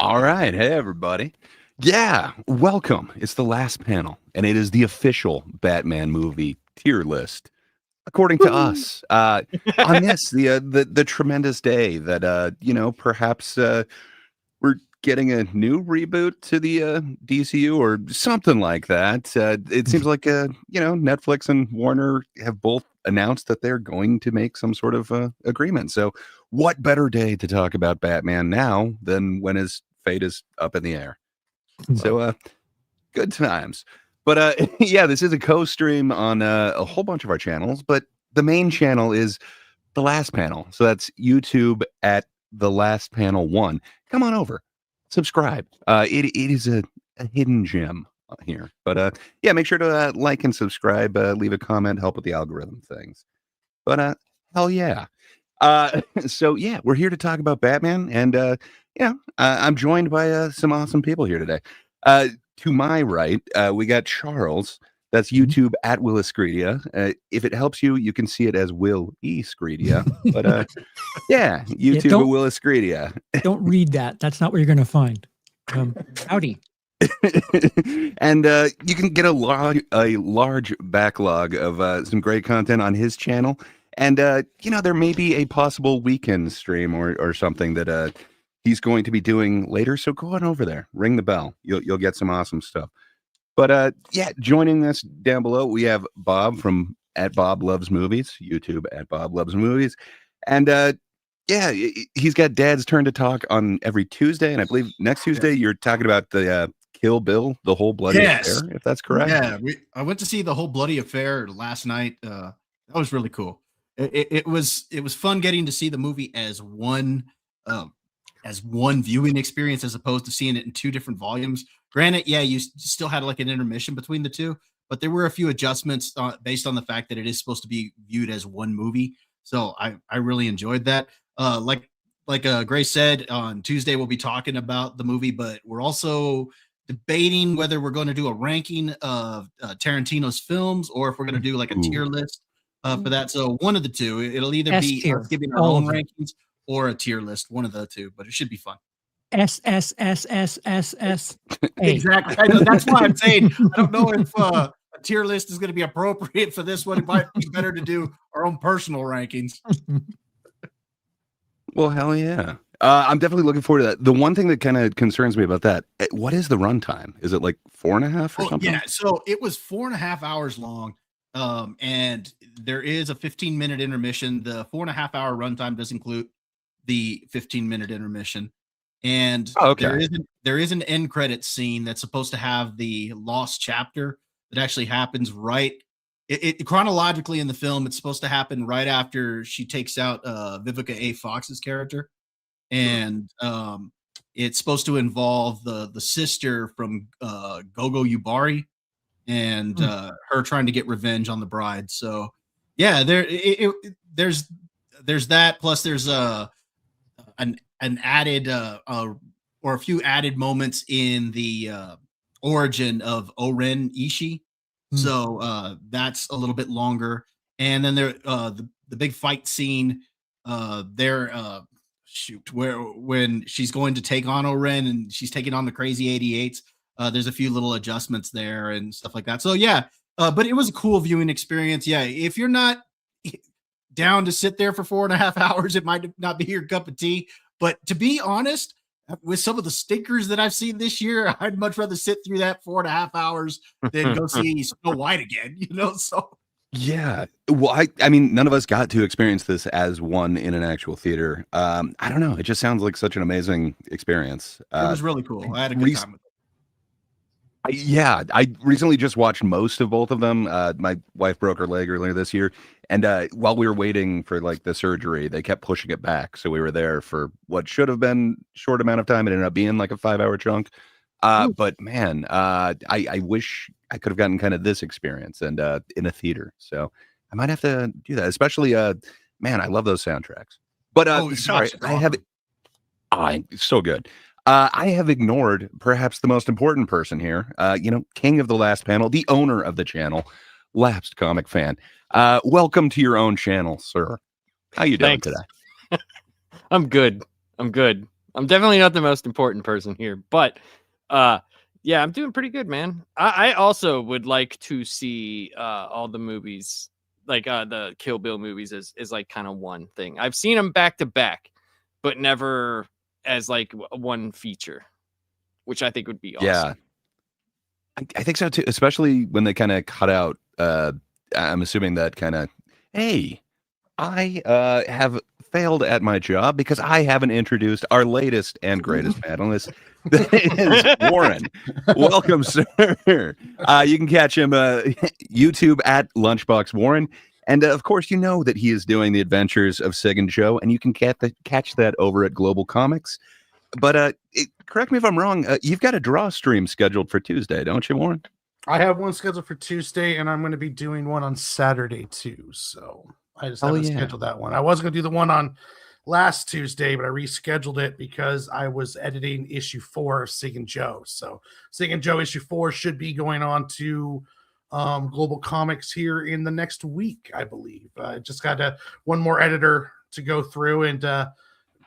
All right. Hey, everybody. Yeah, welcome. It's the last panel, and it is the official Batman movie tier list, according to us. On this, the tremendous day that perhaps we're getting a new reboot to the DCU or something like that. It seems like Netflix and Warner have both announced that they're going to make some sort of agreement. So, what better day to talk about Batman now than when his fate is up in the air? So, good times. But yeah, this is a co-stream on a whole bunch of our channels, but the main channel is the last panel. So that's YouTube at the last panel 1. Come on over, subscribe. It is a hidden gem here. But yeah, make sure to like and subscribe, leave a comment, help with the algorithm things. But hell yeah. So yeah, we're here to talk about Batman, and I'm joined by some awesome people here today. To my right, we got Charles. That's YouTube at Will Escredia. If it helps you, you can see it as Will E. Scredia. But yeah, YouTube at Will Escredia. Don't read that. That's not what you're going to find. Howdy. And you can get a large backlog of some great content on his channel. And, there may be a possible weekend stream or something that he's going to be doing later. So go on over there, ring the bell. You'll get some awesome stuff. But yeah, joining us down below, we have Bob from at Bob Loves Movies, YouTube at Bob Loves Movies. And yeah, he's got Dad's Turn to Talk on every Tuesday. And I believe next Tuesday you're talking about the Kill Bill, the whole bloody affair, if that's correct. Yeah, I went to see the whole bloody affair last night. That was really cool. It was fun getting to see the movie as one viewing experience as opposed to seeing it in 2 different volumes. Granted, yeah, you still had like an intermission between the 2, but there were a few adjustments based on the fact that it is supposed to be viewed as one movie. So I really enjoyed that. Like Grace said, on Tuesday we'll be talking about the movie, but we're also debating whether we're going to do a ranking of Tarantino's films or if we're going to do like a tier list for that. So one of the 2, it'll either be us giving our own rankings or a tier list, one of the 2, but it should be fun. S. Exactly. I know, that's why I'm saying I don't know if a tier list is going to be appropriate for this one. It might be better to do our own personal rankings. Well, hell yeah. I'm definitely looking forward to that. The one thing that kind of concerns me about that, what is the runtime? Is it like 4.5 or something? Yeah, so it was 4.5 hours long. And there is a 15-minute intermission. The 4.5-hour runtime does include the 15-minute intermission. And there is an end credit scene that's supposed to have the lost chapter that actually happens right. It chronologically in the film, it's supposed to happen right after she takes out Vivica A. Fox's character. And it's supposed to involve the sister from Gogo Yubari and her trying to get revenge on the bride. So yeah, there's that, plus there's an added or a few added moments in the origin of Oren Ishii. So that's a little bit longer. And then there the big fight scene there when she's going to take on Oren and she's taking on the crazy 88s. There's a few little adjustments there and stuff like that. So yeah, but it was a cool viewing experience. Yeah, if you're not down to sit there for 4.5 hours, it might not be your cup of tea. But to be honest, with some of the stinkers that I've seen this year, I'd much rather sit through that 4.5 hours than go see Snow White again, So yeah. Well, I mean, none of us got to experience this as one in an actual theater. I don't know. It just sounds like such an amazing experience. It was really cool. I had a good time with it. Yeah, I recently just watched most of both of them. My wife broke her leg earlier this year, and while we were waiting for like the surgery, they kept pushing it back. So we were there for what should have been short amount of time. It ended up being like a 5-hour chunk. But man, I wish I could have gotten kind of this experience and in a theater. So I might have to do that. Especially, man, I love those soundtracks. But sorry, I have. It's so good. I have ignored perhaps the most important person here, king of the last panel, the owner of the channel, Lapsed Comic Fan. Welcome to your own channel, sir. How you doing today? I'm good. I'm definitely not the most important person here, but yeah, I'm doing pretty good, man. I also would like to see all the movies, like the Kill Bill movies, is like kind of one thing. I've seen them back to back, but never as like one feature, which I think would be awesome. Yeah, I think so too, especially when they kind of cut out. I'm assuming that kind of, hey, I have failed at my job because I haven't introduced our latest and greatest panelist. That is Warren. Welcome, sir. You can catch him YouTube at Lunchbox Warren. And of course, you know that he is doing the adventures of Sig and Joe, and you can catch that over at Global Comics. But correct me if I'm wrong, you've got a draw stream scheduled for Tuesday, don't you, Warren? I have one scheduled for Tuesday, and I'm going to be doing one on Saturday too. So I just haven't scheduled that one. I was going to do the one on last Tuesday, but I rescheduled it because I was editing issue 4 of Sig and Joe. So Sig and Joe issue 4 should be going on to Global Comics here in the next week, I believe. I just got one more editor to go through, and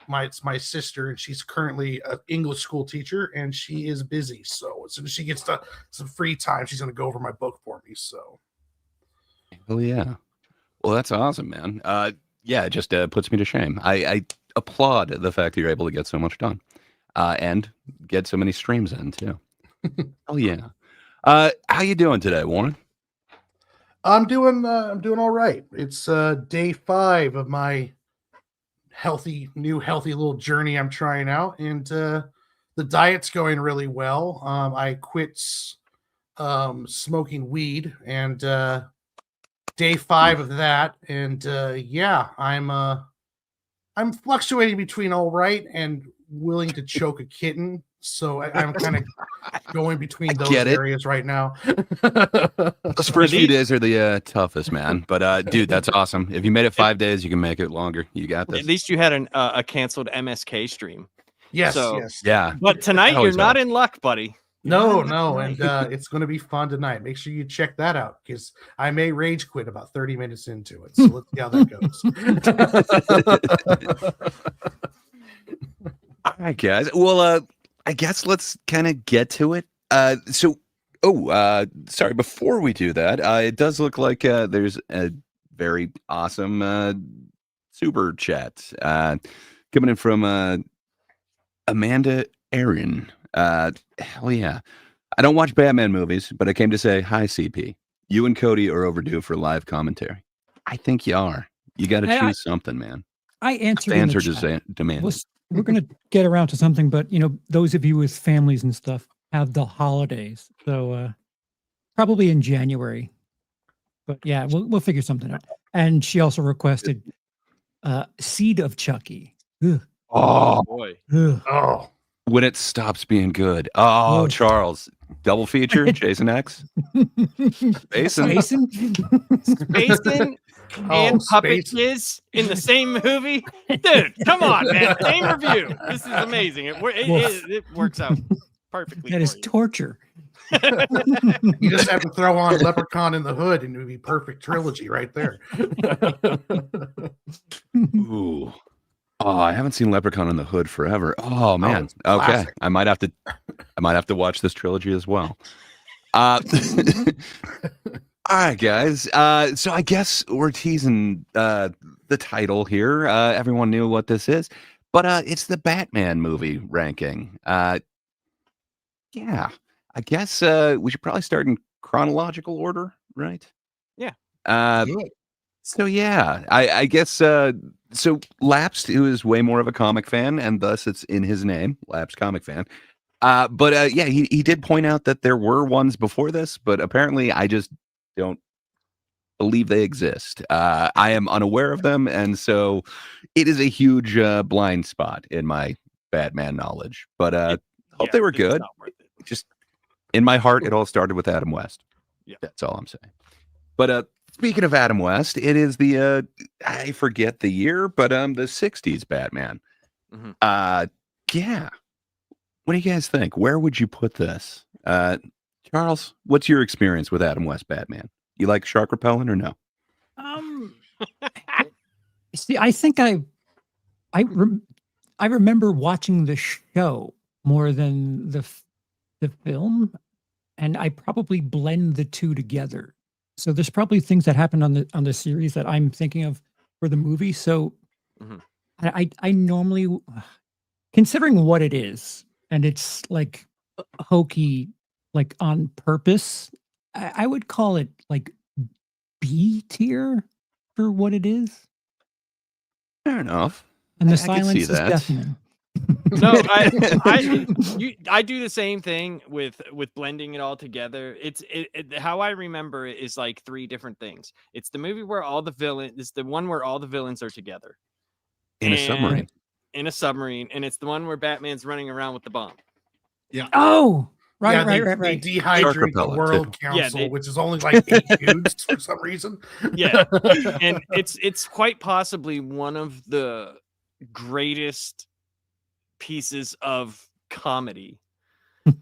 it's my sister, and she's currently an English school teacher, and she is busy. So as soon as she gets some free time, she's going to go over my book for me. So, oh yeah, well that's awesome, man. Yeah, it just puts me to shame. I applaud the fact that you're able to get so much done, and get so many streams in too. Oh yeah. How you doing today, Warren? I'm doing all right. It's day 5 of my healthy little journey I'm trying out, and the diet's going really well. I quit smoking weed, and day 5 of that, and yeah, I'm fluctuating between all right and willing to choke a kitten. So I'm kind of going between those areas right now. Those first few days are the toughest, man. But dude, that's awesome. If you made it 5 days, you can make it longer. You got this. At least you had a canceled MSK stream. Yes, so, yes. Yeah. But tonight you're not in luck, buddy. No, and it's going to be fun tonight. Make sure you check that out, because I may rage quit about 30 minutes into it. So let's see how that goes. All right, guys. Well, I guess let's kind of get to it. Sorry, before we do that, it does look like there's a very awesome super chat coming in from Amanda Aaron. Hell yeah. I don't watch Batman movies, but I came to say hi, CP. You and Cody are overdue for live commentary. I think you are. You got to choose something, man. I answered. Fans are demanding. We're going to get around to something, but those of you with families and stuff have the holidays, so probably in January. But yeah, we'll figure something out. And she also requested Seed of Chucky. Ugh. Oh boy! Ugh. Oh, when it stops being good. Oh, Charles, double feature, Jason X, Spacein. And Puppet Kids in the same movie, dude. Come on, man. Same review. This is amazing. It works out perfectly. That is torture. You just have to throw on Leprechaun in the Hood, and it would be perfect trilogy right there. Ooh. Oh, I haven't seen Leprechaun in the Hood forever. Oh man. Oh, okay. classic. I might have to watch this trilogy as well. All right, guys. So I guess we're teasing the title here. Everyone knew what this is, but it's the Batman movie ranking. Yeah, I guess we should probably start in chronological order, right? Yeah. So yeah, I guess so. Lapsed, who is way more of a comic fan, and thus it's in his name, Lapsed comic fan. But yeah, he did point out that there were ones before this, but apparently I just don't believe they exist. I am unaware of them, and so it is a huge blind spot in my Batman knowledge. But hope they were good. Just in my heart, it all started with Adam West. Yeah, that's all I'm saying. But speaking of Adam West, it is the I forget the year, but the '60s Batman. Mm-hmm. Yeah. What do you guys think? Where would you put this? Charles, what's your experience with Adam West Batman? You like shark repellent or no? See, I think I I remember watching the show more than the film, and I probably blend the two together. So there's probably things that happened on the series that I'm thinking of for the movie. So I normally, considering what it is, and it's like hokey, like on purpose, I would call it like B tier for what it is. Fair enough. And the I could see silence is that. deafening. No, I do the same thing with blending it all together. How I remember it is like three different things. It's the movie where all the villains. It's the one where all the villains are together In a submarine. In a submarine, and it's the one where Batman's running around with the bomb. Yeah. Oh, They Shark dehydrate the repellent, World too. Council, which is only like 8 dudes for some reason. Yeah, and it's quite possibly one of the greatest pieces of comedy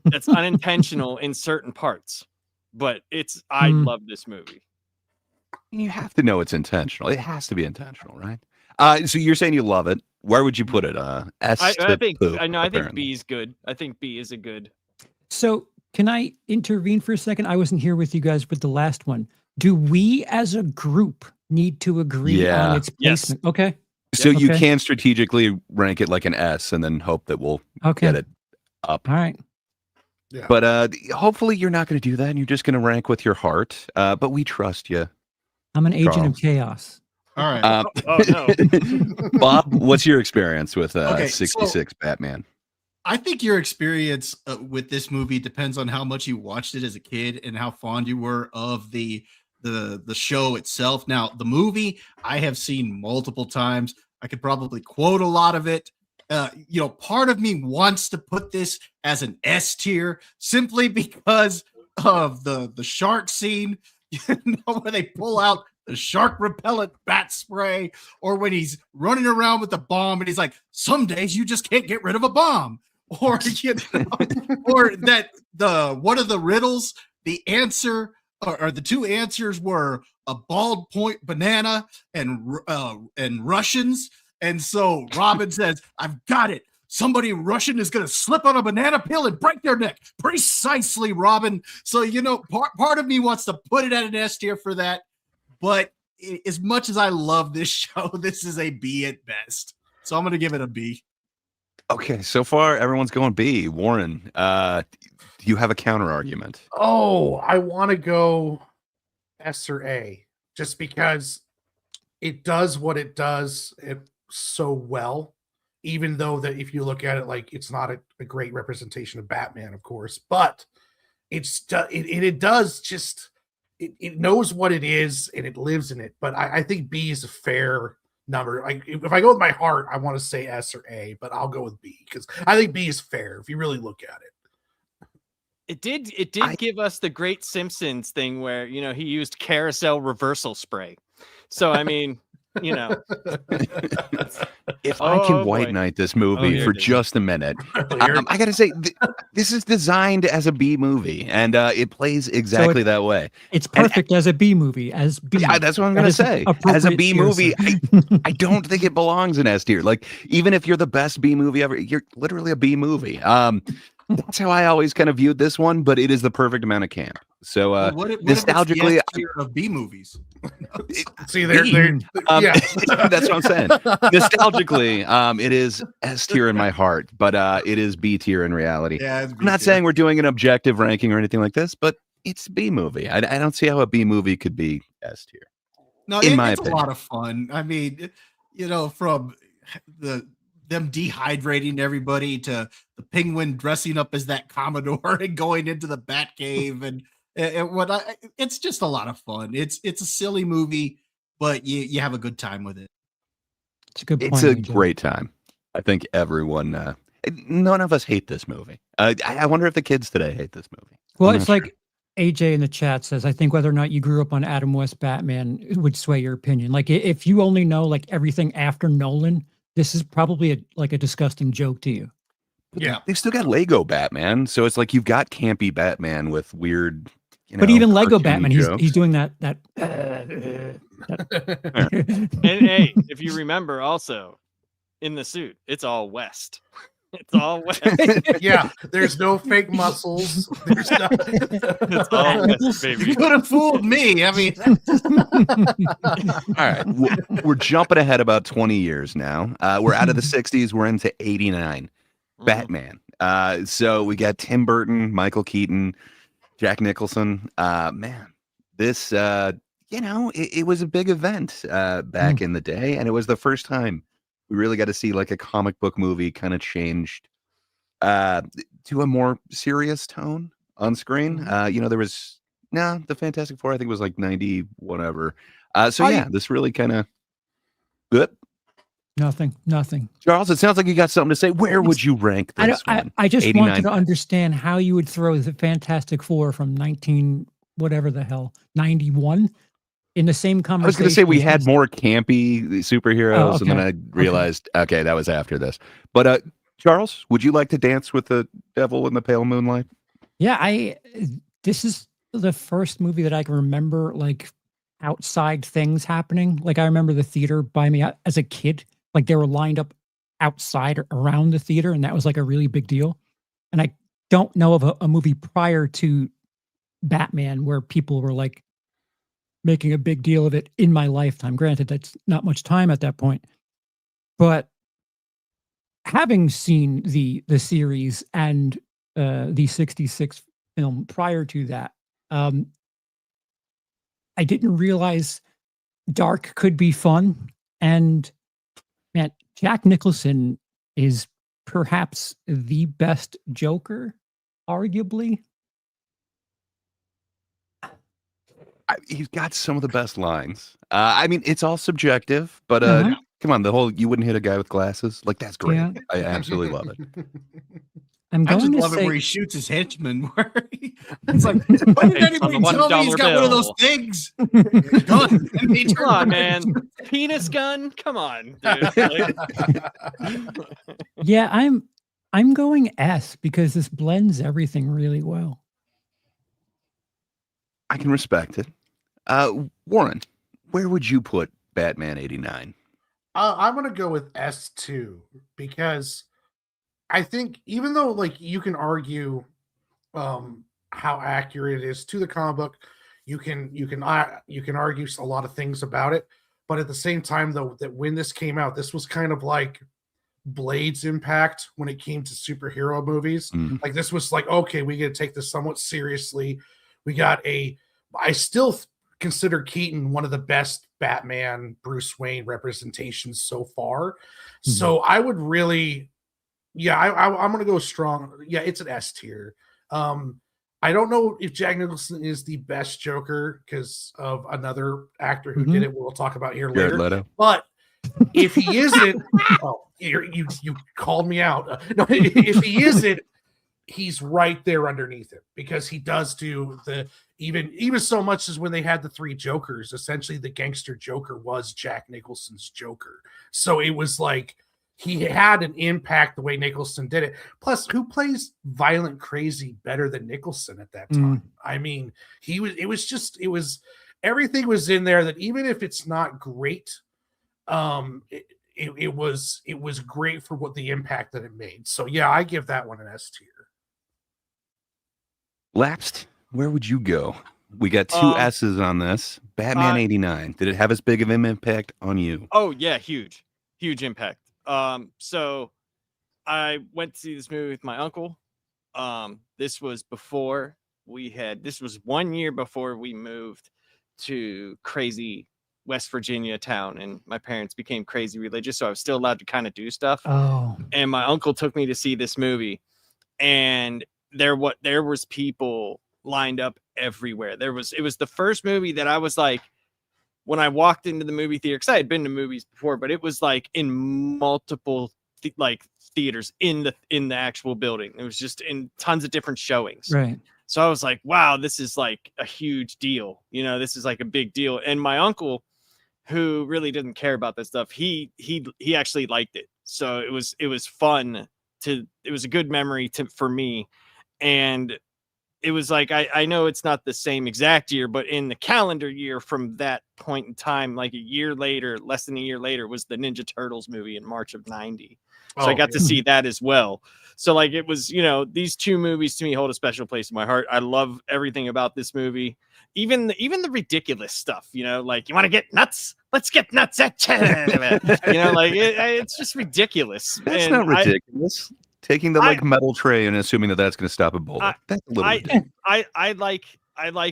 that's unintentional in certain parts, but I love this movie. You have to know it's intentional. It has to be intentional, right? So you're saying you love it. Where would you put it? S I to think poop, I know. I think apparently. B is good. I think B is a good. So can I intervene for a second? I wasn't here with you guys with the last one. Do we as a group need to agree on its placement? Okay. So you Okay. can strategically rank it like an S and then hope that we'll get it up. All right. Yeah. But hopefully you're not going to do that and you're just going to rank with your heart. But we trust you. I'm an agent of Charles. chaos. All right. Oh no. Bob, what's your experience with Okay, 66 Batman? I think your experience with this movie depends on how much you watched it as a kid and how fond you were of the show itself. Now, the movie I have seen multiple times. I could probably quote a lot of it. Part of me wants to put this as an S tier simply because of the shark scene, where they pull out the shark repellent bat spray, or when he's running around with the bomb and he's like, some days you just can't get rid of a bomb. Or or that one of the riddles, the answer or the two answers were a bald point banana and Russians. And so Robin says, I've got it. Somebody Russian is going to slip on a banana peel and break their neck. Precisely, Robin. So, part of me wants to put it at an S tier for that. But as much as I love this show, this is a B at best. So I'm going to give it a B. Okay, so far everyone's going B. Warren, do you have a counter argument? Oh, I want to go S or A just because it does what it does so well, even though that if you look at it, like, it's not a great representation of Batman, of course, but it does just, it knows what it is and it lives in it. But I think B is a fair number. Like, if I go with my heart, I want to say S or A, but I'll go with B because I think B is fair if you really look at it. It did give us the great Simpsons thing where, he used carousel reversal spray. So, I mean, If I can white knight this movie for just a minute, I got to say, this is designed as a B movie, and it plays exactly that way. It's perfect as a B movie. As B, yeah, that's what I'm going to say. As a B movie, I don't think it belongs in S tier. Like, even if you're the best B movie ever, you're literally a B movie. That's how I always kind of viewed this one, but it is the perfect amount of camp. So nostalgically, if it's the S tier of B movies. See, they're yeah. That's what I'm saying. Nostalgically, it is S tier in my heart, but it is B tier in reality. Yeah, I'm not saying we're doing an objective ranking or anything like this, but it's a B movie. I don't see how a B movie could be S tier. No, in my it's opinion. a lot of fun. I mean, from them dehydrating everybody to the Penguin dressing up as that Commodore and going into the Batcave and it's just a lot of fun. It's a silly movie, but you have a good time with it. It's a good point. It's a great time. I think everyone, none of us hate this movie. I wonder if the kids today hate this movie. Well, it's like AJ in the chat says, I think whether or not you grew up on Adam West Batman would sway your opinion. Like, if you only know like everything after Nolan, this is probably a disgusting joke to you. Yeah, they've still got Lego Batman, so it's like you've got campy Batman with weird. But even Lego Batman, he's doing that. And hey, if you remember, also in the suit. It's all West. It's all West. Yeah, there's no fake muscles. There's no... It's all West, baby. You could have fooled me. I mean, All right, we're jumping ahead about 20 years now. We're out of the 60s. We're into 89. Batman. So we got Tim Burton, Michael Keaton, Jack Nicholson. Man, this it was a big event back in the day, and it was the first time we really got to see like a comic book movie kind of changed to a more serious tone on screen. There was the Fantastic Four, I think it was like 90 whatever. This really kind of good. Nothing. Charles, it sounds like you got something to say. Where would you rank this one? I just 89. wanted to understand how you would throw the Fantastic Four from 91 in the same conversation. I was going to say we had more campy superheroes, okay. and then I realized, okay, that was after this. But Charles, would you like to dance with the devil in the pale moonlight? Yeah, this is the first movie that I can remember, like, outside things happening. Like, I remember the theater by me as a kid. Like, they were lined up outside or around the theater, and that was like a really big deal. And I don't know of a movie prior to Batman where people were like making a big deal of it in my lifetime. Granted, that's not much time at that point, but having seen the series and the 66 film prior to that, I didn't realize dark could be fun. And man, Jack Nicholson is perhaps the best Joker, arguably. He's got some of the best lines. I mean, it's all subjective, but come on, you wouldn't hit a guy with glasses. Like, that's great. Yeah. I absolutely love it. I just love it where he shoots his henchman. It's like, why did anybody tell me he's got one of those things? Gun. Come on, man. Penis gun? Come on, dude. Yeah, I'm going S because this blends everything really well. I can respect it. Warren, where would you put Batman 89? I'm going to go with S2 because I think even though like you can argue how accurate it is to the comic book, you can argue a lot of things about it, but at the same time though, that when this came out, this was kind of like Blade's impact when it came to superhero movies. Like this was like, okay, we got to take this somewhat seriously. I still consider Keaton one of the best Batman Bruce Wayne representations so far. So I would really, I'm going to go strong. Yeah, it's an S tier. I don't know if Jack Nicholson is the best Joker because of another actor who did it. We'll talk about here later. Leto. But if he isn't, you called me out. No, if he isn't, he's right there underneath it because he does do even so much as when they had the three Jokers, essentially the gangster Joker was Jack Nicholson's Joker. So it was like he had an impact the way Nicholson did it. Plus, who plays violent crazy better than Nicholson at that time? I mean, everything was in there that even if it's not great, it was great for what the impact that it made. So yeah, I give that one an S tier. Lapsed, where would you go? We got two S's on this. Batman 89. Did it have as big of an impact on you? Oh yeah, huge impact. So I went to see this movie with my uncle. This was 1 year before we moved to crazy West Virginia town, and my parents became crazy religious, so I was still allowed to kind of do stuff. And my uncle took me to see this movie, and there was people lined up everywhere. It was the first movie that I was like, when I walked into the movie theater, because I had been to movies before, but it was like in multiple theaters in the actual building. It was just in tons of different showings. Right. So I was like, wow, this is like a huge deal. This is like a big deal. And my uncle, who really didn't care about this stuff, he actually liked it. So it was fun it was a good memory for me. And it was like I know it's not the same exact year, but in the calendar year from that point in time, like a year later, less than a year later, was the Ninja Turtles movie in March of '90. So I got to see that as well. So like it was, these two movies to me hold a special place in my heart. I love everything about this movie. Even the ridiculous stuff, like you want to get nuts? Let's get nuts. It's just ridiculous. That's not ridiculous. Taking the metal tray and assuming that's going to stop a bullet. That's a little ridiculous. I like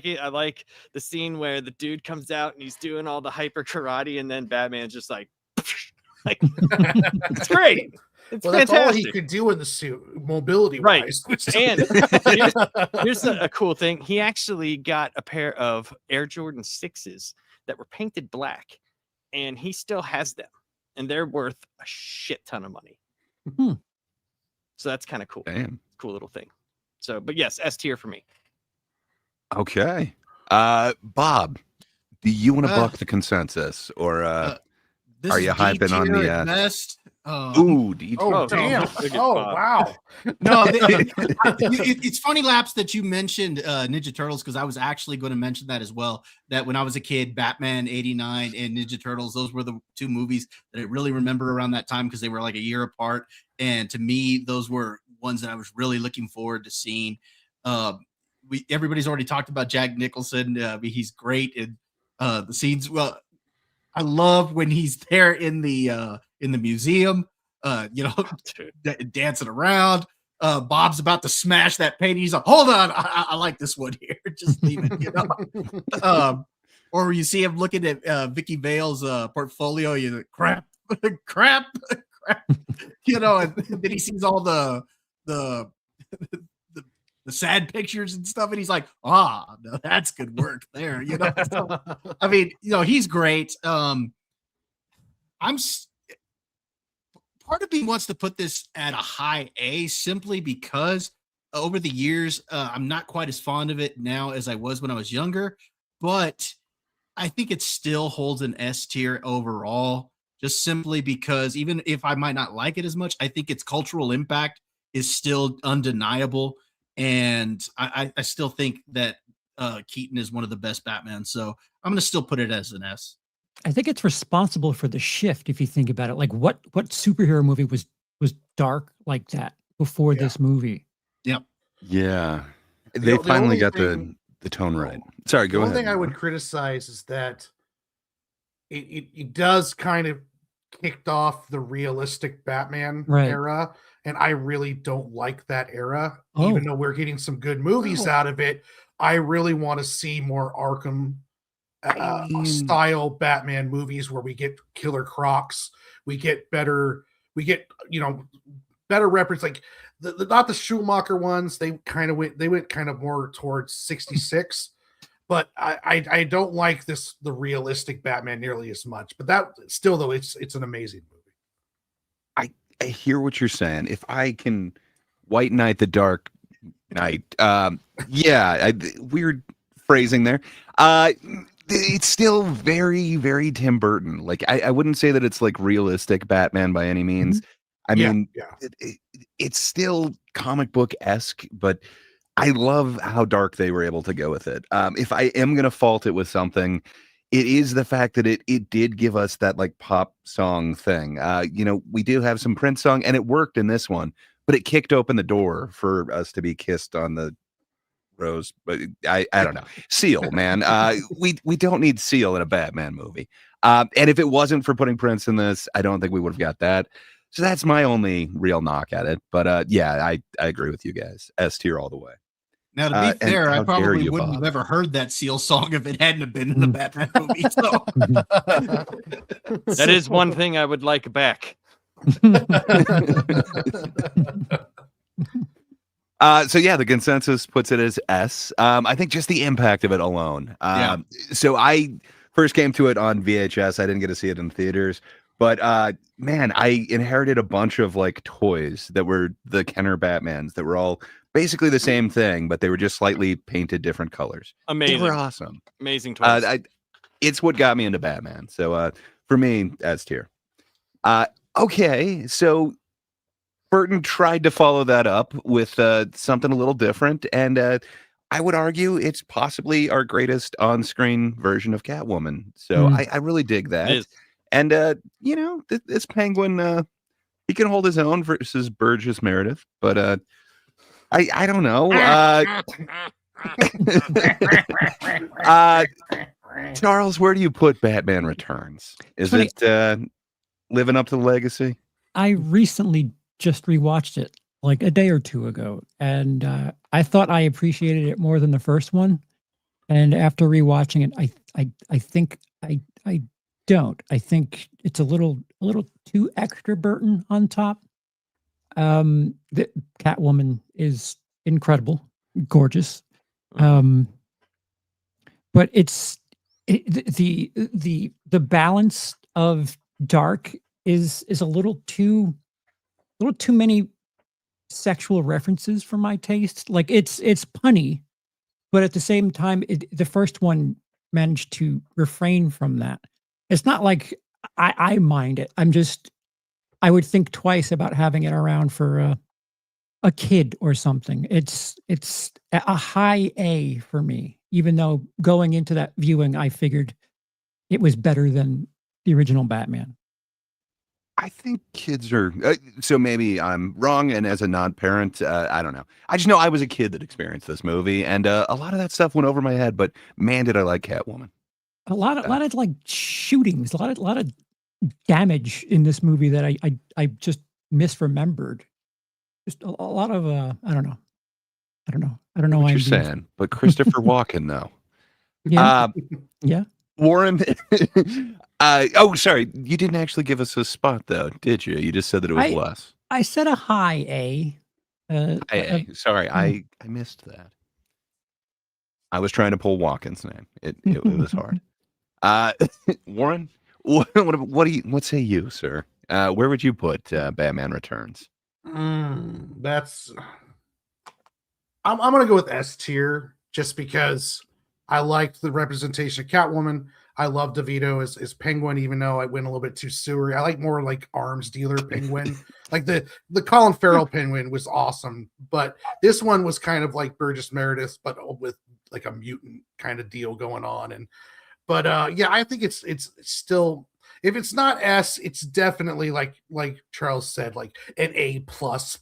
it. I like the scene where the dude comes out and he's doing all the hyper karate, and then Batman's just like it's great. It's fantastic. That's all he could do in the suit, mobility wise. Right. And here's a cool thing. He actually got a pair of Air Jordan 6s that were painted black, and he still has them, and they're worth a shit ton of money. So that's kind of cool. Damn. Cool little thing. So, but yes, S tier for me. Okay. Bob, do you want to buck the consensus, or are you hyping on the best? Damn! Oh, wow! No, it's funny, Laps, that you mentioned Ninja Turtles, because I was actually going to mention that as well. That when I was a kid, Batman '89 and Ninja Turtles, those were the two movies that I really remember around that time because they were like a year apart. And to me, those were ones that I was really looking forward to seeing. Everybody's already talked about Jack Nicholson. He's great in the scenes. Well, I love when he's there in the museum, dancing around. Bob's about to smash that painting. He's like, "Hold on, I like this one here. Just leave it." Or you see him looking at Vicky Vale's portfolio. You're like, crap. And then he sees all the sad pictures and stuff, and he's like, no, that's good work there. So, I mean, he's great. Part of me wants to put this at a high A simply because over the years, I'm not quite as fond of it now as I was when I was younger, but I think it still holds an S tier overall, just simply because even if I might not like it as much, I think its cultural impact is still undeniable. And I still think that Keaton is one of the best Batman. So I'm going to still put it as an S. I think it's responsible for the shift, if you think about it. Like what superhero movie was dark like that before this movie? Yep. Yeah. They finally got the tone right. Sorry, go ahead. The only thing I would criticize is that it does kind of kicked off the realistic Batman era, and I really don't like that era. Even though we're getting some good movies out of it, I really want to see more Arkham style Batman movies where we get Killer Crocs, we get better reference, like not the Schumacher ones. They went kind of more towards 66. But I don't like the realistic Batman nearly as much. But that still, though, it's an amazing movie. I hear what you're saying. If I can White Knight the Dark Knight, weird phrasing there. It's still very, very Tim Burton. Like I wouldn't say that it's like realistic Batman by any means. I mean, it's still comic book-esque, but I love how dark they were able to go with it. If I am going to fault it with something, it is the fact that it did give us that like pop song thing. We do have some Prince song, and it worked in this one, but it kicked open the door for us to be kissed on the rose. But I don't know. Seal, man. We don't need Seal in a Batman movie. And if it wasn't for putting Prince in this, I don't think we would have got that. So that's my only real knock at it. But I agree with you guys. S tier all the way. Now, to be fair, I probably wouldn't have ever heard that Seal song if it hadn't have been in the Batman movie. So. That is one thing I would like back. The consensus puts it as S. I think just the impact of it alone. So I first came to it on VHS. I didn't get to see it in theaters. But man, I inherited a bunch of like toys that were the Kenner Batmans that were all basically the same thing, but they were just slightly painted different colors. Amazing. They were awesome. Amazing toys. It's what got me into Batman. So for me, S tier. Okay, so Burton tried to follow that up with something a little different, and I would argue it's possibly our greatest on-screen version of Catwoman. So I really dig that. It is. And this Penguin, he can hold his own versus Burgess Meredith, but I don't know. Charles, where do you put Batman Returns? Is Funny- it living up to the legacy? I recently just rewatched it like a day or two ago, and I thought I appreciated it more than the first one. And after rewatching it, I think I don't. I think it's a little too extra Burton on top. The Catwoman is incredible, gorgeous, but the balance of dark is a little too many sexual references for my taste. Like it's punny, but at the same time, the first one managed to refrain from that. It's not like I mind it. I would think twice about having it around for a kid or something. It's a high A for me, even though going into that viewing, I figured it was better than the original Batman. I think kids are so maybe I'm wrong, and as a non-parent, I don't know. I just know I was a kid that experienced this movie, and a lot of that stuff went over my head. But man, did I like Catwoman! A lot of like shootings, a lot of damage in this movie that I just misremembered. Just a lot of I don't know. I don't know What why you're I'm being- saying, but Christopher Walken though. Yeah, yeah. Warren. Sorry, you didn't actually give us a spot though, did you? You just said that it was less. I said a high A. Sorry, I missed that. I was trying to pull Walken's name. It was hard. Warren, what say you, sir? Where would you put Batman Returns? That's I'm gonna go with S tier just because I liked the representation of Catwoman. I love DeVito as Penguin, even though I went a little bit too sewery. I like more like arms dealer Penguin. Like the Colin Farrell Penguin was awesome, but this one was kind of like Burgess Meredith, but with like a mutant kind of deal going on. But I think it's still, if it's not S, it's definitely like Charles said, like an A plus.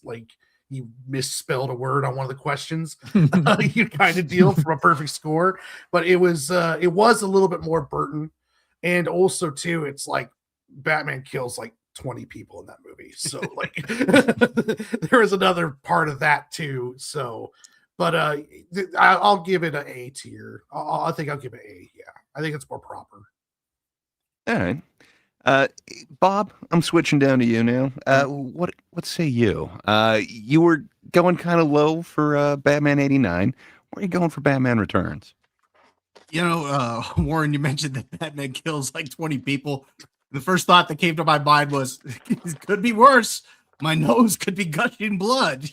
Like you misspelled a word on one of the questions, you kind of deal for a perfect score. But it was a little bit more Burton, and also too, it's like Batman kills like 20 people in that movie, so like there is another part of that too. So, but I'll give it an A tier. I think I'll give it A. Yeah, I think it's more proper. All right. Bob, I'm switching down to you now. What say you? You were going kind of low for Batman 89. Where are you going for Batman Returns? Warren, you mentioned that Batman kills like 20 people. The first thought that came to my mind was, it could be worse. My nose could be gushing blood.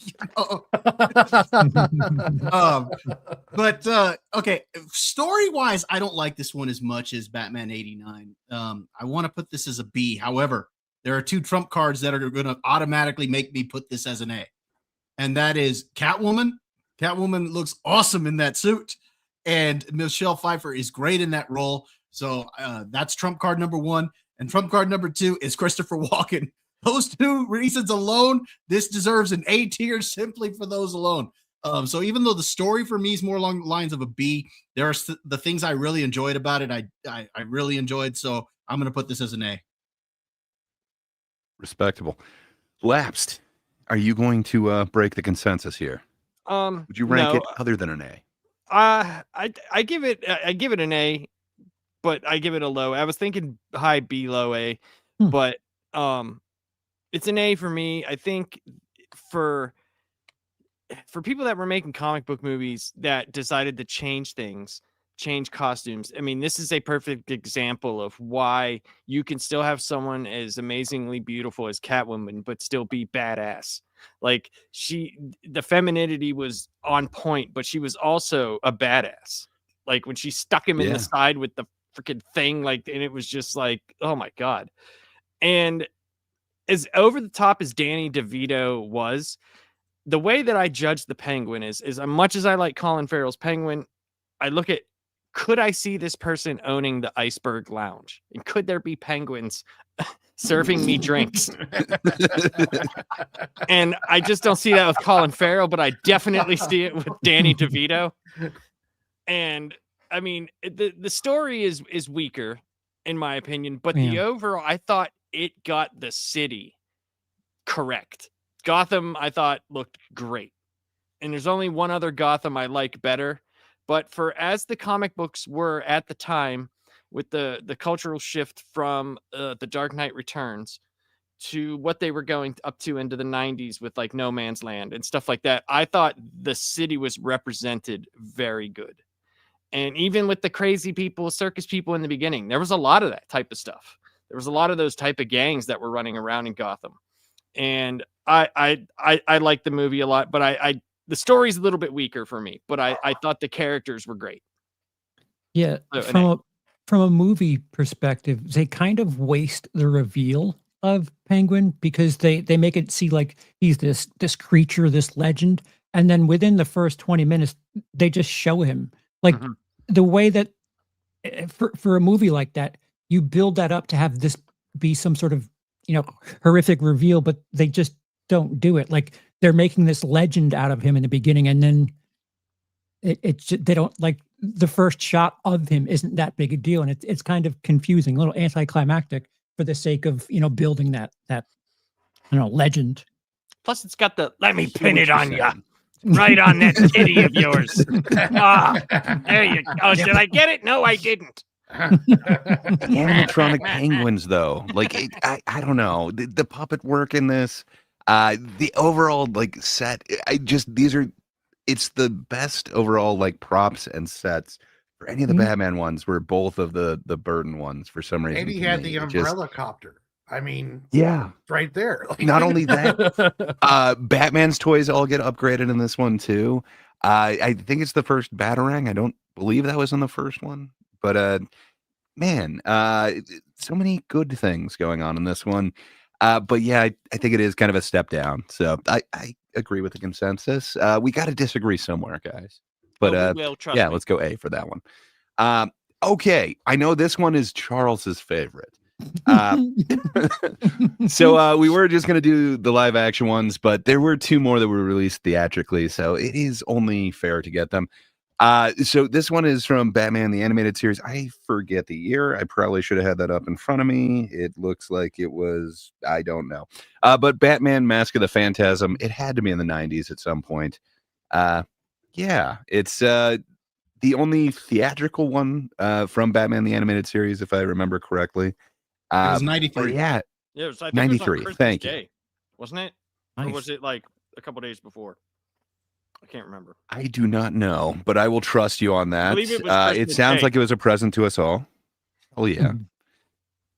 Okay, story-wise, I don't like this one as much as Batman 89. I want to put this as a B. However, there are two trump cards that are going to automatically make me put this as an A. And that is Catwoman. Catwoman looks awesome in that suit. And Michelle Pfeiffer is great in that role. So that's trump card number one. And trump card number two is Christopher Walken. Those two reasons alone, this deserves an A tier simply for those alone. So even though the story for me is more along the lines of a B, there are the things I really enjoyed about it. I really enjoyed. So I'm going to put this as an A. Respectable. Lapsed. Are you going to break the consensus here? Would you rank it other than an A? I give it an A, but I give it a low. I was thinking high B, low A, but it's an A for me. I think for people that were making comic book movies that decided to change things, change costumes. I mean, this is a perfect example of why you can still have someone as amazingly beautiful as Catwoman, but still be badass. Like the femininity was on point, but she was also a badass. Like when she stuck him in the side with the freaking thing, like, and it was just like, oh my God. And as over the top as Danny DeVito was, the way that I judge the Penguin is as much as I like Colin Farrell's Penguin, I look at, could I see this person owning the Iceberg Lounge? And could there be penguins serving me drinks? And I just don't see that with Colin Farrell, but I definitely see it with Danny DeVito. And I mean, the story is weaker, in my opinion, but the overall, I thought it got the city correct. Gotham, I thought, looked great. And there's only one other Gotham I like better. But for as the comic books were at the time, with the cultural shift from The Dark Knight Returns to what they were going up to into the 90s with like No Man's Land and stuff like that, I thought the city was represented very good. And even with the crazy people, circus people in the beginning, there was a lot of that type of stuff. There was a lot of those type of gangs that were running around in Gotham. And I like the movie a lot, but the story's a little bit weaker for me, but I thought the characters were great. Yeah, from a movie perspective, they kind of waste the reveal of Penguin because they make it see like he's this creature, this legend, and then within the first 20 minutes, they just show him like the way that for a movie like that, you build that up to have this be some sort of horrific reveal, but they just don't do it. Like they're making this legend out of him in the beginning, and then they don't like the first shot of him isn't that big a deal, and it's kind of confusing, a little anticlimactic for the sake of building that legend. Plus, it's got the let me pin it on you, right on that titty of yours. There you go. Oh, did I get it? No, I didn't. Animatronic penguins, though, like I don't know the puppet work in this, the overall like set. It's the best overall like props and sets for any of the Batman ones. Were both of the Burton ones for some reason. And he had the umbrella copter. I mean, yeah, right there. Not only that, Batman's toys all get upgraded in this one too. I think it's the first Batarang. I don't believe that was in the first one. But man, so many good things going on in this one. But yeah, I think it is kind of a step down. So I agree with the consensus. We got to disagree somewhere, guys. But yeah, let's go A for that one. Okay, I know this one is Charles's favorite. So we were just going to do the live action ones, but there were two more that were released theatrically. So it is only fair to get them. So this one is from Batman the Animated Series. I forget the year. I probably should have had that up in front of me. It looks like it was, I don't know. But Batman Mask of the Phantasm, it had to be in the 90s at some point. Yeah, it's the only theatrical one from Batman the Animated Series, if I remember correctly. It was 93. Yeah, it was, I think 93. It was on Thank Day, you. Wasn't it? Nice. Or was it like a couple days before? I can't remember. I do not know, but I will trust you on that. It sounds Day. like it was a present to us all. Oh yeah.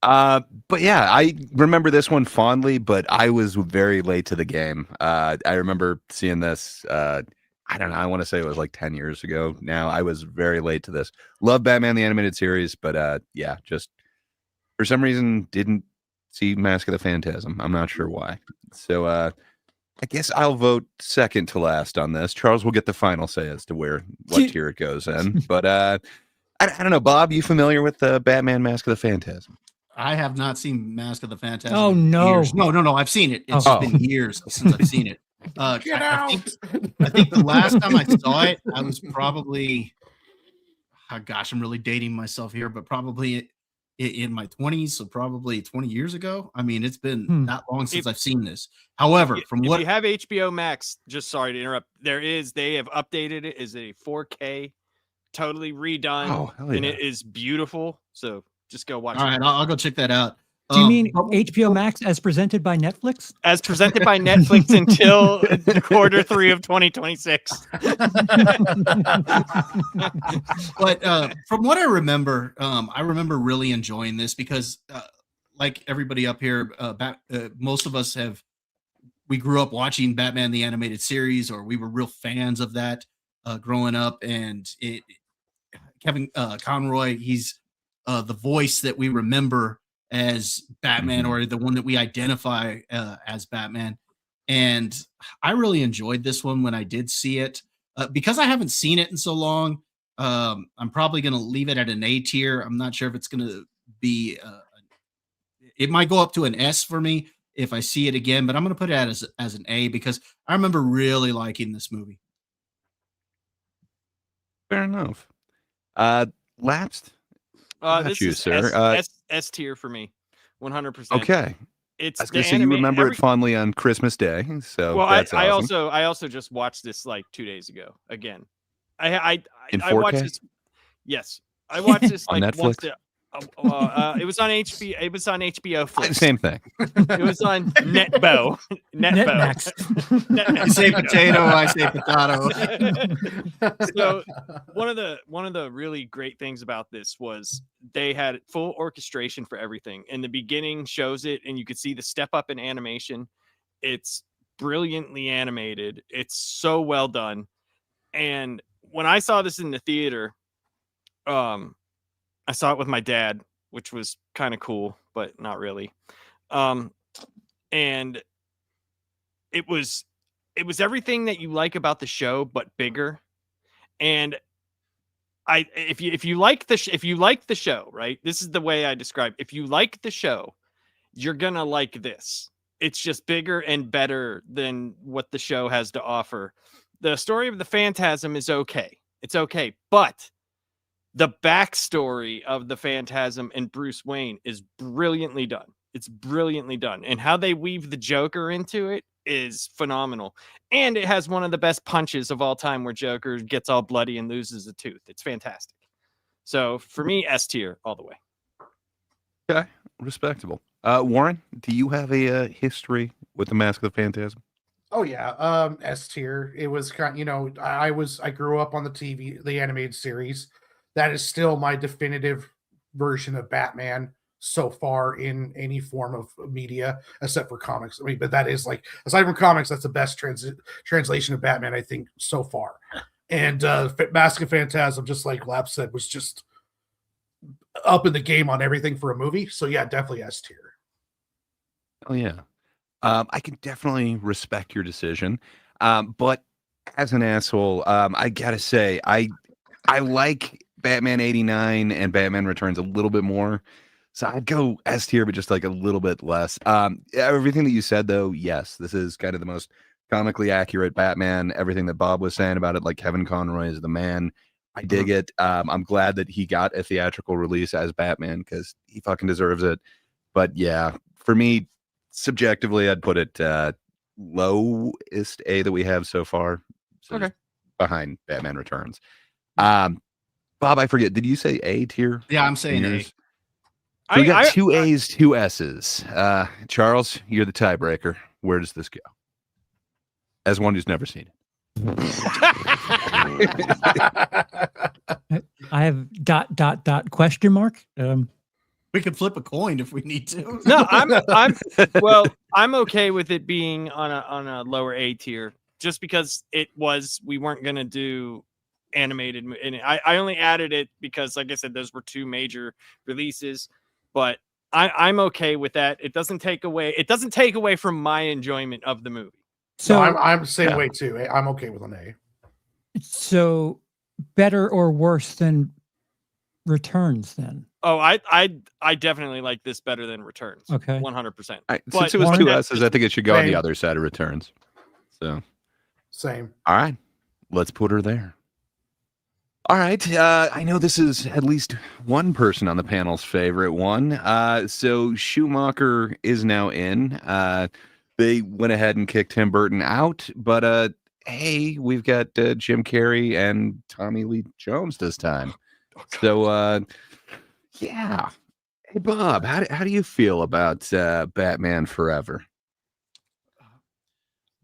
But yeah, I remember this one fondly, but I was very late to the game. I remember seeing this. I don't know. I want to say it was like 10 years ago now. I was very late to this. Love Batman the Animated Series, but yeah, just for some reason didn't see Mask of the Phantasm. I'm not sure why. So I guess I'll vote second to last on this. Charles will get the final say as to what tier it goes in. But I don't know, Bob, you familiar with Batman Mask of the Phantasm? I have not seen Mask of the Phantasm. Oh, in no. years. No, I've seen it. It's been years since I've seen it. Get out! I think the last time I saw it, I was probably, oh gosh, I'm really dating myself here, but probably in my 20s, so probably 20 years ago. I mean, it's been that long since I've seen this. However, if you have HBO Max, just sorry to interrupt, they have updated it as a 4K, totally redone, Oh, hell yeah. and it is beautiful. So just go watch it. All right, I'll go check that out. Do you mean HBO Max as presented by Netflix? As presented by Netflix until quarter 3 of 2026. But from what I remember really enjoying this because, like everybody up here, most of us we grew up watching Batman the Animated Series, or we were real fans of that growing up. And Kevin Conroy, he's the voice that we remember as Batman, or the one that we identify as Batman. And I really enjoyed this one when I did see it. Because I haven't seen it in so long, I'm probably going to leave it at an A tier. I'm not sure if it's going to be, it might go up to an S for me if I see it again, but I'm going to put it as an A because I remember really liking this movie. Fair enough. Lapsed. This you, is sir. S tier for me, 100%. Okay. It's I was going to say you remember it fondly on Christmas Day, so well, that's I awesome. also just watched this like 2 days ago again. I In I watched 4K? this. Yes, I watched this On like once. Netflix? It was on HBO. It was on HBO Flix. Same thing. It was on Netbo. Netmax. You say potato, I say potato. So one of the really great things about this was they had full orchestration for everything. And the beginning shows it, and you could see the step up in animation. It's brilliantly animated. It's so well done. And when I saw this in the theater, I saw it with my dad, which was kind of cool, but not really. And it was everything that you like about the show, but bigger. And if you like the show, right? This is the way I describe. If you like the show, you're gonna like this. It's just bigger and better than what the show has to offer. The story of the Phantasm is okay. It's okay, but the backstory of the Phantasm and Bruce Wayne is brilliantly done. It's brilliantly done. And how they weave the Joker into it is phenomenal. And it has one of the best punches of all time where Joker gets all bloody and loses a tooth. It's fantastic. So for me, S tier all the way. Okay, respectable. Warren, do you have a history with the Mask of the Phantasm? Oh yeah, S tier. It was kind, I grew up on the TV, the animated series. That is still my definitive version of Batman so far in any form of media, except for comics. I mean, but that is like, aside from comics, that's the best translation of Batman, I think, so far. And Mask of Phantasm, just like Lap said, was just up in the game on everything for a movie. So yeah, definitely S tier. Oh yeah. I can definitely respect your decision. But as an asshole, I gotta say, I like Batman 89 and Batman Returns a little bit more. So I'd go S tier, but just like a little bit less. Everything that you said, though, yes, this is kind of the most comically accurate Batman. Everything that Bob was saying about it, like Kevin Conroy is the man. I dig it. I'm glad that he got a theatrical release as Batman because he fucking deserves it. But yeah, for me, subjectively, I'd put it lowest A that we have so far. So Okay. Behind Batman Returns. Bob, I forget. Did you say A tier? Yeah, I'm saying A. So we got two A's, two S's. Charles, you're the tiebreaker. Where does this go? As one who's never seen it. I have ... question mark. We could flip a coin if we need to. No, I'm okay with it being on a lower A tier, just because we weren't gonna do animated, and I only added it because, like I said, those were two major releases. But I'm okay with that. It doesn't take away from my enjoyment of the movie. So I'm the same way too. I'm okay with an A. So better or worse than Returns then? Oh, I definitely like this better than Returns. Okay, 100%. Since it was two S's, I think it should go on the other side of Returns. So same. All right, let's put her there. All right, I know this is at least one person on the panel's favorite one. So Schumacher is now in. They went ahead and kicked Tim Burton out, but hey, we've got Jim Carrey and Tommy Lee Jones this time. So yeah. Hey Bob, how do you feel about Batman Forever?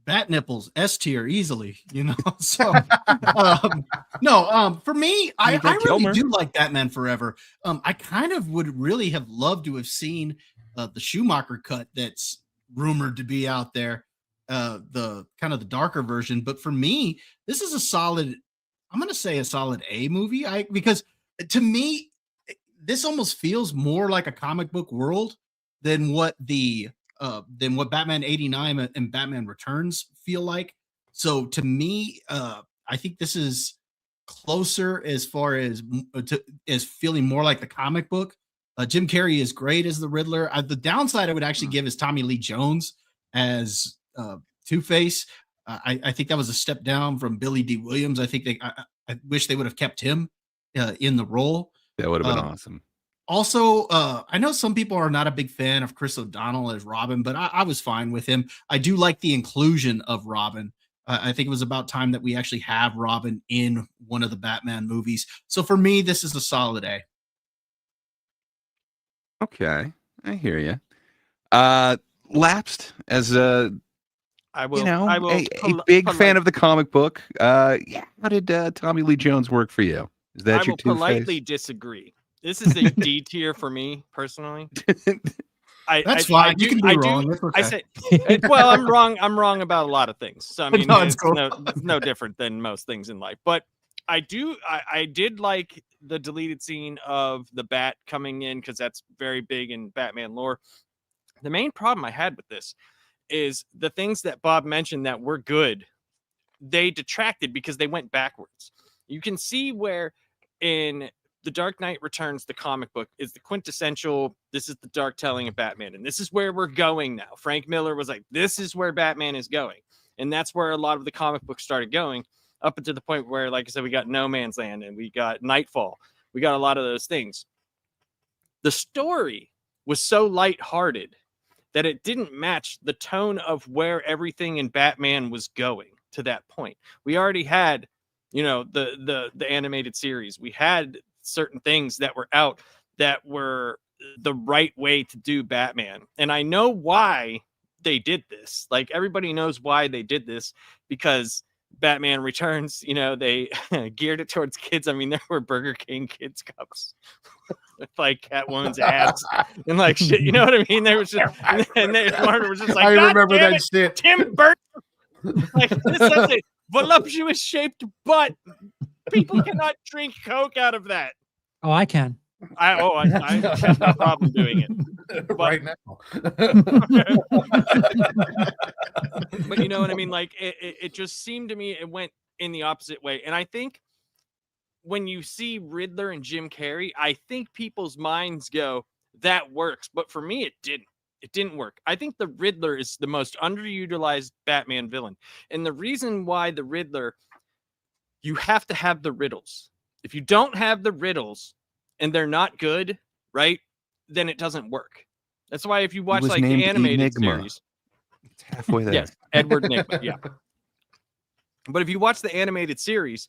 Bat nipples, S tier, easily, So, for me, I really do like Batman Forever. I kind of would really have loved to have seen the Schumacher cut that's rumored to be out there, the kind of the darker version. But for me, this is a solid. I'm going to say a solid A movie. Because to me, this almost feels more like a comic book world than what the than what Batman 89 and Batman Returns feel like. So to me, I think this is closer as far as as feeling more like the comic book. Jim Carrey is great as the Riddler. The downside I would actually give is Tommy Lee Jones as Two-Face. I think that was a step down from Billy D. Williams. I think I wish they would have kept him in the role. That would have been awesome. Also, I know some people are not a big fan of Chris O'Donnell as Robin, but I was fine with him. I do like the inclusion of Robin. I think it was about time that we actually have Robin in one of the Batman movies. So for me, this is a solid A. Okay, I hear you. Lapsed as a I will. a big fan of the comic book. How did Tommy Lee Jones work for you? Is that I your will Two-Face? politely disagree. This is a D tier for me personally. That's fine. You can be wrong. That's okay. I say, well, I'm wrong. I'm wrong about a lot of things. So I mean, No, it's cool. no different than most things in life. But I did like the deleted scene of the Bat coming in because that's very big in Batman lore. The main problem I had with this is the things that Bob mentioned that were good, they detracted because they went backwards. You can see where in The Dark Knight Returns, the comic book, is the quintessential, this is the dark telling of Batman, and this is where we're going now. Frank Miller was like, this is where Batman is going. And that's where a lot of the comic books started going, up until the point where, like I said, we got No Man's Land and we got Nightfall. We got a lot of those things. The story was so lighthearted that it didn't match the tone of where everything in Batman was going to that point. We already had, the animated series. We had certain things that were out that were the right way to do Batman. And I know why they did this. Like, everybody knows why they did this, because Batman Returns, they geared it towards kids. I mean, there were Burger King kids cups with like Catwoman's abs and like shit. You know what I mean? There was just, and Martin was just like, I God remember damn that it, shit. Tim Burton. Like, this is a voluptuous shaped butt. People cannot drink Coke out of that. Oh, I can. I have no problem doing it. But, right now. but you know what I mean? Like, it just seemed to me it went in the opposite way. And I think when you see Riddler and Jim Carrey, I think people's minds go, that works. But for me, it didn't. It didn't work. I think the Riddler is the most underutilized Batman villain. And the reason why the Riddler, you have to have the riddles. If you don't have the riddles and they're not good, right, then it doesn't work. That's why if you watch like the animated series, it's halfway there. Yes, Edward Nygma, yeah. But if you watch the animated series,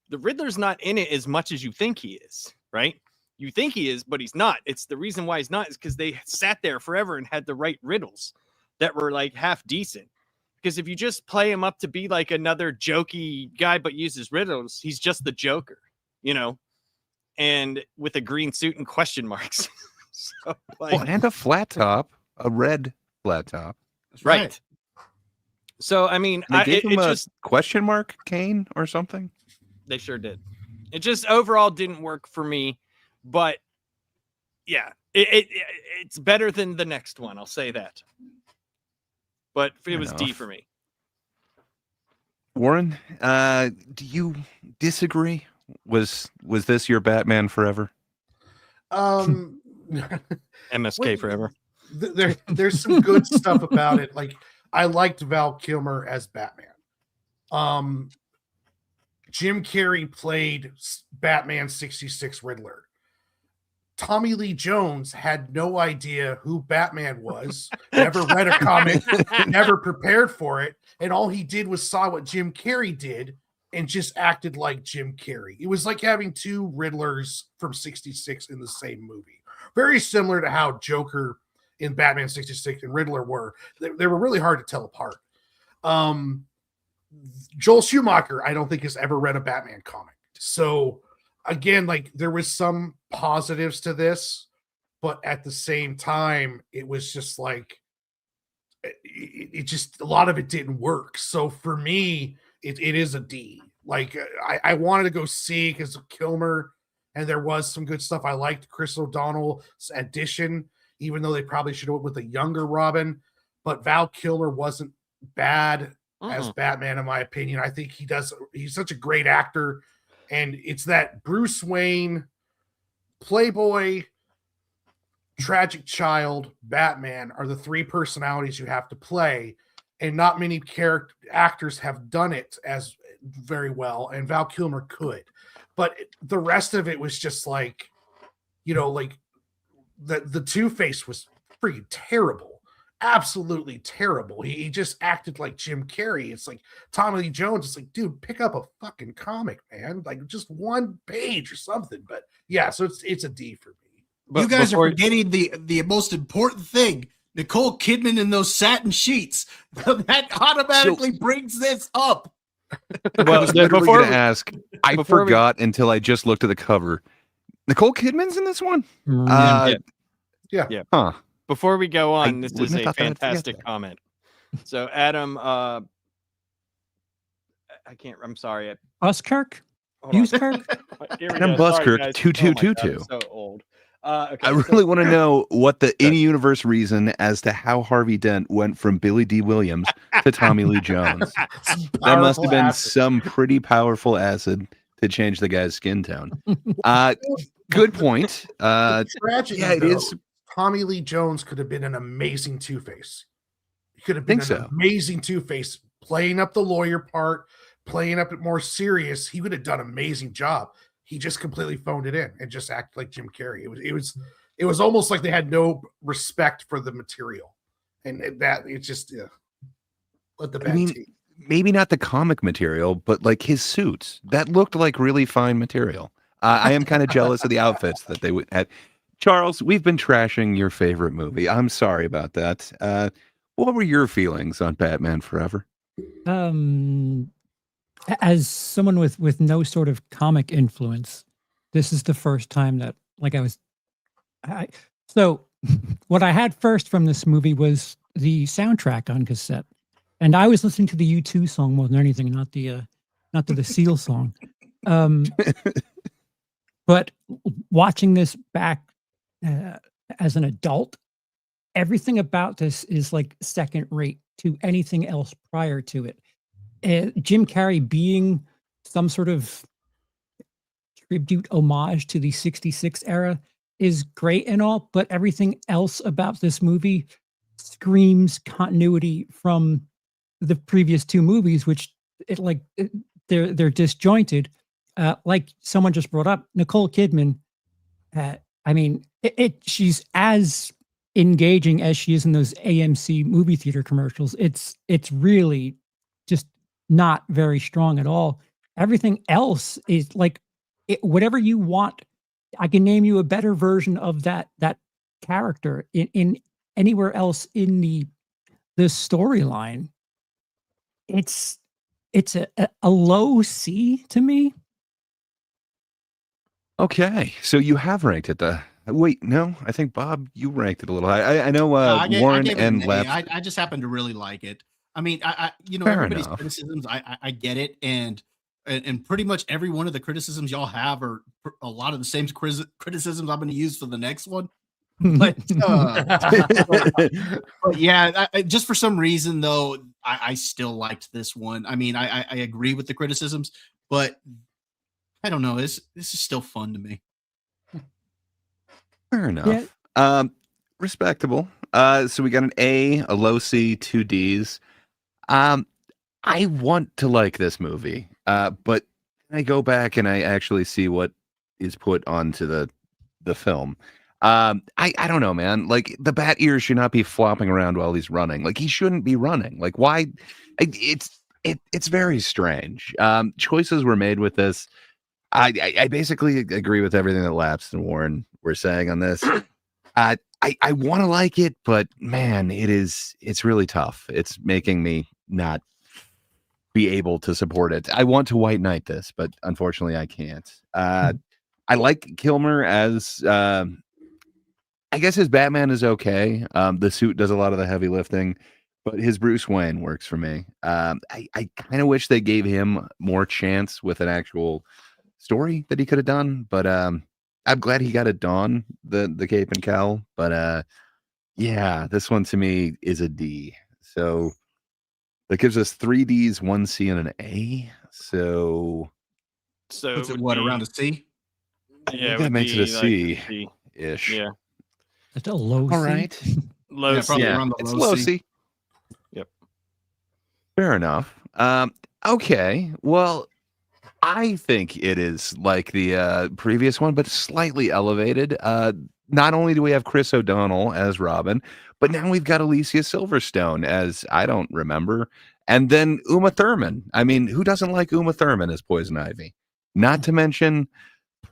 the Riddler's not in it as much as you think he is, right? You think he is, but he's not. It's the reason why he's not is because they sat there forever and had the right riddles that were like half decent. Because if you just play him up to be like another jokey guy but uses riddles, he's just the Joker, and with a green suit and question marks. So, like, and a flat top, a red flat top. Right. So, I mean, They gave him a just question mark cane or something. They sure did. It just overall didn't work for me, but yeah, it's better than the next one. I'll say that. But it was D for me. Warren, do you disagree? Was this your Batman Forever? MSK Forever. There's some good stuff about it. Like, I liked Val Kilmer as Batman. Jim Carrey played Batman 66 Riddler. Tommy Lee Jones had no idea who Batman was, never read a comic, never prepared for it, and all he did was saw what Jim Carrey did and just acted like Jim Carrey. It was like having two Riddlers from 66 in the same movie. Very similar to how Joker in Batman 66 and Riddler were. They were really hard to tell apart. Joel Schumacher, I don't think, has ever read a Batman comic. So again, like, there was some positives to this, but at the same time, it was just like, it just, a lot of it didn't work. So for me, it is a D. Like, I wanted to go see because of Kilmer, and there was some good stuff. I liked Chris O'Donnell's addition, even though they probably should have went with a younger Robin. but Val Kilmer wasn't bad as Uh-uh. Batman, in my opinion. I think he's such a great actor, and it's that Bruce Wayne, playboy, tragic child, Batman are the three personalities you have to play, and not many actors have done it as very well, and Val Kilmer could. But the rest of it was just like, like the Two-Face was freaking terrible. Absolutely terrible. He just acted like Jim Carrey. It's like Tommy Lee Jones. It's like, dude, pick up a fucking comic, man. Like just one page or something. But yeah, so it's a D for me. But you guys are forgetting the most important thing. Nicole Kidman in those satin sheets. That automatically brings this up. I was literally going to ask. I forgot until I just looked at the cover. Nicole Kidman's in this one? Yeah. Huh. Before we go on, this is a fantastic comment. So, Adam, I'm sorry. Buskirk? Buskirk? Adam Buskirk, 2222. So old. Okay, I really want to know what the in-universe reason as to how Harvey Dent went from Billy D. Williams to Tommy Lee Jones. That must have been some pretty powerful acid to change the guy's skin tone. Good point. Tragedy, it is. Tommy Lee Jones could have been an amazing Two-Face. He could have been amazing Two-Face, playing up the lawyer part, playing up it more serious. He would have done an amazing job. He just completely phoned it in and just acted like Jim Carrey. It was almost like they had no respect for the material, and that it's just let the maybe not the comic material, but like his suits that looked like really fine material. I am kind of jealous of the outfits that they would have. Charles, we've been trashing your favorite movie. I'm sorry about that. What were your feelings on Batman Forever? As someone with no sort of comic influence, this is the first time that so what I had first from this movie was the soundtrack on cassette, and I was listening to the U2 song more than anything, not the Seal song. But watching this back as an adult, everything about this is like second rate to anything else prior to it. Jim Carrey being some sort of tribute homage to the 66 era is great and all, but everything else about this movie screams continuity from the previous two movies, which they're disjointed. Like someone just brought up, Nicole Kidman. She's as engaging as she is in those AMC movie theater commercials. It's really just not very strong at all. Everything else is like whatever you want. I can name you a better version of that character in anywhere else in the storyline. It's a low C to me. Okay, so you have ranked it. Wait, no, I think Bob, you ranked it a little high. I know Warren and left. I just happen to really like it. I mean, Fair everybody's enough. criticisms. I get it, and pretty much every one of the criticisms y'all have are a lot of the same criticisms I'm going to use for the next one. But yeah, just for some reason though, I still liked this one. I mean, I agree with the criticisms, but I don't know. This is still fun to me. Fair enough. Yeah. Respectable. So we got an A, a low C, 2 Ds. I want to like this movie, but I go back and I actually see what is put onto the film. I don't know, man. Like the bat ears should not be flopping around while he's running. Like he shouldn't be running. Like why? It's very strange. Choices were made with this. I basically agree with everything that Laps and Warren were saying on this. I want to like it, but man, it's really tough. It's making me not be able to support it. I want to White Knight this, but unfortunately I can't. I like Kilmer as I guess his Batman is okay. The suit does a lot of the heavy lifting, but his Bruce Wayne works for me. I kind of wish they gave him more chance with an actual story that he could have done, but I'm glad he got a Dawn, the cape and cowl, but Yeah, this one to me is a D. So that gives us 3 Ds, 1 C, and an A. So So Puts it it would what be, around a C? yeah, it that would makes it a be like C C. ish. Yeah, That's a low All C. right. low Yeah, C. probably Yeah, around the it's low low C. C. Yep. Fair enough. Okay. Well, I think it is like the previous one, but slightly elevated. Not only do we have Chris O'Donnell as Robin, but now we've got Alicia Silverstone as I don't remember, and then Uma Thurman. I mean, who doesn't like Uma Thurman as Poison Ivy? Not to mention,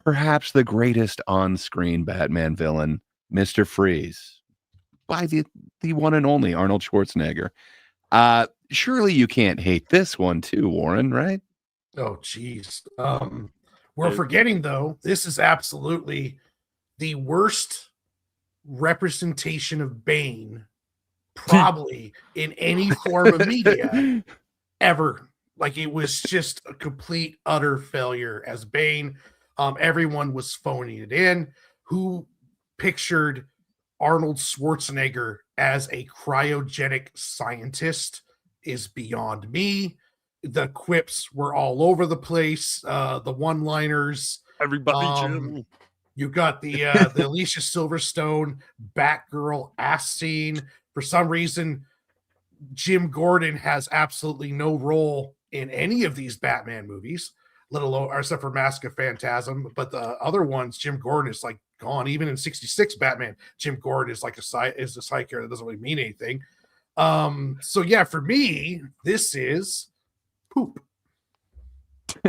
perhaps the greatest on-screen Batman villain, Mister Freeze, by the one and only Arnold Schwarzenegger. Surely you can't hate this one too, Warren, right? Oh, geez. We're forgetting though. This is absolutely the worst representation of Bane, probably in any form of media ever. Like it was just a complete utter failure as Bane. Everyone was phoning it in. Who pictured Arnold Schwarzenegger as a cryogenic scientist is beyond me. The quips were all over the place. The one-liners. Everybody, You got the Alicia Silverstone Batgirl ass scene. For some reason, Jim Gordon has absolutely no role in any of these Batman movies, let alone except for Mask of Phantasm. But the other ones, Jim Gordon is like gone. Even in '66 Batman, Jim Gordon is like a side character that doesn't really mean anything. So yeah, for me, this is poop.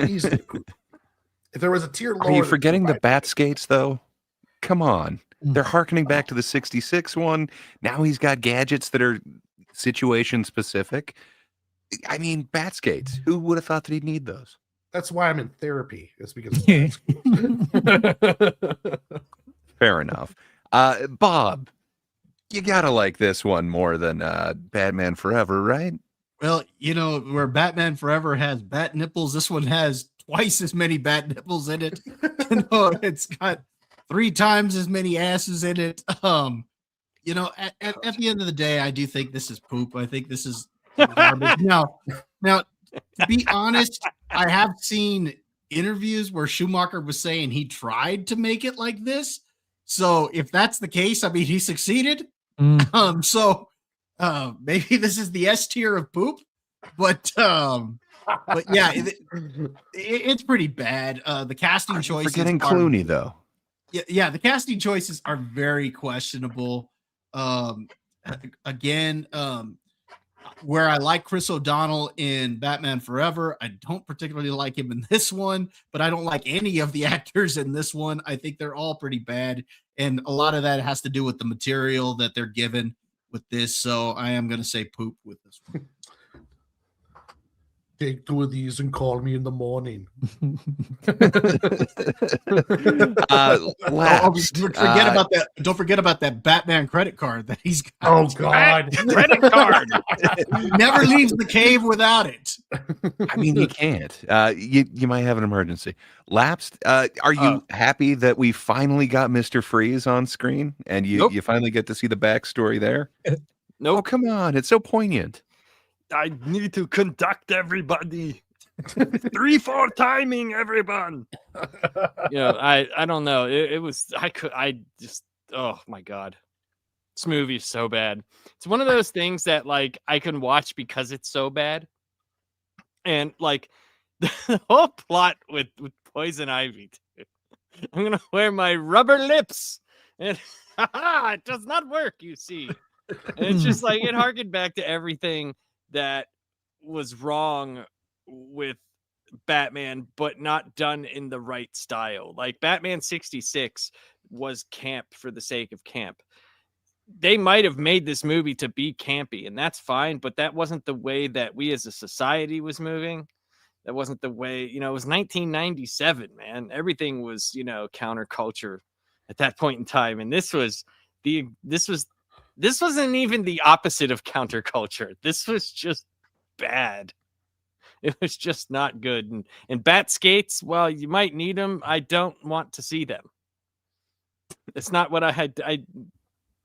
Easily poop. If there was a tier lower, Are you than forgetting poop, the I'd- bat skates though? Come on. Mm. They're harkening back to the 66 one. Now he's got gadgets that are situation specific. I mean, bat skates. Who would have thought that he'd need those? That's why I'm in therapy. It's because of Yeah. Fair enough. Bob, you gotta like this one more than Batman Forever, right? Well, where Batman Forever has bat nipples, this one has twice as many bat nipples in it. It's got 3 times as many asses in it. At the end of the day, I do think this is poop. I think this is garbage. Now, to be honest, I have seen interviews where Schumacher was saying he tried to make it like this. So if that's the case, I mean, he succeeded. Mm. Maybe this is the S tier of poop, but yeah, it's pretty bad. The casting choices Forgetting Clooney though. Yeah, the casting choices are very questionable. Again, where I like Chris O'Donnell in Batman Forever, I don't particularly like him in this one, but I don't like any of the actors in this one. I think they're all pretty bad, and a lot of that has to do with the material that they're given with this. So I am going to say poop with this one. Take 2 of these and call me in the morning. Lapsed. Forget about that. Don't forget about that Batman credit card that he's got. Oh God! credit card. Never leaves the cave without it. I mean, you can't. You might have an emergency. Lapsed. Are you happy that we finally got Mr. Freeze on screen and Nope. you finally get to see the backstory there? Oh, Nope. come on. It's so poignant. I need to conduct everybody. 3-4 timing, everyone. I don't know. It was oh my God. This movie is so bad. It's one of those things that like I can watch because it's so bad. And like the whole plot with Poison Ivy. I'm gonna wear my rubber lips. And it does not work, you see. And it's just like it harkened back to everything that was wrong with Batman, but not done in the right style. Like Batman 66 was camp for the sake of camp. They might have made this movie to be campy, and that's fine, but that wasn't the way that we as a society was moving. That wasn't the way, it was 1997, man. Everything was, counterculture at that point in time. And this wasn't even the opposite of counterculture. This was just bad. It was just not good. And bat skates, well, you might need them. I don't want to see them. It's not what I had.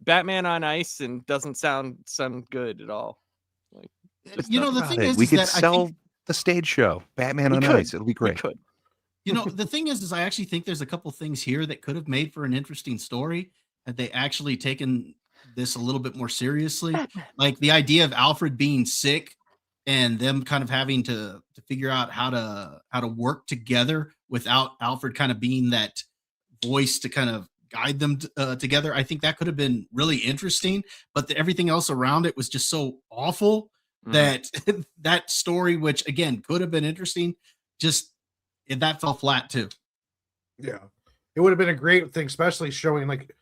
Batman on Ice and doesn't sound good at all. Like, Just You know, talk the about thing it. is, We is could that I sell think, the stage show, Batman we on could. Ice. It'll be We great. could. you know, the thing is I actually think there's a couple things here that could have made for an interesting story had they actually taken this a little bit more seriously. Like the idea of Alfred being sick and them kind of having to figure out how to work together without Alfred kind of being that voice to kind of guide them together. I think that could have been really interesting, but everything else around it was just so awful Mhm. that that story, which again could have been interesting, just that fell flat too. Yeah, it would have been a great thing, especially showing like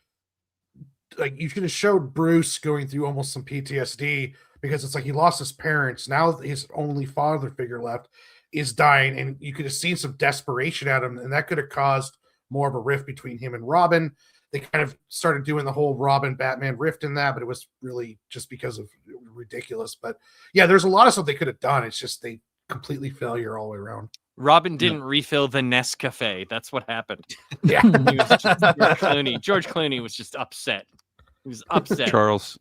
you could have showed Bruce going through almost some PTSD because it's like he lost his parents. Now his only father figure left is dying, and you could have seen some desperation at him, and that could have caused more of a rift between him and Robin. They kind of started doing the whole Robin Batman rift in that, but it was really just because of ridiculous. But yeah, there's a lot of stuff they could have done. It's just they completely failure all the way around. Robin didn't refill the Nescafe. That's what happened. Yeah. He was just, George Clooney was just upset. He was upset. Charles,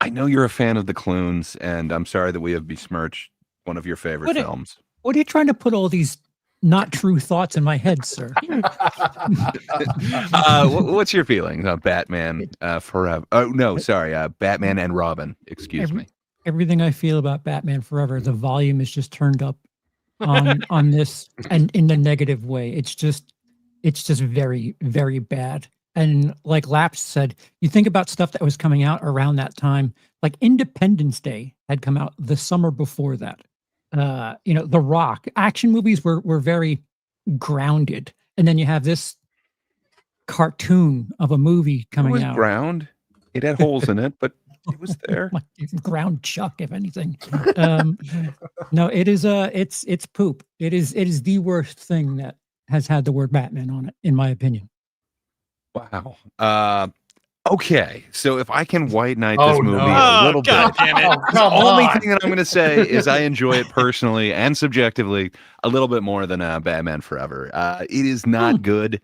I know you're a fan of the Clunes, and I'm sorry that we have besmirched one of your favorite films. What are you trying to put all these not true thoughts in my head, sir? What's your feelings on Batman Forever? Oh, no, sorry. Batman and Robin. Excuse me. Everything I feel about Batman Forever, the volume is just turned up on this, and in the negative way. It's just very, very bad. And like Laps said, you think about stuff that was coming out around that time, like Independence Day had come out the summer before that. The Rock action movies were very grounded, and then you have this cartoon of a movie coming It was out. ground. It had holes in it, but it was there. Ground chuck, if anything. No, it is it's poop. It is the worst thing that has had the word Batman on it, in my opinion. Wow. Okay, so if I can white knight this movie a little God bit, damn it. the only thing that I'm going to say is I enjoy it personally and subjectively a little bit more than Batman Forever. It is not good,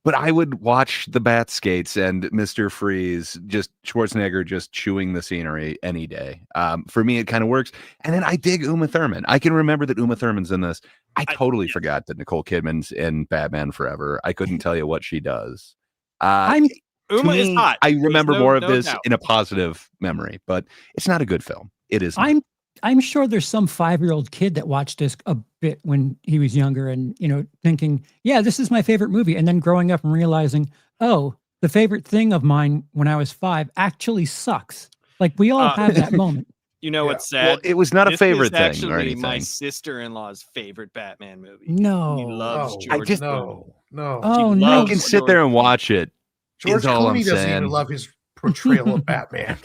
but I would watch the Bat Skates and Mr. Freeze, just Schwarzenegger just chewing the scenery any day. For me, it kind of works. And then I dig Uma Thurman. I can remember that Uma Thurman's in this. I totally forgot that Nicole Kidman's in Batman Forever. I couldn't tell you what she does. Uma is hot. I remember more of this doubt. in a positive memory, but it's not a good film. It is. I'm sure there's some 5-year-old kid that watched this a bit when he was younger and, thinking, yeah, this is my favorite movie. And then growing up and realizing, oh, the favorite thing of mine when I was 5 actually sucks. Like we all have that moment. You know what's sad? Well, it was not a favorite thing actually or anything. My sister-in-law's favorite Batman movie. No. He loves Oh, George no. Oh, She no. I loves can sit there and watch it. George is all I'm Clooney doesn't saying. even love his portrayal of Batman.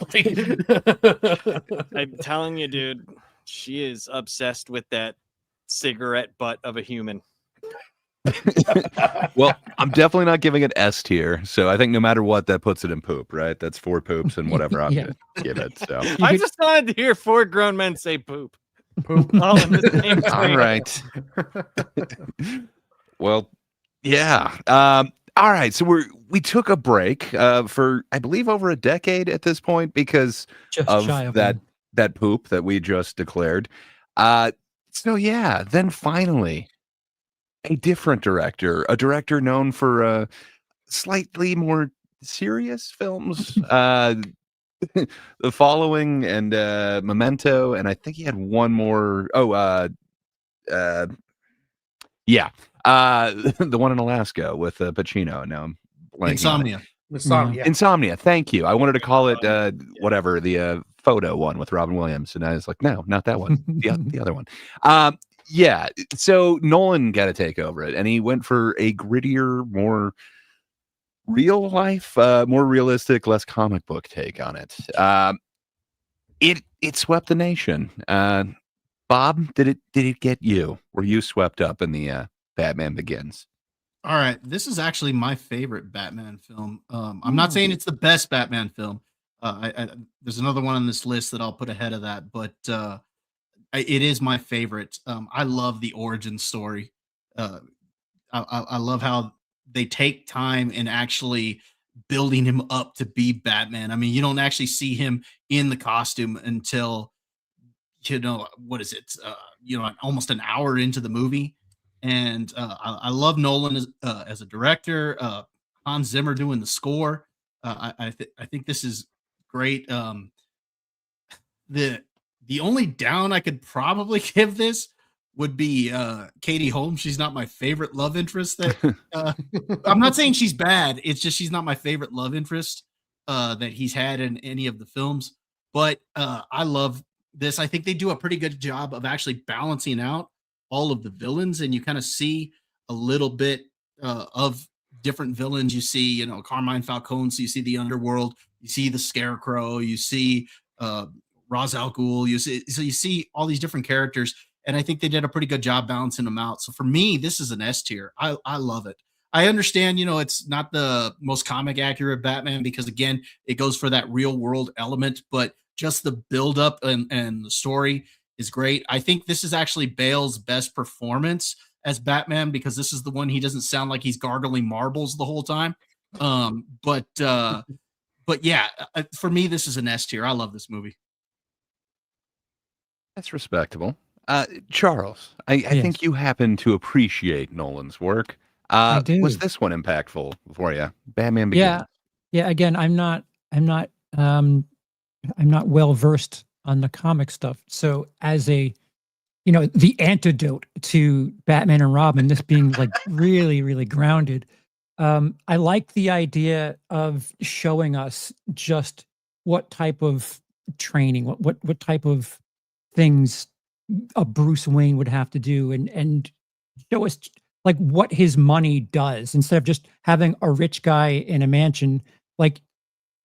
I'm telling you, dude, she is obsessed with that cigarette butt of a human. Well, I'm definitely not giving it S tier, so I think no matter what, that puts it in poop, right? That's 4 poops and whatever I'm gonna give it. So I just wanted to hear 4 grown men say poop. Poop all in the same all right. Well, yeah. All right, so we took a break for I believe over a decade at this point because Just of shy of that poop that we just declared. So yeah, then finally a different director, a director known for slightly more serious films, The Following and Memento, and I think he had one more. Yeah. The one in Alaska with Pacino. Now I'm blanking on it. Insomnia. Insomnia. Thank you. I wanted to call it whatever, the photo one with Robin Williams, and I was like, no, not that one. The other one. Yeah. So Nolan got to take over it, and he went for a grittier, more real life, more realistic, less comic book take on it. It swept the nation. Bob, did it get you? Were you swept up in the Batman Begins? All right, this is actually my favorite Batman film. I'm not saying it's the best Batman film. There's another one on this list that I'll put ahead of that, but it is my favorite. I love the origin story. I love how they take time and actually building him up to be Batman. I mean, you don't actually see him in the costume until, what is it? Almost an hour into the movie. And I love Nolan as a director. Hans Zimmer doing the score. I think this is great. The only down I could probably give this would be Katie Holmes. She's not my favorite love interest. I'm not saying she's bad. It's just she's not my favorite love interest that he's had in any of the films. But I love this. I think they do a pretty good job of actually balancing out all of the villains, and you kind of see a little bit of different villains. You see, Carmine Falcone. So you see the underworld. You see the Scarecrow. You see Ra's al Ghul. You see all these different characters, and I think they did a pretty good job balancing them out. So for me, this is an S tier. I love it. I understand, it's not the most comic accurate Batman because, again, it goes for that real world element, but just the buildup and the story is great. I think this is actually Bale's best performance as Batman because this is the one he doesn't sound like he's gargling marbles the whole time. But yeah, for me, this is an S tier. I love this movie. That's respectable. Charles, I think you happen to appreciate Nolan's work. I do. Was this one impactful for you? Batman Begins. Yeah. Again, I'm not well versed on the comic stuff. So as the antidote to Batman and Robin, this being like really, really grounded, I like the idea of showing us just what type of training, what type of things a Bruce Wayne would have to do and show us like what his money does instead of just having a rich guy in a mansion, like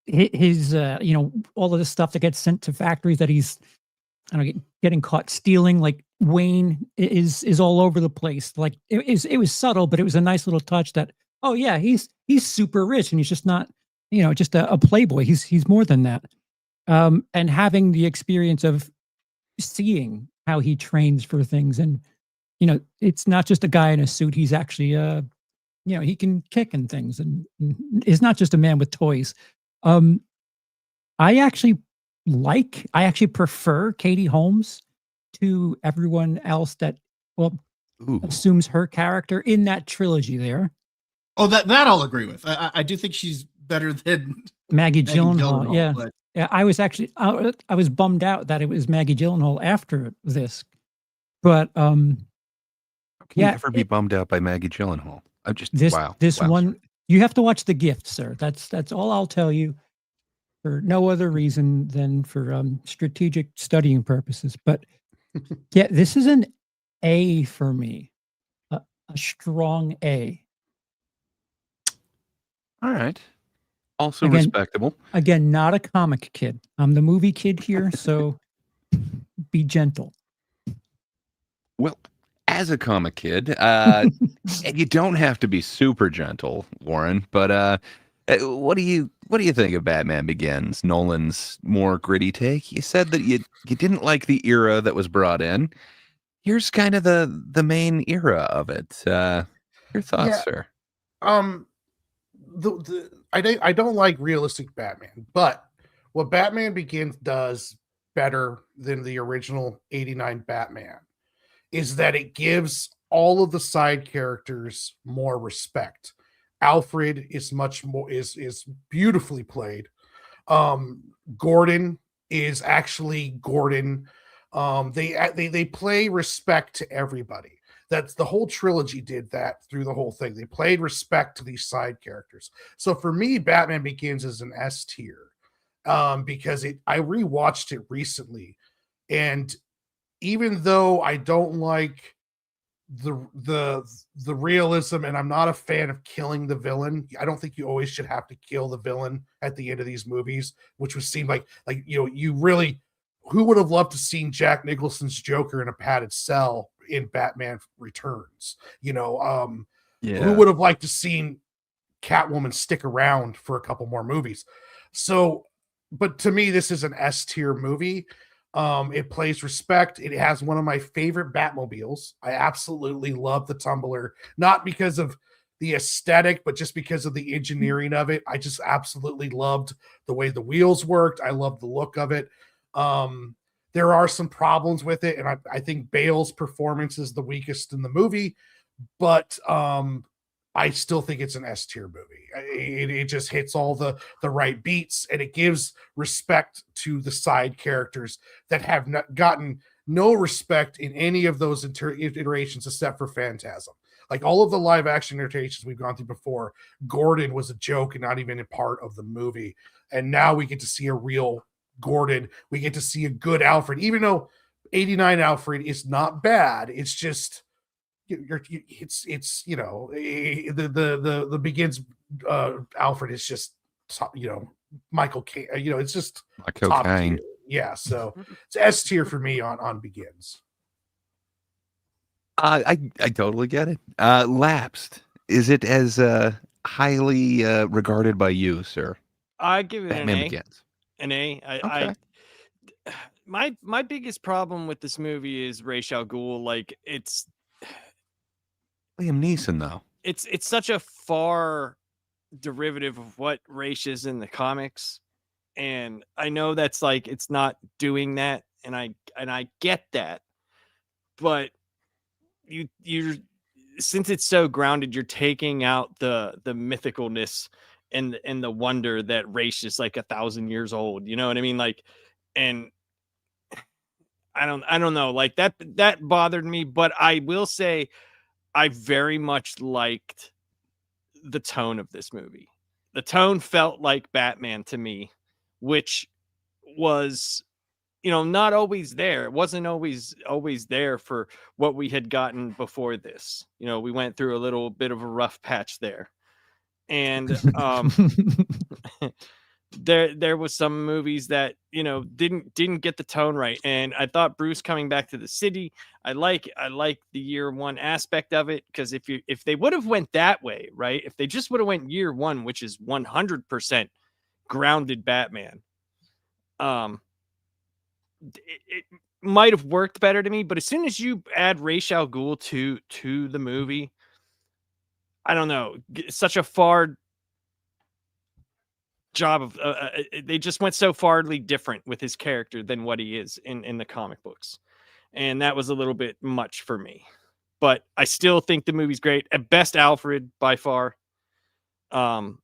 his all of the stuff that gets sent to factories that he's getting caught stealing. Like Wayne is all over the place. Like it was subtle, but it was a nice little touch that, oh yeah, he's super rich and he's just not, just a playboy. He's more than that. And having the experience of seeing how he trains for things, and it's not just a guy in a suit. He's actually he can kick and things, and is not just a man with toys. I actually prefer Katie Holmes to everyone else that assumes her character in that trilogy there. Oh, that I'll agree with. I do think she's better than Maggie Gyllenhaal. Yeah. But Yeah, I was actually I was bummed out that it was Maggie Gyllenhaal after this, but Can you ever be bummed out by Maggie Gyllenhaal? I'm just this wow. one Sorry. you have to watch The Gift, sir. That's all I'll tell you, for no other reason than for strategic studying purposes. But yeah, this is an A for me, a strong A. All right. Also Again, respectable. Again, not a comic kid. I'm the movie kid here, so be gentle. Well, as a comic kid, and you don't have to be super gentle, Warren, but what do you think of Batman Begins, Nolan's more gritty take? You said that you didn't like the era that was brought in. Here's kind of the main era of it. Your thoughts, sir? I don't like realistic Batman, but what Batman Begins does better than the original 89 Batman is that it gives all of the side characters more respect. Alfred is much more is beautifully played. Gordon is actually Gordon. They play respect to everybody. That's the whole trilogy did that through the whole thing. They played respect to these side characters. So for me, Batman Begins is an S tier because I rewatched it recently, and even though I don't like the realism, and I'm not a fan of killing the villain, I don't think you always should have to kill the villain at the end of these movies, which would seem like you really. Who would have loved to seen Jack Nicholson's Joker in a padded cell in Batman Returns? Who would have liked to seen Catwoman stick around for a couple more movies? So, but to me, this is an S tier movie. It plays respect. It has one of my favorite Batmobiles. I absolutely love the Tumbler, not because of the aesthetic, but just because of the engineering of it, I just absolutely loved the way the wheels worked. I loved the look of it. There are some problems with it, and I think Bale's performance is the weakest in the movie, but I still think it's an S tier movie. It just hits all the right beats, and it gives respect to the side characters that have not gotten no respect in any of those iterations except for Phantasm. Like all of the live action iterations we've gone through before, Gordon was a joke and not even a part of the movie. And now we get to see a real Gordon. We get to see a good Alfred, even though 89 Alfred is not bad. It's just it's you know, the Begins Alfred is just, you know, Michael Caine, you know, it's just top tier. Yeah, so it's S tier for me on Begins. I totally get it. Lapsed. Is it as highly regarded by you, sir? I give it Batman an A. Begins. An A. Okay. My biggest problem with this movie is Ra's al Ghul. Like it's Liam Neeson, though. It's such a far derivative of what Ra's is in the comics, and I know that's like it's not doing that, and I get that, but you're since it's so grounded, you're taking out the mythicalness and the wonder that Ra's is like 1,000 years old. You know what I mean? Like, and I don't know, like that bothered me, but I will say I very much liked the tone of this movie. The tone felt like Batman to me, which was, you know, not always there. It wasn't always there for what we had gotten before this. You know, we went through a little bit of a rough patch there. And there was some movies that, you know, didn't get the tone right. And I thought Bruce coming back to the city, I like the year one aspect of it, because if they would have went that way, right? If they just would have went year one, which is 100% grounded Batman, it might have worked better to me. But as soon as you add Ra's al Ghul to the movie, I don't know, such a far job of they just went so farly different with his character than what he is in the comic books, and that was a little bit much for me. But I still think the movie's great. At best, Alfred by far. And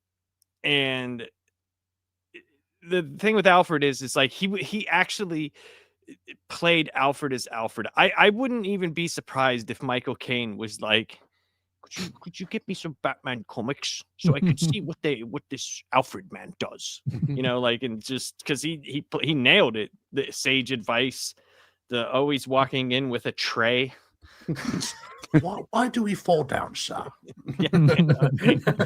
the thing with Alfred is, it's like he actually played Alfred as Alfred. I wouldn't even be surprised if Michael Caine was like, could you get me some Batman comics so I could see what this Alfred man does? You know, like, and just because he nailed it. The sage advice, the always walking in with a tray. Why do we fall down, sir? Yeah,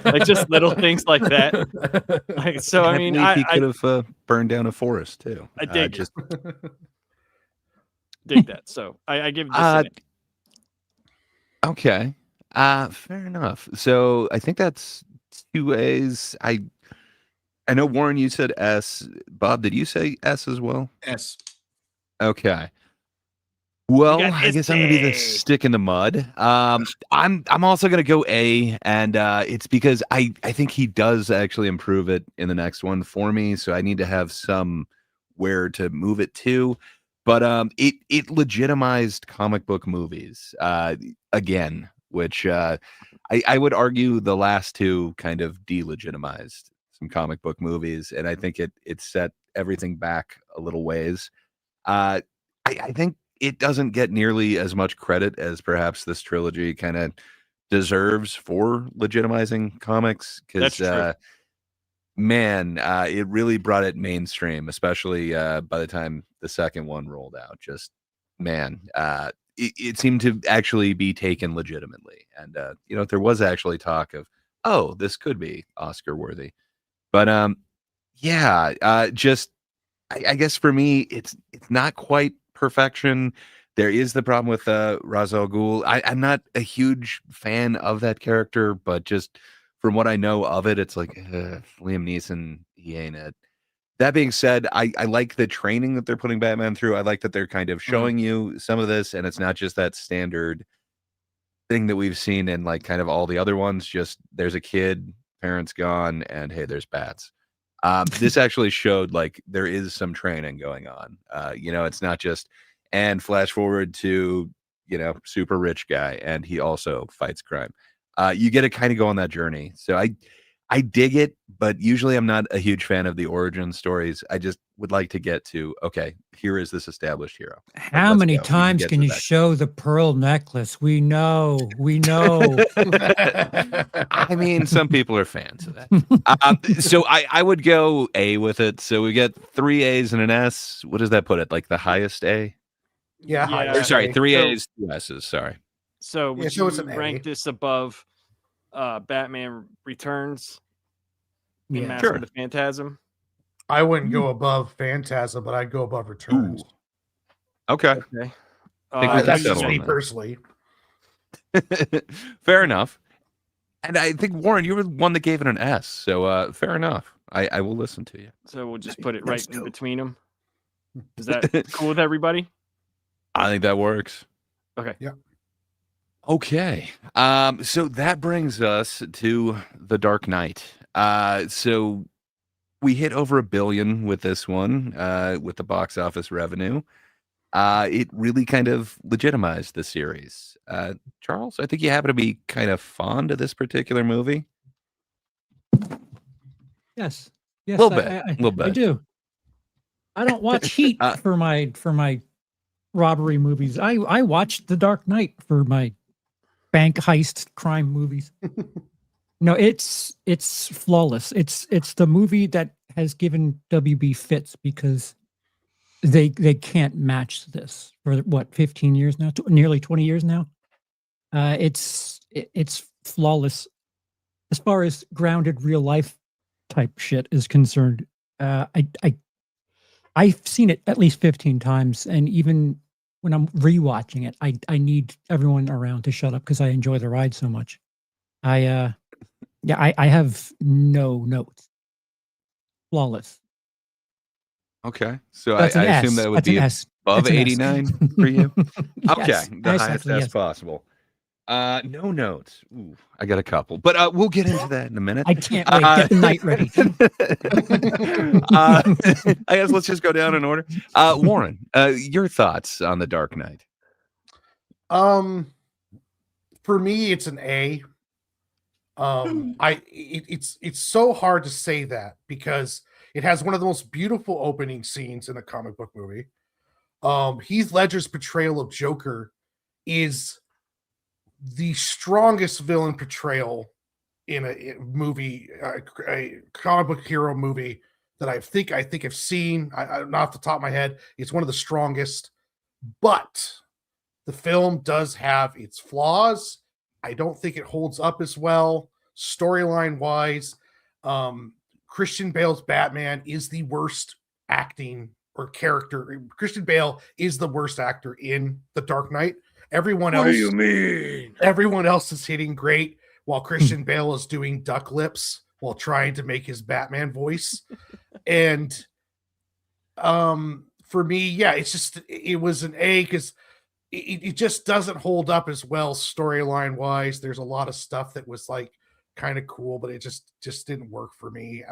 like just little things like that. Like, so I mean, he could have burned down a forest too. I dig just dig that. So I give this an A. Okay. Fair enough. So I think that's 2 A's. I know, Warren, you said S. Bob, did you say S as well? S. Okay. Well, got I guess I'm gonna be the stick in the mud. I'm also gonna go A, and it's because I think he does actually improve it in the next one for me. So I need to have somewhere to move it to. But it legitimized comic book movies again, which I would argue the last two kind of delegitimized some comic book movies, and I think it set everything back a little ways. I think it doesn't get nearly as much credit as perhaps this trilogy kind of deserves for legitimizing comics, because man, it really brought it mainstream, especially by the time the second one rolled out. Just man, it seemed to actually be taken legitimately, and you know, there was actually talk of, oh, this could be Oscar worthy, but yeah, just I guess for me, it's not quite perfection. There is the problem with Ra's al Ghul. I'm not a huge fan of that character, but just from what I know of it, it's like Liam Neeson, he ain't it. That being said, I like the training that they're putting Batman through. I like that they're kind of showing you some of this, and it's not just that standard thing that we've seen in like kind of all the other ones. Just there's a kid, parents gone, and hey, there's bats. This actually showed like there is some training going on. It's not just and flash forward to super rich guy and he also fights crime. You get to kind of go on that journey. So I dig it, but usually I'm not a huge fan of the origin stories. I just would like to get to, okay, here is this established hero. How many times can you show the pearl necklace? We know. I mean, some people are fans of that. So I would go A with it. So we get 3 A's and an S. What does that put it? Like the highest A? Yeah. Or, sorry, 3 A's, 2 S's. Sorry. So would so you it's an rank A. this above Batman Returns? Yeah, Mask of the Phantasm. I wouldn't go above Phantasm, but I'd go above Returns. Ooh. Okay. That's just me personally. Fair enough. And I think, Warren, you were the one that gave it an S. So fair enough. I will listen to you. So we'll just put it right in between them. Is that cool with everybody? I think that works. Okay. Yeah. Okay. So that brings us to The Dark Knight. So we hit over $1 billion with this one, with the box office revenue. It really kind of legitimized the series. Charles, I think you happen to be kind of fond of this particular movie. Yes. A little bit. I do. I don't watch Heat for my robbery movies. I watch The Dark Knight for my bank heist crime movies. No, it's flawless. It's the movie that has given WB fits because they can't match this for what 15 years now, nearly 20 years now. It's flawless as far as grounded real life type shit is concerned. I've seen it at least 15 times, and even when I'm rewatching it, I need everyone around to shut up because I enjoy the ride so much. I have no notes. Flawless. Okay, so I assume that would be above 89 for you. Okay, Yes, the highest as possible. No notes. Ooh, I got a couple, but we'll get into that in a minute. I can't wait. Get the night ready. I guess let's just go down in order. Warren, your thoughts on The Dark Knight? For me, it's an A. It's so hard to say that because it has one of the most beautiful opening scenes in a comic book movie. Heath Ledger's portrayal of Joker is the strongest villain portrayal in a movie, a comic book hero movie that I think I've seen. Not off the top of my head, it's one of the strongest. But the film does have its flaws. I don't think it holds up as well storyline wise. Christian Bale's Batman is the worst acting or character. Christian Bale is the worst actor in The Dark Knight. Everyone else. What do you mean? Everyone else is hitting great while Christian Bale is doing duck lips while trying to make his Batman voice. And for me, yeah, it was an A because it just doesn't hold up as well storyline wise. There's a lot of stuff that was like kind of cool, but it just didn't work for me.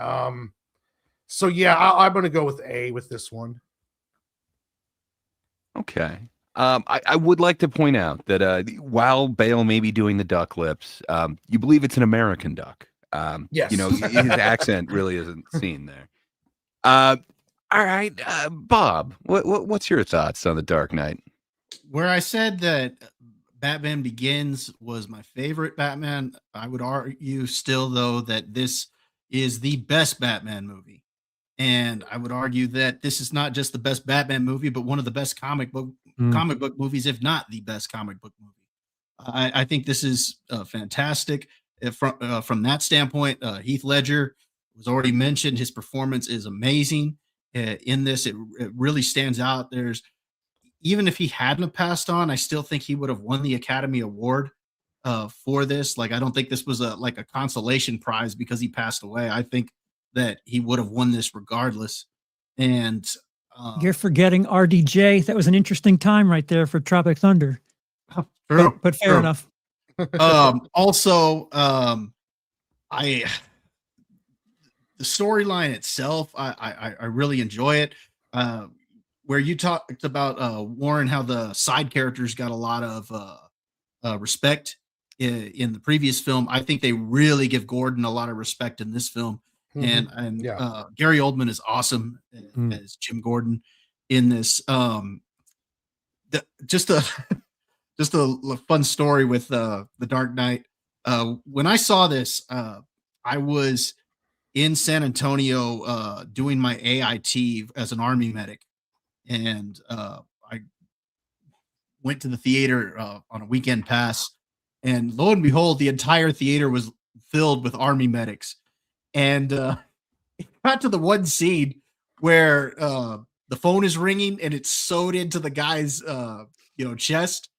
So yeah, I'm gonna go with A with this one. Okay. I would like to point out that while Bale may be doing the duck lips, you believe it's an American duck. Yes. His accent really isn't seen there. All right, Bob, what's your thoughts on The Dark Knight? Where I said that Batman Begins was my favorite Batman, I would argue still, though, that this is the best Batman movie. And I would argue that this is not just the best Batman movie, but one of the best comic book movies, if not the best comic book movie. I think this is fantastic. From that standpoint, Heath Ledger was already mentioned. His performance is amazing. In this, it really stands out. Even if he hadn't passed on, I still think he would have won the Academy Award for this. Like, I don't think this was a consolation prize because he passed away. I think that he would have won this regardless. And you're forgetting RDJ. That was an interesting time right there for Tropic Thunder. True, but fair enough. Also, I the storyline itself, I really enjoy it. Where you talked about Warren, how the side characters got a lot of respect in the previous film. I think they really give Gordon a lot of respect in this film, and Yeah. Gary Oldman is awesome as Jim Gordon in this. Just a just a fun story with the Dark Knight. When I saw this, I was in San Antonio doing my AIT as an Army medic, and I went to the theater on a weekend pass, and lo and behold, the entire theater was filled with Army medics. And it got to the one scene where the phone is ringing and it's sewed into the guy's chest.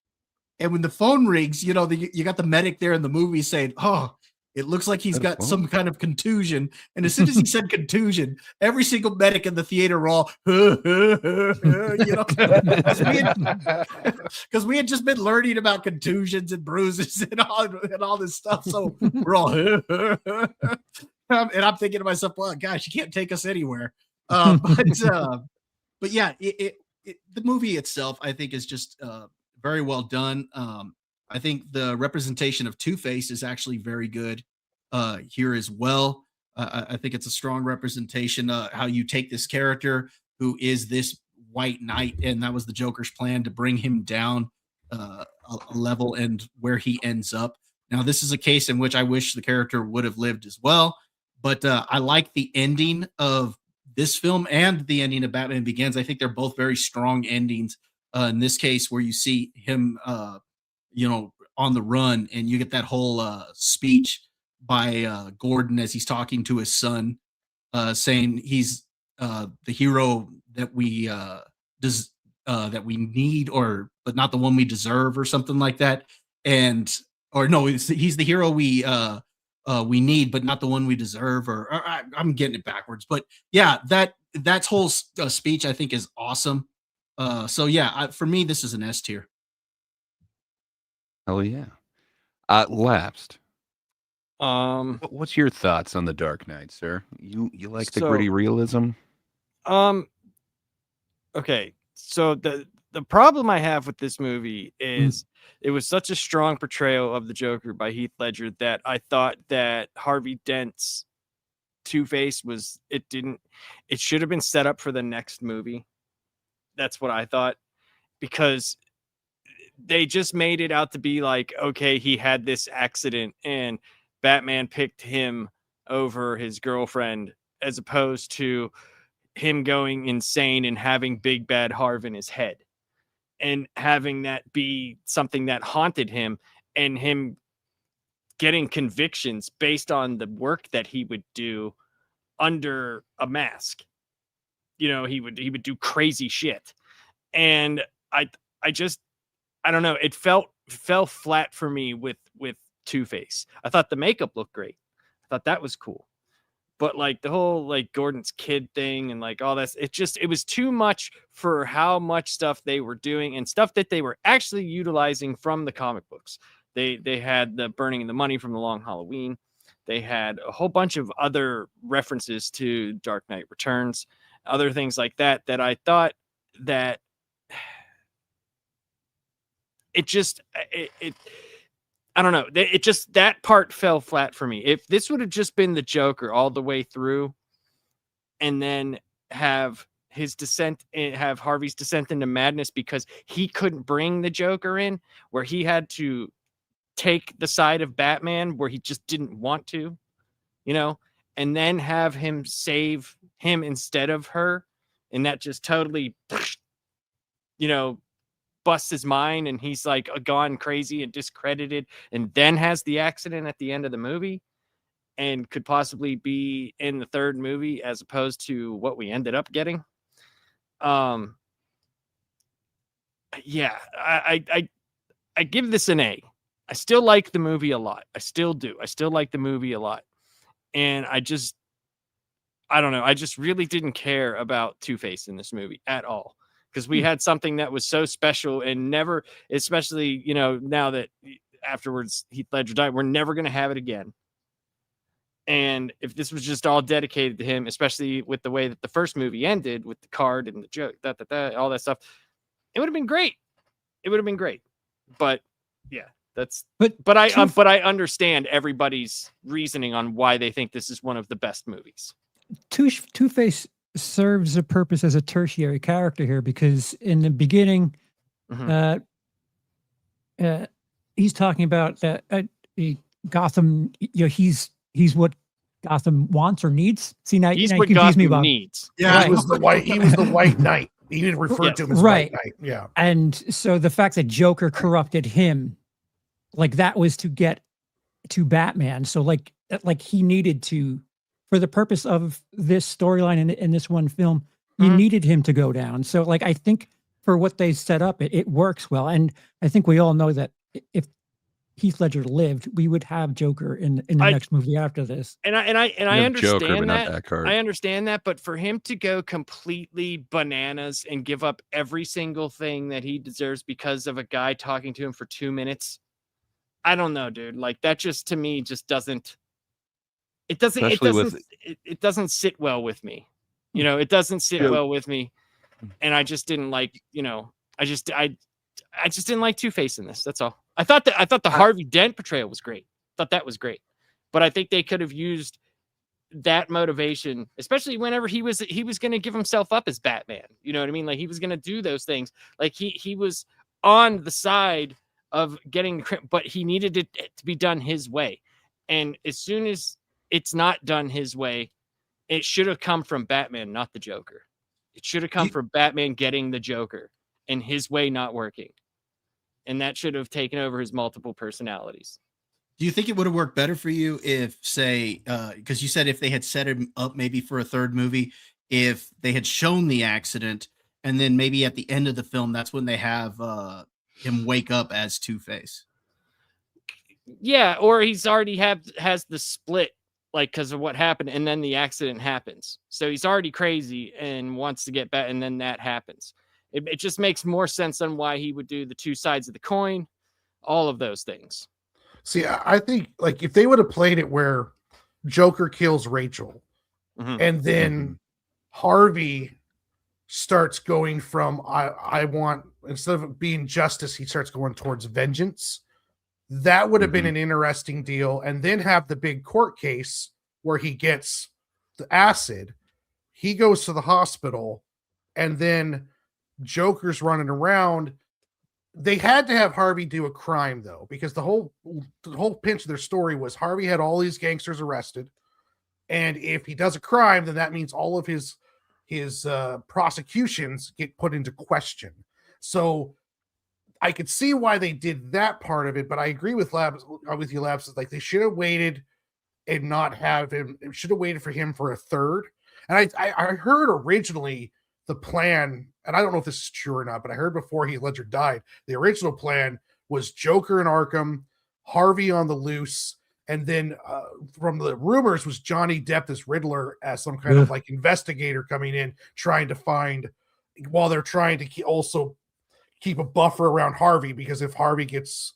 And when the phone rings, you got the medic there in the movie saying, "Oh, it looks like he's got some kind of contusion." And as soon as he said contusion, every single medic in the theater were all, because we had just been learning about contusions and bruises and all this stuff. So we're all, and I'm thinking to myself, well, gosh, you can't take us anywhere. But yeah, the movie itself, I think, is just very well done. I think the representation of Two-Face is actually very good here as well. I think it's a strong representation how you take this character who is this white knight, and that was the Joker's plan to bring him down a level and where he ends up. Now, this is a case in which I wish the character would have lived as well, but I like the ending of this film and the ending of Batman Begins. I think they're both very strong endings. In this case, where you see him, on the run, and you get that whole speech by Gordon as he's talking to his son, saying he's the hero that we need, but not the one we deserve, or something like that. And or no, he's the hero we need, but not the one we deserve. Or I'm getting it backwards, but yeah, that whole speech I think is awesome. So yeah, for me, this is an S tier. Oh yeah. Lapsed. What's your thoughts on the Dark Knight, sir? You like the gritty realism? Okay. So the problem I have with this movie is it was such a strong portrayal of the Joker by Heath Ledger that I thought that Harvey Dent's Two-Face it should have been set up for the next movie. That's what I thought, because they just made it out to be like, okay, he had this accident and Batman picked him over his girlfriend, as opposed to him going insane and having Big Bad Harv in his head and having that be something that haunted him, and him getting convictions based on the work that he would do under a mask. He would do crazy shit. And I don't know. It fell flat for me with Two-Face. I thought the makeup looked great. I thought that was cool. But like the whole like Gordon's kid thing and like all this, it was too much for how much stuff they were doing and stuff that they were actually utilizing from the comic books. They had the burning the money from the Long Halloween. They had a whole bunch of other references to Dark Knight Returns, other things like that I thought that I don't know. That part fell flat for me. If this would have just been the Joker all the way through, and then have Harvey's descent into madness because he couldn't bring the Joker in, where he had to take the side of Batman where he just didn't want to, and then have him save him instead of her, and that just totally, busts his mind, and he's like gone crazy and discredited, and then has the accident at the end of the movie and could possibly be in the third movie as opposed to what we ended up getting. Yeah, I give this an A. I still like the movie a lot. I still do. I still like the movie a lot. And I don't know. I just really didn't care about Two-Face in this movie at all, because we had something that was so special and never, especially, now that afterwards Heath Ledger died. We're never going to have it again. And if this was just all dedicated to him, especially with the way that the first movie ended with the card and the joke, all that stuff, it would have been great. It would have been great. But yeah, but I understand everybody's reasoning on why they think this is one of the best movies. Two-Face serves a purpose as a tertiary character here, because in the beginning, he's talking about Gotham. He's what Gotham wants or needs. See, now he's now what you confuse me, Gotham Bob. needs. Yeah, Right. he was the White Knight. He referred to him as right. White Knight. Yeah. And so the fact that Joker corrupted him, like that was to get to Batman. So like he needed to, for the purpose of this storyline in this one film, you needed him to go down. So like, I think for what they set up, it works well. And I think we all know that if Heath Ledger lived, we would have Joker in the next movie after this. And I understand Joker, but not that. that card. I understand that, but for him to go completely bananas and give up every single thing that he deserves because of a guy talking to him for 2 minutes, I don't know, dude. Like that just to me just doesn't. It doesn't sit well with me. You know, it doesn't sit well with me, and I just didn't like. You know, I just didn't like Two-Face in this. That's all. I thought the Harvey Dent portrayal was great. Thought that was great, but I think they could have used that motivation, especially whenever he was going to give himself up as Batman. You know what I mean? Like he was going to do those things. Like he was on the side of getting, but he needed it to be done his way. And as soon as it's not done his way, it should have come from Batman, not the Joker. It should have come from Batman getting the Joker and his way not working. And that should have taken over his multiple personalities. Do you think it would have worked better for you if, say, because you said if they had set him up maybe for a third movie, if they had shown the accident, and then maybe at the end of the film, that's when they have him wake up as Two-Face? Yeah, or he's already has the split, like because of what happened, and then the accident happens. So he's already crazy and wants to get back, and then that happens. It just makes more sense on why he would do the two sides of the coin, all of those things. See, I think like if they would have played it where Joker kills Rachel, and then Harvey starts going from I want, instead of being justice, he starts going towards vengeance. That would have been an interesting deal. And then have the big court case where he gets the acid, he goes to the hospital, and then Joker's running around. They had to have Harvey do a crime though, because the whole pinch of their story was Harvey had all these gangsters arrested, and if he does a crime, then that means all of his prosecutions get put into question. So I could see why they did that part of it, but I agree with Labs. Like they should have waited and not have him. Should have waited for him for a third. And I heard originally the plan, and I don't know if this is true or not, but I heard before Heath Ledger died, the original plan was Joker in Arkham, Harvey on the loose, and then from the rumors was Johnny Depp as Riddler as some kind of like investigator coming in, trying to find, while they're trying to also keep a buffer around Harvey, because if Harvey gets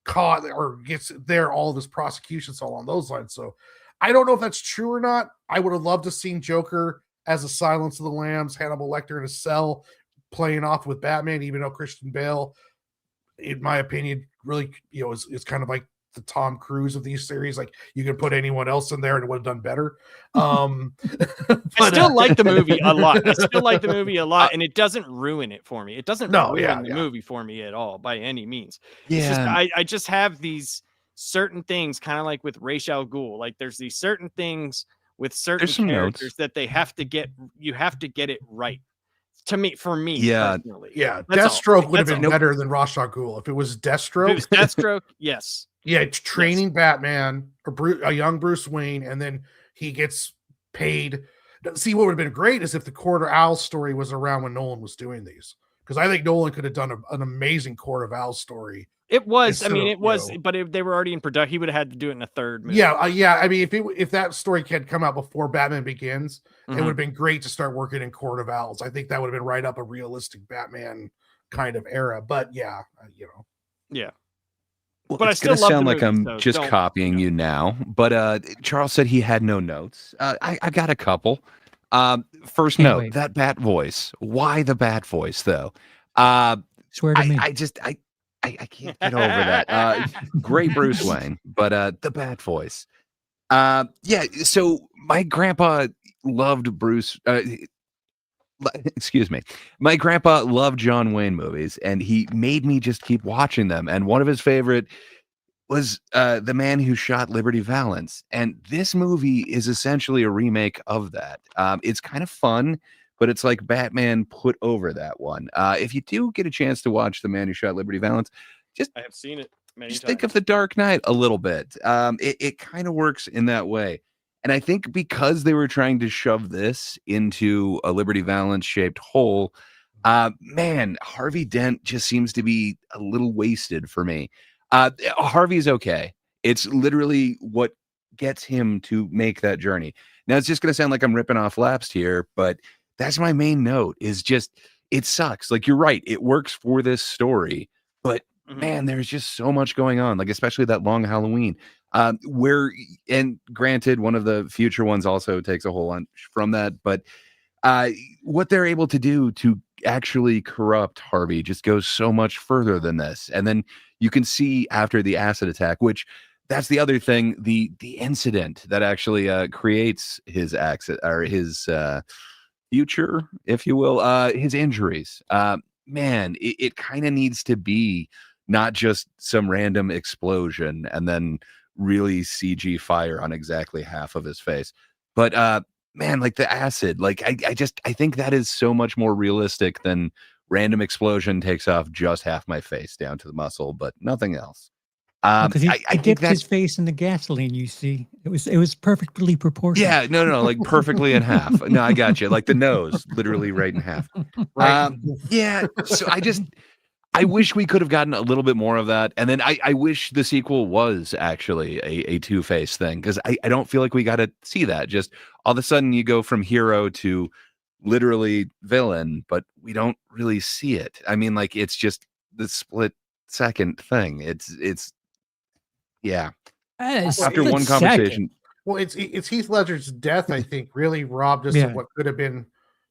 caught or gets there, all of his prosecutions all on those lines. So I don't know if that's true or not. I would have loved to seen Joker as a Silence of the Lambs, Hannibal Lecter in a cell playing off with Batman, even though Christian Bale, in my opinion, really, is kind of like the Tom Cruise of these series. Like you can put anyone else in there and it would have done better. I still like the movie a lot. And it doesn't ruin it for me. It doesn't ruin the movie for me at all by any means. Yeah. It's just, I just have these certain things, kind of like with Ra's al Ghul. Like there's these certain things with certain characters that you have to get it right. For me, personally. Yeah. Deathstroke would have been better than Ra's al Ghul. If it was Deathstroke, yes. Yeah, it's training Batman or a young Bruce Wayne, and then he gets paid. See, what would have been great is if the Court of Owls story was around when Nolan was doing these, because I think Nolan could have done an amazing Court of Owls story. It was, but if they were already in production, he would have had to do it in a third movie. Yeah. I mean, if that story had come out before Batman Begins, it would have been great to start working in Court of Owls. I think that would have been right up a realistic Batman kind of era. But yeah. Yeah. Well, But I it's gonna still love sound the like movie, I'm so just don't, copying you now, but Charles said he had no notes. I got a couple. First Can't note, wait. that bat voice. Why the bat voice though? Uh, Swear to me. I can't get over that. Great Bruce Wayne, but the bat voice. Yeah. So my grandpa loved Bruce. Excuse me. My grandpa loved John Wayne movies, and he made me just keep watching them. And one of his favorite was The Man Who Shot Liberty Valance. And this movie is essentially a remake of that. It's kind of fun, but it's like Batman put over that one. If you do get a chance to watch The Man Who Shot Liberty Valance, I have seen it many just times. think of The Dark Knight a little bit. It kind of works in that way. And I think because they were trying to shove this into a Liberty Valance shaped hole, man, Harvey Dent just seems to be a little wasted for me. Harvey's okay. It's literally what gets him to make that journey. Now, it's just going to sound like I'm ripping off Lapsed here, but that's my main note is just, it sucks. Like, you're right. It works for this story, but man, there's just so much going on, like, especially that long Halloween. And granted, one of the future ones also takes a whole bunch from that, but what they're able to do to actually corrupt Harvey just goes so much further than this. And then you can see after the acid attack, which that's the other thing, the incident that actually creates his accident or his future, if you will, his injuries. Man, it kind of needs to be not just some random explosion and then really CG fire on exactly half of his face. But man, like the acid, like I think that is so much more realistic than random explosion takes off just half my face down to the muscle, but nothing else. Because he I think dipped his that's face in the gasoline. You see, it was perfectly proportioned. yeah, no, like perfectly in half. No, I got you. Like the nose, literally right in half. Right. Yeah. So I wish we could have gotten a little bit more of that. And then I wish the sequel was actually a Two-Face thing, because I don't feel like we got to see that. Just all of a sudden you go from hero to literally villain, but we don't really see it. I mean, like, it's just the split second thing. It's yeah. After one conversation. Well, it's Heath Ledger's death, I think, really robbed us Yeah. of what could have been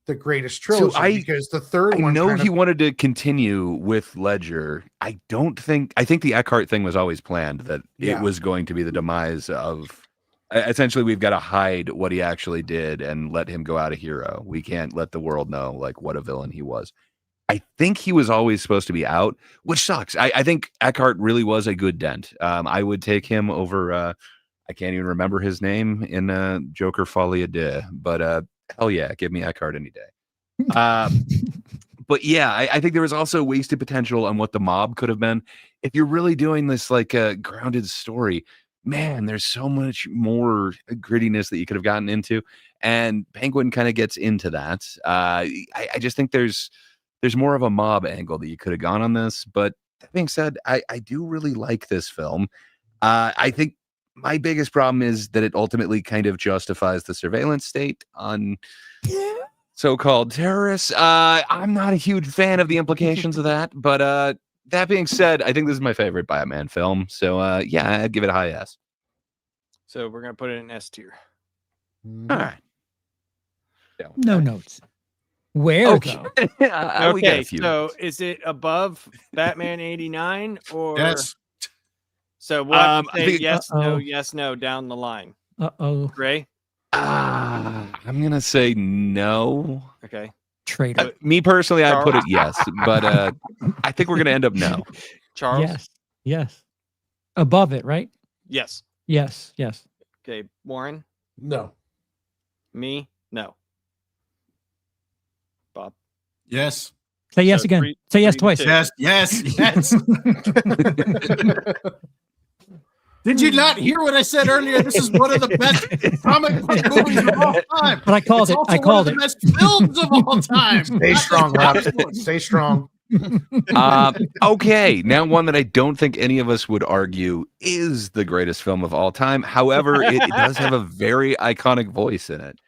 the greatest trilogy, because the third I one know kind he of, wanted to continue with Ledger. I think the Eckhart thing was always planned, that it was going to be the demise of essentially we've got to hide what he actually did and let him go out a hero. We can't let the world know like what a villain he was. I think he was always supposed to be out, which sucks. I think Eckhart really was a good Dent. I would take him over I can't even remember his name in Joker Folie à Deux, but hell yeah, give me Eckhart any day. But yeah, I think there was also wasted potential on what the mob could have been. If you're really doing this like a grounded story, man, there's so much more grittiness that you could have gotten into. And Penguin kind of gets into that. I just think there's more of a mob angle that you could have gone on this. But that being said, I do really like this film. I think my biggest problem is that it ultimately kind of justifies the surveillance state on so-called terrorists. I'm not a huge fan of the implications of that, but that being said, I think this is my favorite Batman film. So yeah, I'd give it a high S. So we're gonna put it in S tier. All right. No notes. Where Okay. though? We got Okay, a few. so is it above Batman 89 or Yes. So we'll have to I say think- yes, no, Uh-oh. yes, no down the line. Uh-oh. Ray? I'm gonna say no. Okay. Traitor. Me personally, I'd put it yes, but I think we're gonna end up no. Charles? Yes. Yes. Above it, right? Yes. Yes. Yes. Okay. Warren? no. Me? No. Bob? Yes. Say yes So again. three- Say yes 3-2. twice. Yes. Did you not hear what I said earlier? This is one of the best comic book movies of all time. But I called It's it. also I called one of it. the best films of all time. Stay strong, Raps. Stay strong. Okay, now one that I don't think any of us would argue is the greatest film of all time. However, it does have a very iconic voice in it.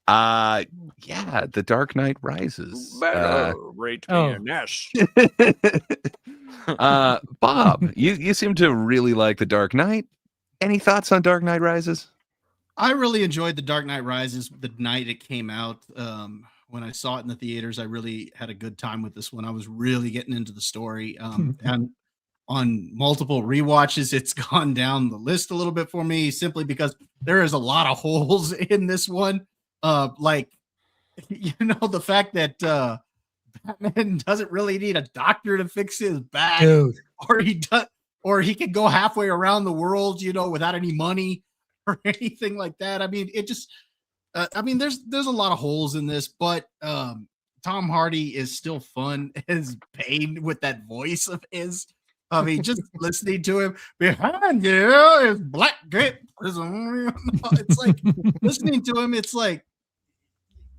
Yeah, The Dark Knight Rises. Rate Oh. Nash. Bob, you seem to really like The Dark Knight. Any thoughts on Dark Knight Rises? I really enjoyed The Dark Knight Rises the night it came out. When I saw it in the theaters, I really had a good time with this one. I was really getting into the story. And on multiple rewatches, it's gone down the list a little bit for me simply because there is a lot of holes in this one. Like, the fact that Batman doesn't really need a doctor to fix his back, Dude. or he could go halfway around the world, without any money or anything like that. I mean, it just, there's a lot of holes in this, but Tom Hardy is still fun as Bane with that voice of his. I mean, just listening to him behind you is Black Gate Prison. It's like listening to him. It's like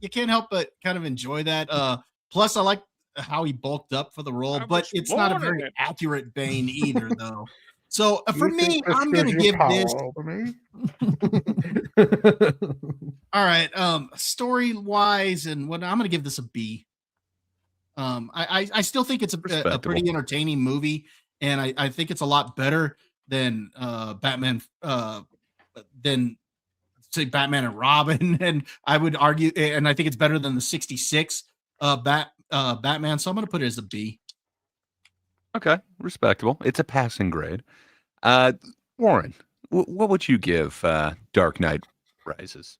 you can't help but kind of enjoy that. Plus, I like how he bulked up for the role, but it's not a very accurate Bane either, though. So for me, I'm going to give this. All right. Story wise and what I'm going to give this a B. I still think it's a pretty entertaining movie, and I think it's a lot better than Batman than say Batman and Robin, and I would argue, and I think it's better than the '66 Batman. So I'm going to put it as a B. Okay, respectable. It's a passing grade. Warren, what would you give Dark Knight Rises?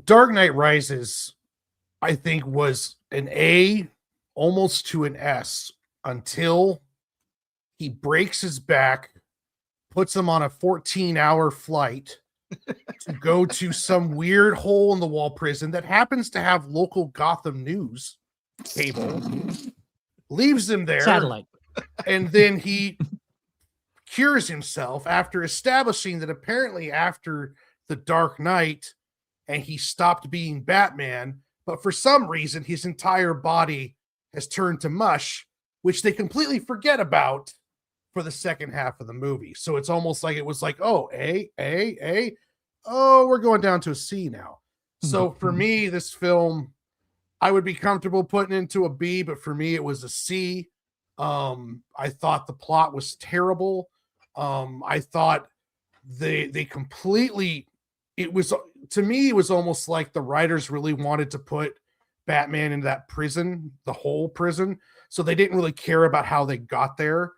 Dark Knight Rises, I think, was an A, almost to an S, until he breaks his back, puts him on a 14-hour flight to go to some weird hole in the wall prison that happens to have local Gotham news cable, leaves him there, satellite, and then he cures himself after establishing that apparently after the Dark Knight and he stopped being Batman, but for some reason his entire body has turned to mush, which they completely forget about for the second half of the movie. So it's almost like it was like, oh, A, oh, we're going down to a C now. So for me, this film, I would be comfortable putting into a B, but for me, it was a C. I thought the plot was terrible. I thought they completely, to me, it was almost like the writers really wanted to put Batman in that prison, the whole prison. So they didn't really care about how they got there.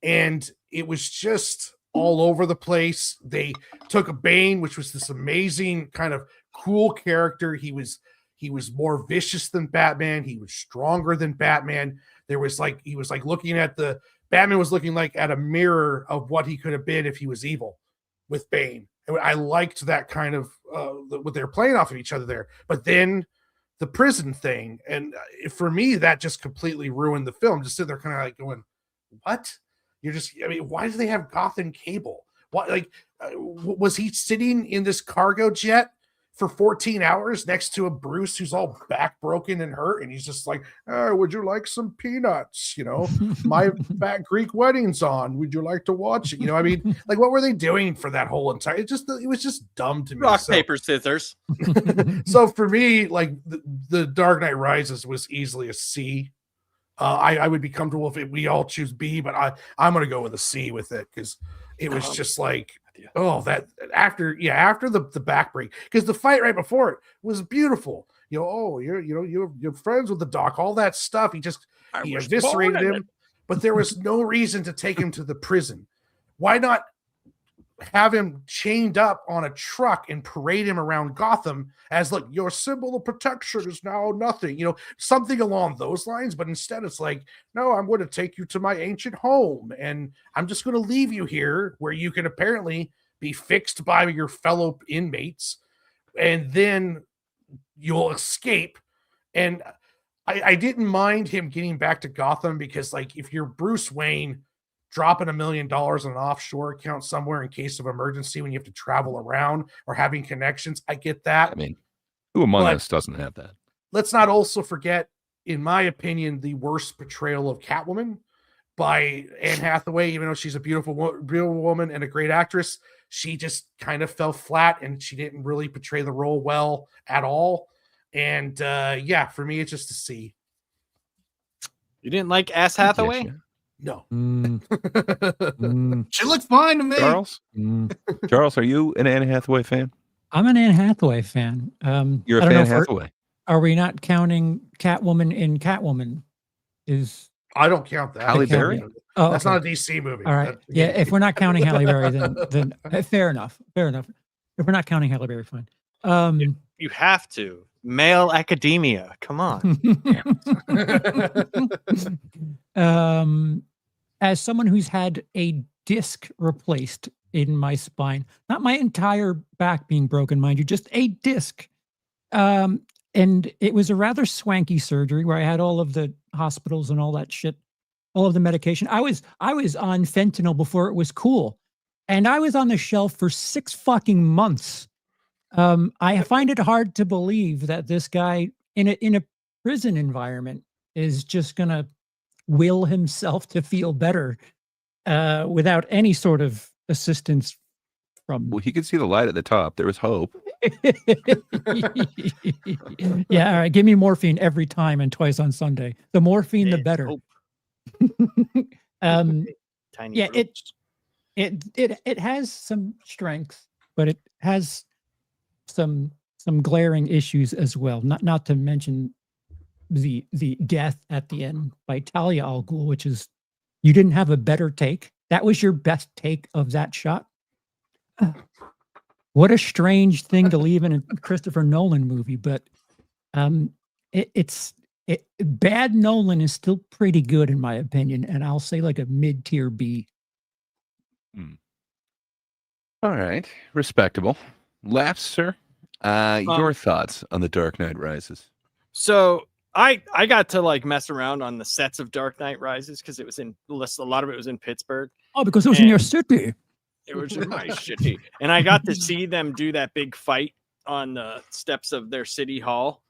And it was just all over the place. They took a Bane, which was this amazing kind of cool character. He was more vicious than Batman. He was stronger than Batman. He was looking at Batman was looking like at a mirror of what he could have been if he was evil with Bane. And I liked that kind of what they were playing off of each other there. But then the prison thing, and for me, that just completely ruined the film. Just sitting there kind of like going, what? Why do they have Gotham cable? What, was he sitting in this cargo jet for 14 hours next to a Bruce who's all back broken and hurt, and he's just like, oh, would you like some peanuts? My fat Greek wedding's on. Would you like to watch it? What were they doing for that whole entire? It was just dumb to me. Rock, paper, scissors. So for me, the Dark Knight Rises was easily a C. I would be comfortable if we all choose B, but I'm going to go with a C with it because it was just like, that after the back break, because the fight right before it was beautiful. You're friends with the Doc, all that stuff. He eviscerated him, but there was no reason to take him to the prison. Why not have him chained up on a truck and parade him around Gotham as, look, your symbol of protection is now nothing, something along those lines. But instead it's like, no, I'm going to take you to my ancient home and I'm just going to leave you here where you can apparently be fixed by your fellow inmates and then you'll escape. And I didn't mind him getting back to Gotham because, if you're Bruce Wayne, dropping $1 million on an offshore account somewhere in case of emergency when you have to travel around or having connections, I get that. Who among us doesn't have that? Let's not also forget, in my opinion, the worst portrayal of Catwoman by Anne Hathaway. Even though she's a beautiful woman and a great actress, she just kind of fell flat and she didn't really portray the role well at all. And for me, it's just a C. You didn't like Ass Hathaway? Yes, No. She looks fine to me. Charles? Charles, are you an Anne Hathaway fan? I'm an Anne Hathaway fan. You're a I don't fan know of if Hathaway. are we not counting Catwoman in Catwoman? I don't count that. Halle the count- Berry? Oh, That's okay. not a DC movie. All right. Yeah, if we're not counting Halle Berry, then fair enough. Fair enough. If we're not counting Halle Berry, fine. You have to. Male academia. Come on. As someone who's had a disc replaced in my spine, not my entire back being broken, mind you, just a disc. And it was a rather swanky surgery where I had all of the hospitals and all that shit, all of the medication. I was on fentanyl before it was cool, and I was on the shelf for 6 fucking months. I find it hard to believe that this guy in a prison environment is just gonna will himself to feel better without any sort of assistance from. Well, he could see the light at the top. There was hope. Yeah, all right. Give me morphine every time and twice on Sunday. The morphine, the better. Hope. Tiny Yeah, fruits. it has some strengths, but it has some glaring issues as well. Not to mention the death at the end by Talia al Ghul, which is, you didn't have a better take. That was your best take of that shot. What a strange thing to leave in a Christopher Nolan movie, but bad Nolan is still pretty good in my opinion, and I'll say like a mid-tier B. All right. Respectable. Laughs, sir. Your thoughts on The Dark Knight Rises? So I got to like mess around on the sets of Dark Knight Rises because it was a lot of it was in Pittsburgh. Oh, because it was in your city. It was in my city, and I got to see them do that big fight on the steps of their city hall,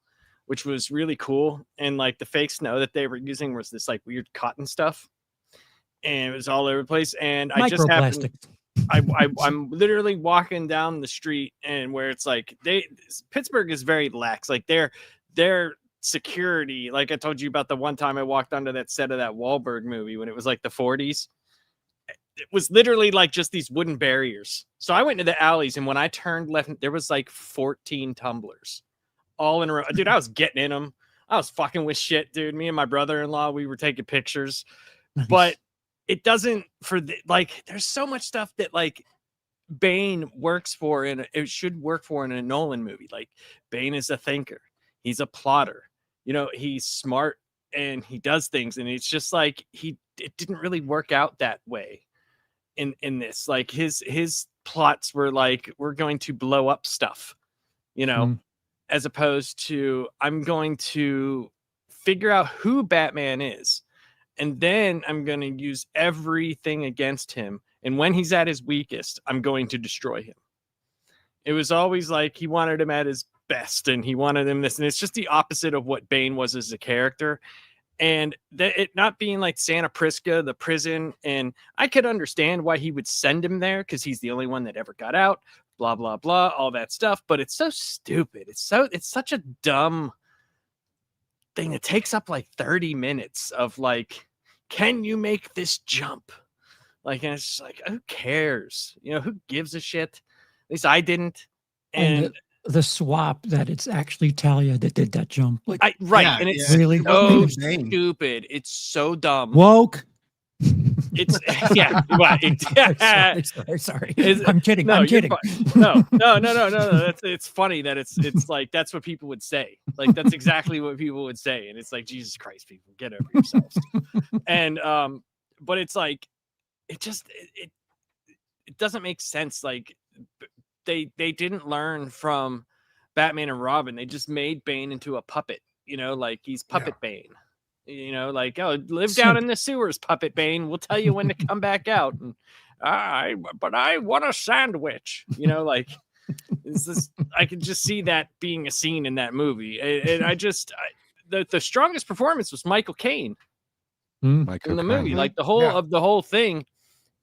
which was really cool. And like the fake snow that they were using was this like weird cotton stuff, and it was all over the place. And I just happened, I'm literally walking down the street, and where it's like Pittsburgh is very lax. Like their security, like I told you about the one time I walked onto that set of that Wahlberg movie when it was like the 40s. It was literally like just these wooden barriers. So I went into the alleys, and when I turned left, there was like 14 tumblers all in a row. Dude, I was getting in them. I was fucking with shit, dude. Me and my brother-in-law, we were taking pictures. Nice. But it doesn't like there's so much stuff that like Bane works for, and it should work for in a Nolan movie. Like Bane is a thinker. He's a plotter. You know, he's smart and he does things, and it's just like it didn't really work out that way. In this, like his plots were like, we're going to blow up stuff, you know, as opposed to I'm going to figure out who Batman is, and then I'm going to use everything against him, and when he's at his weakest, I'm going to destroy him. It was always like he wanted him at his best, and he wanted him this, and it's just the opposite of what Bane was as a character. And it not being like Santa Prisca, the prison, and I could understand why he would send him there because he's the only one that ever got out, blah, blah, blah, all that stuff. But it's so stupid. It's such a dumb thing. It takes up like 30 minutes of like, can you make this jump? Like, and it's just like, who cares? You know, who gives a shit? At least I didn't. And the swap that it's actually Talia that did that jump. Like, and it's really so stupid. It's so dumb. Woke. It's sorry. I'm kidding. No, I'm kidding. No. It's funny that it's like that's what people would say. Like that's exactly what people would say, and it's like Jesus Christ, people, get over yourselves. And but it's like it doesn't make sense. Like they didn't learn from Batman and Robin. They just made Bane into a puppet, you know, like he's puppet Bane, you know, like, oh, live down in the sewers, puppet Bane. We'll tell you when to come back out. And but I want a sandwich, you know, like I could just see that being a scene in that movie. And the strongest performance was Michael Caine in the movie, like the whole thing.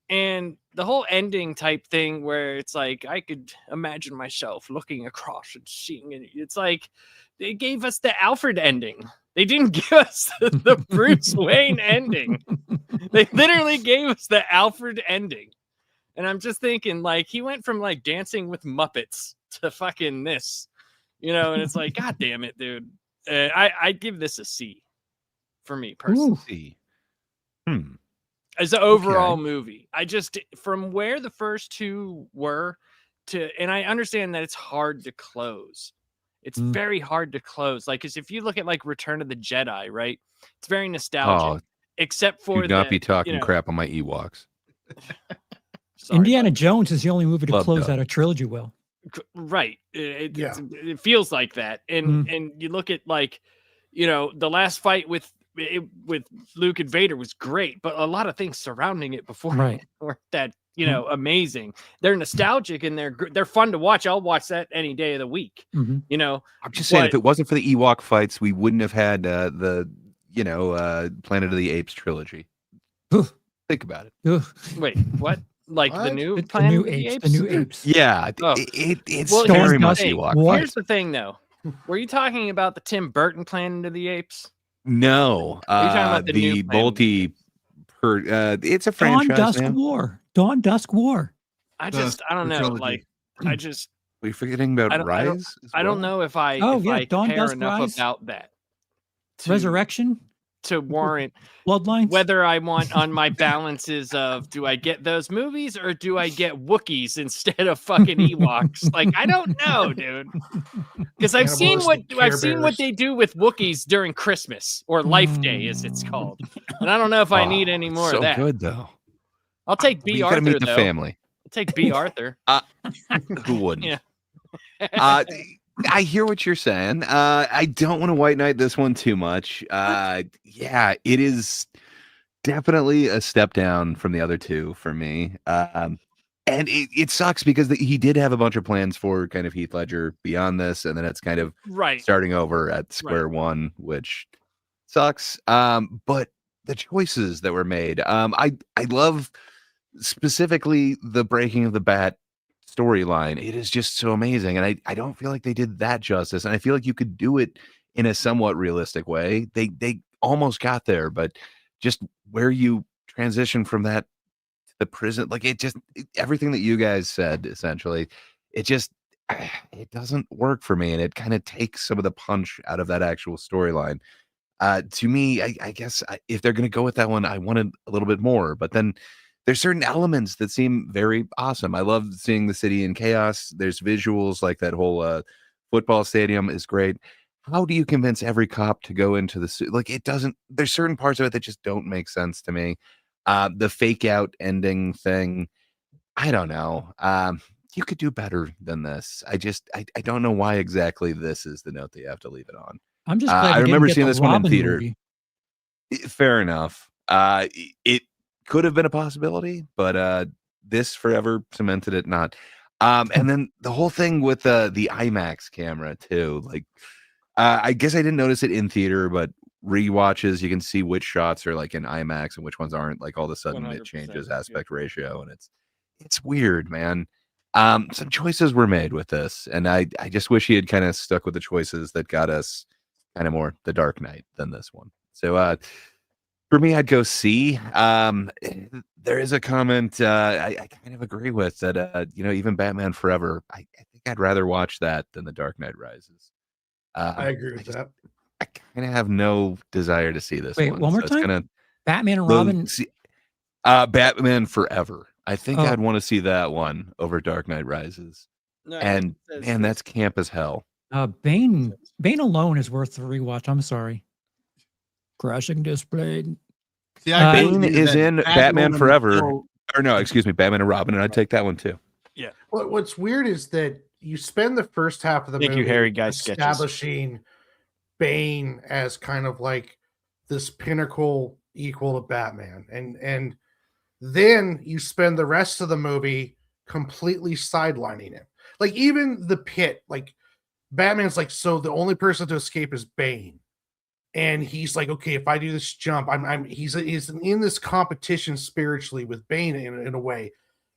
And the whole ending type thing where it's like, I could imagine myself looking across and seeing it. It's like, they gave us the Alfred ending. They didn't give us the Bruce Wayne ending. They literally gave us the Alfred ending. And I'm just thinking, like, he went from like Dancing with Muppets to fucking this, and it's like, God damn it, dude. I'd give this a C for me personally. As an overall movie. I just, from where the first two were and I understand that it's hard to close. It's very hard to close. Like, because if you look at like Return of the Jedi, right? It's very nostalgic. Except for do not be talking crap on my Ewoks. Sorry, Indiana Jones is the only movie to Love close Doug. out a trilogy well. Right. It feels like that. And you look at like, the last fight with Luke and Vader was great, but a lot of things surrounding it before were that, amazing. They're nostalgic and they're fun to watch. I'll watch that any day of the week. I'm just saying, if it wasn't for the Ewok fights, we wouldn't have had the Planet of the Apes trilogy. Think about it. Wait, what? Like What? the new The Planet new of the apes. Apes? The new apes. Yeah, Oh. it's Well, very here's much the thing. Ewok. What? Here's the thing, though. Were you talking about the Tim Burton Planet of the Apes? No, Are you talking about the new multi. It's a Dawn franchise, Dusk man. War. Dawn Dusk War. I The don't know. trilogy. Like, I just, Are you forgetting about Rise? as I don't well? know if I, Oh, if yeah, I Dawn care Dusk enough Rise. about that. Resurrection. To warrant Bloodlines. whether I want on my balances of, do I get those movies or do I get Wookiees instead of fucking Ewoks? Like, I don't know, dude. Because I've seen what Cannibalistic Care they do with Wookiees during Christmas or Life Day, as it's called. And I don't know if I need any more so of that. good though. I'll take B. You Arthur. gotta meet the though. family. I'll take B. Arthur. Who wouldn't? Yeah. I hear what you're saying. I don't want to white knight this one too much. Yeah, it is definitely a step down from the other two for me. And it sucks because he did have a bunch of plans for kind of Heath Ledger beyond this, and then it's kind of Right. starting over at square one, which sucks. But the choices that were made, I love specifically the breaking of the bat storyline. It is just so amazing, and I don't feel like they did that justice, and I feel like you could do it in a somewhat realistic way. They almost got there, but just where you transition from that to the prison, like everything that you guys said, essentially, it doesn't work for me, and it kind of takes some of the punch out of that actual storyline. To me, I guess if they're going to go with that one, I wanted a little bit more, but then there's certain elements that seem very awesome. I love seeing the city in chaos. There's visuals like that whole football stadium is great. How do you convince every cop to go into the like? It doesn't. There's certain parts of it that just don't make sense to me. The fake out ending thing, I don't know. You could do better than this. I don't know why exactly this is the note that you have to leave it on. I'm just glad I we didn't remember get seeing the this one in Robin theater. movie. Fair enough. It could have been a possibility, but this forever cemented it not. And then the whole thing with the IMAX camera too. Like, I guess I didn't notice it in theater, but rewatches you can see which shots are like in IMAX and which ones aren't. Like all of a sudden it 100%, changes yeah. aspect ratio, and it's weird, man. Some choices were made with this, and I just wish he had kind of stuck with the choices that got us kind of more The Dark Knight than this one. So for me, I'd go C. There is a comment I kind of agree with that. Even Batman Forever, I think I'd rather watch that than The Dark Knight Rises. I agree with that. I kind of have no desire to see this. Wait, one more it's time? Batman and Robin. Batman Forever. I think Oh. I'd want to see that one over Dark Knight Rises. No, And it says man, this. that's camp as hell. Bane alone is worth the rewatch. I'm sorry. Crashing display. See, I agree Bane with you is that in Batman Batman is Forever. so- Or no, excuse me, Batman and Robin, and I'd take that one too. What's weird is that you spend the first half of the Thank you, movie Harry Guy sketches. establishing Bane as kind of like this pinnacle equal to Batman, and then you spend the rest of the movie completely sidelining him. Like even the pit, like Batman's like, so the only person to escape is Bane. And he's like, okay, if I do this jump, he's in this competition spiritually with Bane in a way.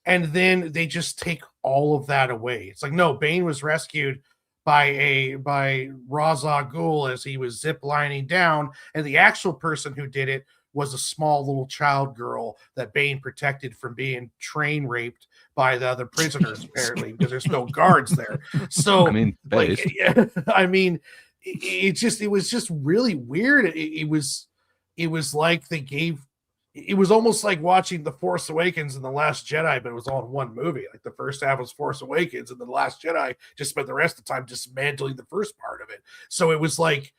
And then they just take all of that away. It's like, no, Bane was rescued by Ra's al Ghul as he was zip lining down, and the actual person who did it was a small little child girl that Bane protected from being train raped by the other prisoners, apparently, because there's no guards there. So I mean, like, I mean, it was just really weird. It was like it was almost like watching The Force Awakens and The Last Jedi, but it was all in one movie. Like the first half was Force Awakens, and The Last Jedi just spent the rest of the time dismantling the first part of it. So it was like,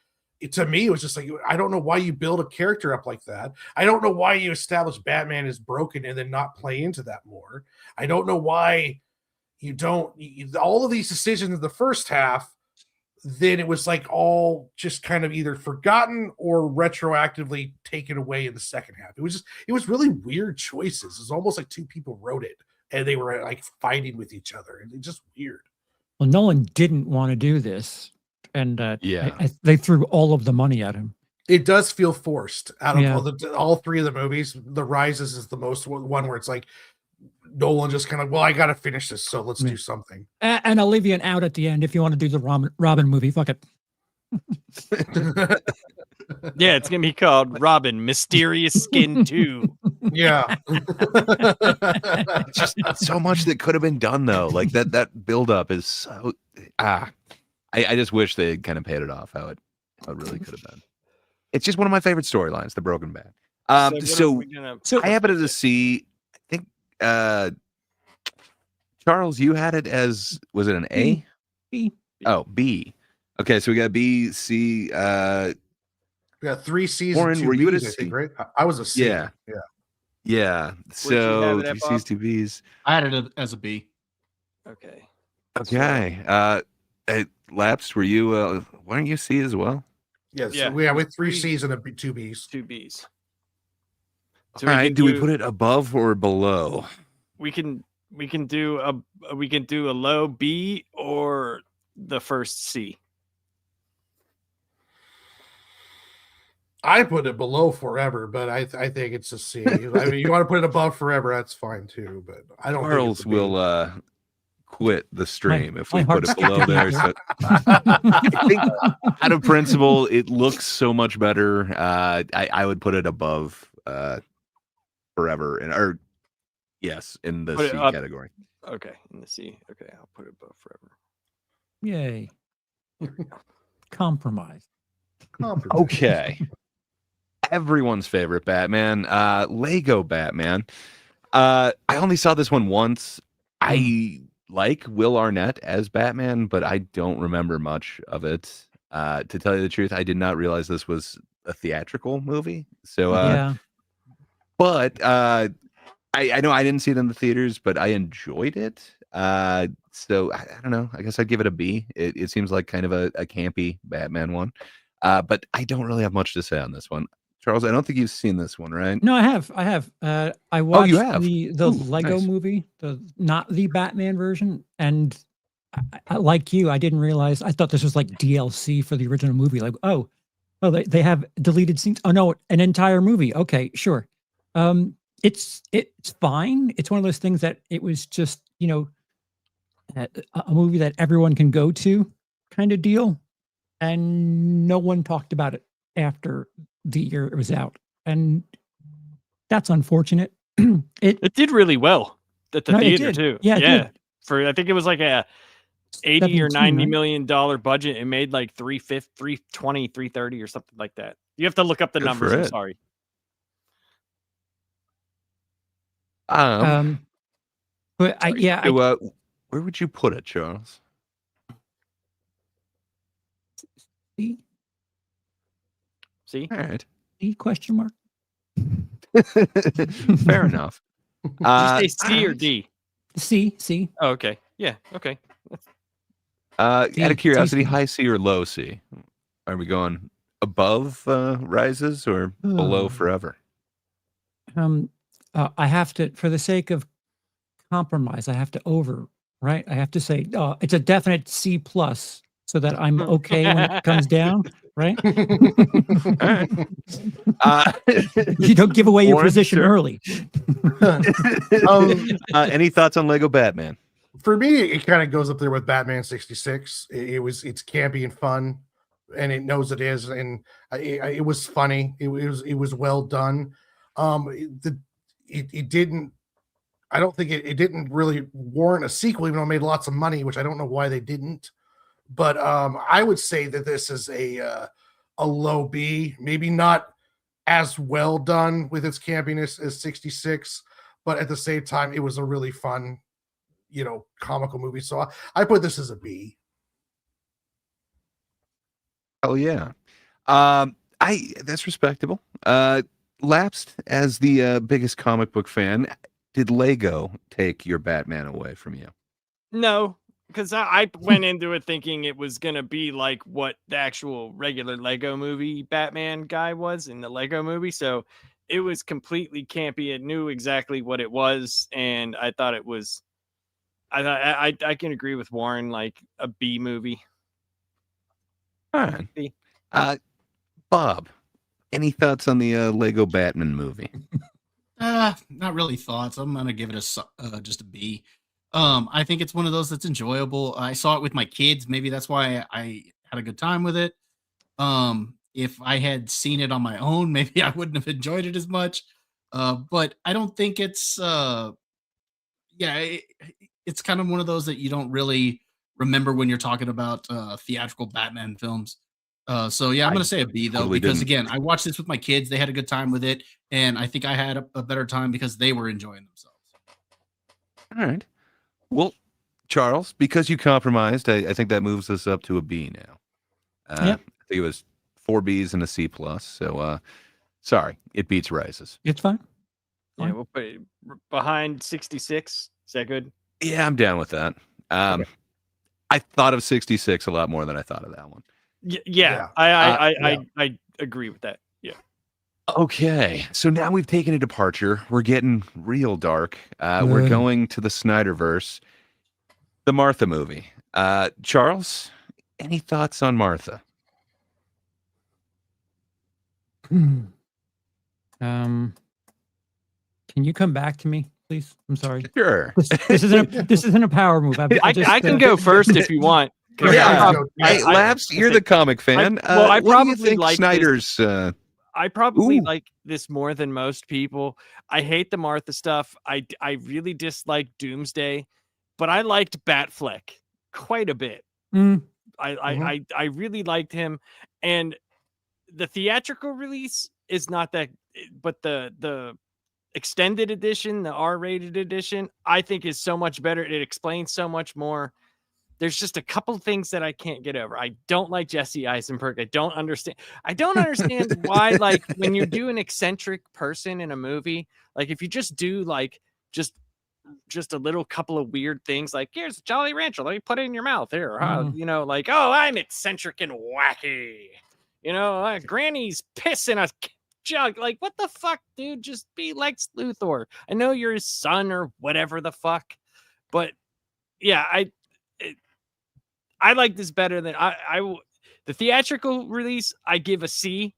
to me, it was just like, I don't know why you build a character up like that. I don't know why you establish Batman is broken and then not play into that more. I don't know why you don't, all of these decisions in the first half, then it was like all just kind of either forgotten or retroactively taken away in the second half. It was really weird choices. It was almost like two people wrote it and they were like fighting with each other, and it's just weird. Well, Nolan didn't want to do this, and they threw all of the money at him. It does feel forced out of all three of the movies. The Rises is the most one where it's like Nolan just kind of, well, I got to finish this, so let's do something. And I'll leave you an out at the end if you want to do the Robin movie. Fuck it. Yeah, it's gonna be called Robin Mysterious Skin 2. Yeah. Just so much that could have been done though. Like that buildup is so I just wish they had kind of paid it off how it really could have been. It's just one of my favorite storylines, the Broken Bat. So I happened to see, I think Charles, you had it as, was it an A? B. Oh, B. Okay, so we got B, C. We got 3 C's. Warren, and 2 were you at B's, a I think, C? right? I was a C. Yeah. you So have it at, 3 C's, 2 B's. I had it as a B. Okay. Okay. Lapsed, were you? Weren't you C as well? Yes. Yeah. We have 3 C's and 2 B's. 2 B's. All right. Do we put it above or below? We can do a low B or the first C. I put it below forever, but I think it's a C. I mean, you want to put it above forever, that's fine too. But I don't. Charles will quit the stream if we my put it heart's below there. So I think out of principle, it looks so much better. I would put it above forever, or yes, in the C category. Okay, in the C. Okay, I'll put it above forever. Yay. Compromise. Okay. Everyone's favorite Batman, Lego Batman. I only saw this one once. I like Will Arnett as Batman, but I don't remember much of it. To tell you the truth, I did not realize this was a theatrical movie. So, but I know I didn't see it in the theaters, but I enjoyed it. So I don't know. I guess I'd give it a B. It seems like kind of a campy Batman one. But I don't really have much to say on this one. Charles, I don't think you've seen this one, right? No, I have. I watched you have? the Ooh, Lego nice. movie, not the Batman version, and I, like you, I didn't realize. I thought this was like DLC for the original movie. Like, they have deleted scenes. Oh no, an entire movie. Okay, sure. It's fine. It's one of those things that it was just, a movie that everyone can go to, kind of deal, and no one talked about it after the year it was out, and that's unfortunate. It did really well at the theater did. too. Yeah, it did. For I think it was like a 80 or 90 million dollar budget. It made like 320, 330 or something like that. You have to look up the numbers. I'm sorry. But where would you put it, Charles? See? All right. Question mark. Fair enough. Did you say C or D? C. Oh, okay. Yeah. Okay. Out of curiosity, C. high C or low C? Are we going above Rises or below Forever? I have to, for the sake of compromise, I have to right? I have to say it's a definite C plus, so that I'm okay when it comes down, right? You don't give away your Warren, position sir? early. Any thoughts on Lego Batman? For me, it kind of goes up there with Batman 66. It's campy and fun, and it knows it is, and it was funny. It was well done. It didn't. I don't think it didn't really warrant a sequel, even though it made lots of money, which I don't know why they didn't. But I would say that this is a low B, maybe not as well done with its campiness as 66, but at the same time, it was a really fun, comical movie. So I put this as a B. Oh yeah. That's respectable. Lapsed as the biggest comic book fan, did Lego take your Batman away from you? No, because I went into it thinking it was gonna be like what the actual regular Lego movie Batman guy was in the Lego movie. So it was completely campy. It knew exactly what it was, and I thought it was. I can agree with Warren, like a B movie. All right. B. Bob, any thoughts on the Lego Batman movie? Not really thoughts. I'm gonna give it just a B. I think it's one of those that's enjoyable. I saw it with my kids. Maybe that's why I had a good time with it. If I had seen it on my own, maybe I wouldn't have enjoyed it as much. But I don't think it's it's kind of one of those that you don't really remember when you're talking about theatrical Batman films. So yeah, I'm going to say a B though, totally because didn't. again, I watched this with my kids. They had a good time with it, and I think I had a better time because they were enjoying themselves. All right. Well, Charles, because you compromised, I think that moves us up to a B now. Yep. I think it was 4 Bs and a C plus. So sorry, it beats Rises. It's fine. Yeah, Fine. we'll put it behind 66. Is that good? Yeah, I'm down with that. Okay. I thought of 66 a lot more than I thought of that one. Yeah. Yeah. I agree with that. Yeah. Okay, so now we've taken a departure. We're getting real dark. We're going to the Snyderverse, the Martha movie. Charles, any thoughts on Martha? Can you come back to me, please? I'm sorry. Sure. This isn't a power move. I can go first if you want. Yeah. I- Hey, Labs, you're the comic fan. I what do you probably think like Snyder's? I probably Ooh. like this more than most people. I hate the Martha stuff. I really dislike Doomsday, but I liked Batfleck quite a bit. Mm. I really liked him, and the theatrical release is not that, but the extended edition, the R-rated edition, I think is so much better. It explains so much more. There's just a couple things that I can't get over. I don't like Jesse Eisenberg. I don't understand why, like, when you do an eccentric person in a movie, like if you just do like just a little couple of weird things, like here's a Jolly Rancher, let me put it in your mouth here, like, oh, I'm eccentric and wacky, Granny's pissing a jug. Like, what the fuck, dude? Just be Lex Luthor. I know you're his son or whatever the fuck, but yeah, I like this better than the theatrical release. I give a C,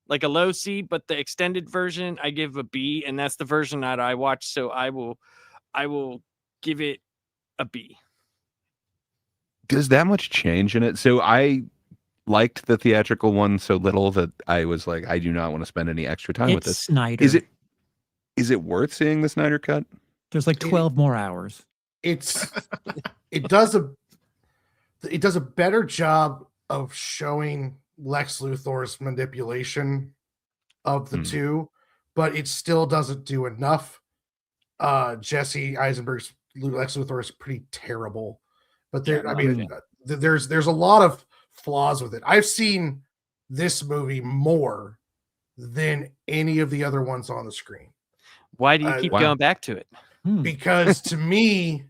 like a low C, but the extended version I give a B, and that's the version that I watched. So I will give it a B. Does that much change in it? So I liked the theatrical one so little that I was like, I do not want to spend any extra time with this. Snyder. Is it worth seeing the Snyder cut? There's like 12 more hours. It does a better job of showing Lex Luthor's manipulation of the two, but it still doesn't do enough. Jesse Eisenberg's Lex Luthor is pretty terrible, but there's a lot of flaws with it. I've seen this movie more than any of the other ones on the screen. Why do you keep going back to it? Because to me,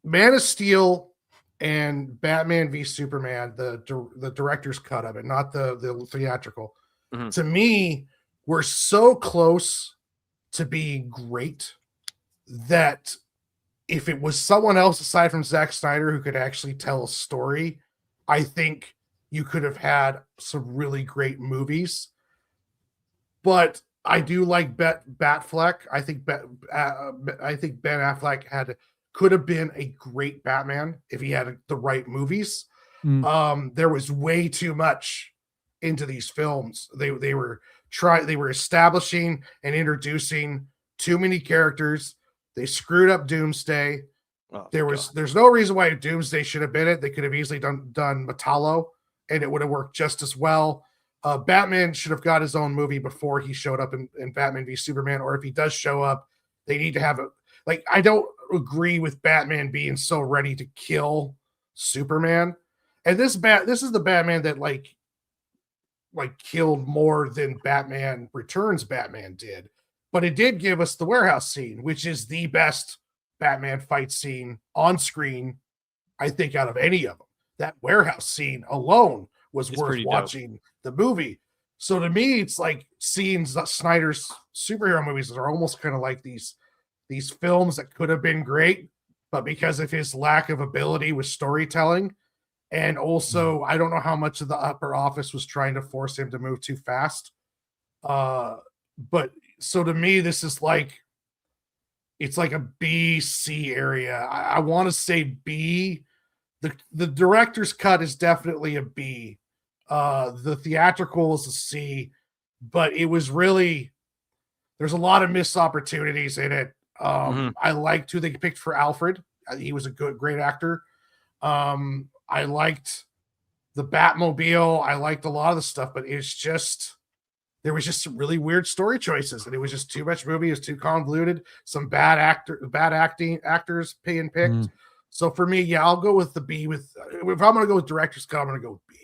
Man of Steel and Batman v Superman, the director's cut of it, not the theatrical, to me, were so close to being great that if it was someone else aside from Zack Snyder who could actually tell a story, I think you could have had some really great movies. But I do like Batfleck. I think I think Ben Affleck could have been a great Batman if he had the right movies. There was way too much into these films. They were establishing and introducing too many characters. They screwed up Doomsday. Oh, There's no reason why Doomsday should have been it. They could have easily done Metallo, and it would have worked just as well. Batman should have got his own movie before he showed up in Batman v Superman, or if he does show up, they need to have it. Like, I don't agree with Batman being so ready to kill Superman. And this is the Batman that like killed more than Batman Returns Batman did. But it did give us the warehouse scene, which is the best Batman fight scene on screen, I think, out of any of them. That warehouse scene alone was worth watching the movie. So to me, it's like seeing Snyder's superhero movies that are almost kind of like these films that could have been great, but because of his lack of ability with storytelling, and also I don't know how much of the upper office was trying to force him to move too fast. But so to me, this is like, it's like a B, C area. I want to say B. The director's cut is definitely a B. The theatrical is a C, but it was really, there's a lot of missed opportunities in it. I liked who they picked for Alfred. He was a great actor. I liked the Batmobile. I liked a lot of the stuff, but it's just, there was just some really weird story choices, and it was just too much movie. It was too convoluted. Some bad actors being picked. So for me, yeah, I'll go with the B. If I'm going to go with director's cut, I'm going to go with B.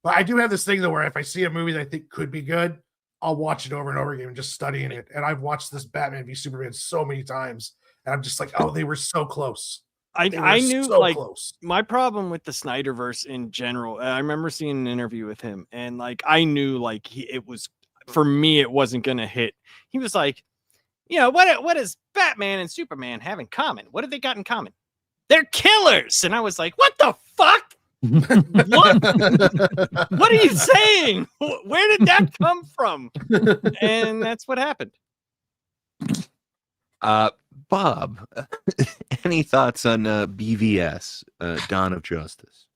But I do have this thing though, where if I see a movie that I think could be good, I'll watch it over and over again and just studying it. And I've watched this Batman v Superman so many times, and I'm just like, oh, they were so close. I knew, so like, close. My problem with the Snyderverse in general, I remember seeing an interview with him, and like I knew like it was, for me, it wasn't gonna hit. He was like, you know, what does Batman and Superman have in common? What have they got in common? They're killers. And I was like, what the fuck? What are you saying? Where did that come from? And that's what happened. Bob, any thoughts on BVS, Dawn of Justice?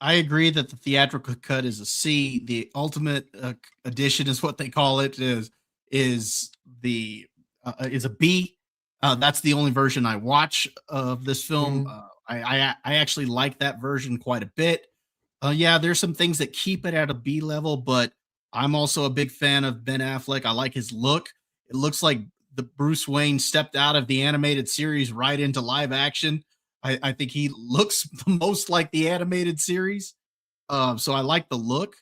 I agree that the theatrical cut is a C. The ultimate edition is what they call it, is a B. That's the only version I watch of this film. I actually like that version quite a bit. Yeah, there's some things that keep it at a B level, but I'm also a big fan of Ben Affleck. I like his look. It looks like the Bruce Wayne stepped out of the animated series right into live action. I think he looks the most like the animated series. So I like the look.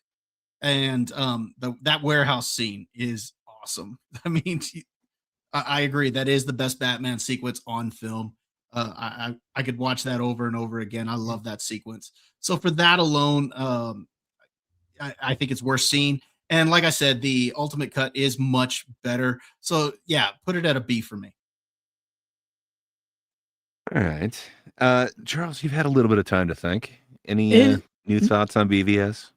And that warehouse scene is awesome. I mean, I agree. That is the best Batman sequence on film. I could watch that over and over again. I love that sequence. So for that alone, I think it's worth seeing. And like I said, the ultimate cut is much better. So yeah, put it at a B for me. All right. Charles, you've had a little bit of time to think. Any new thoughts on BVS?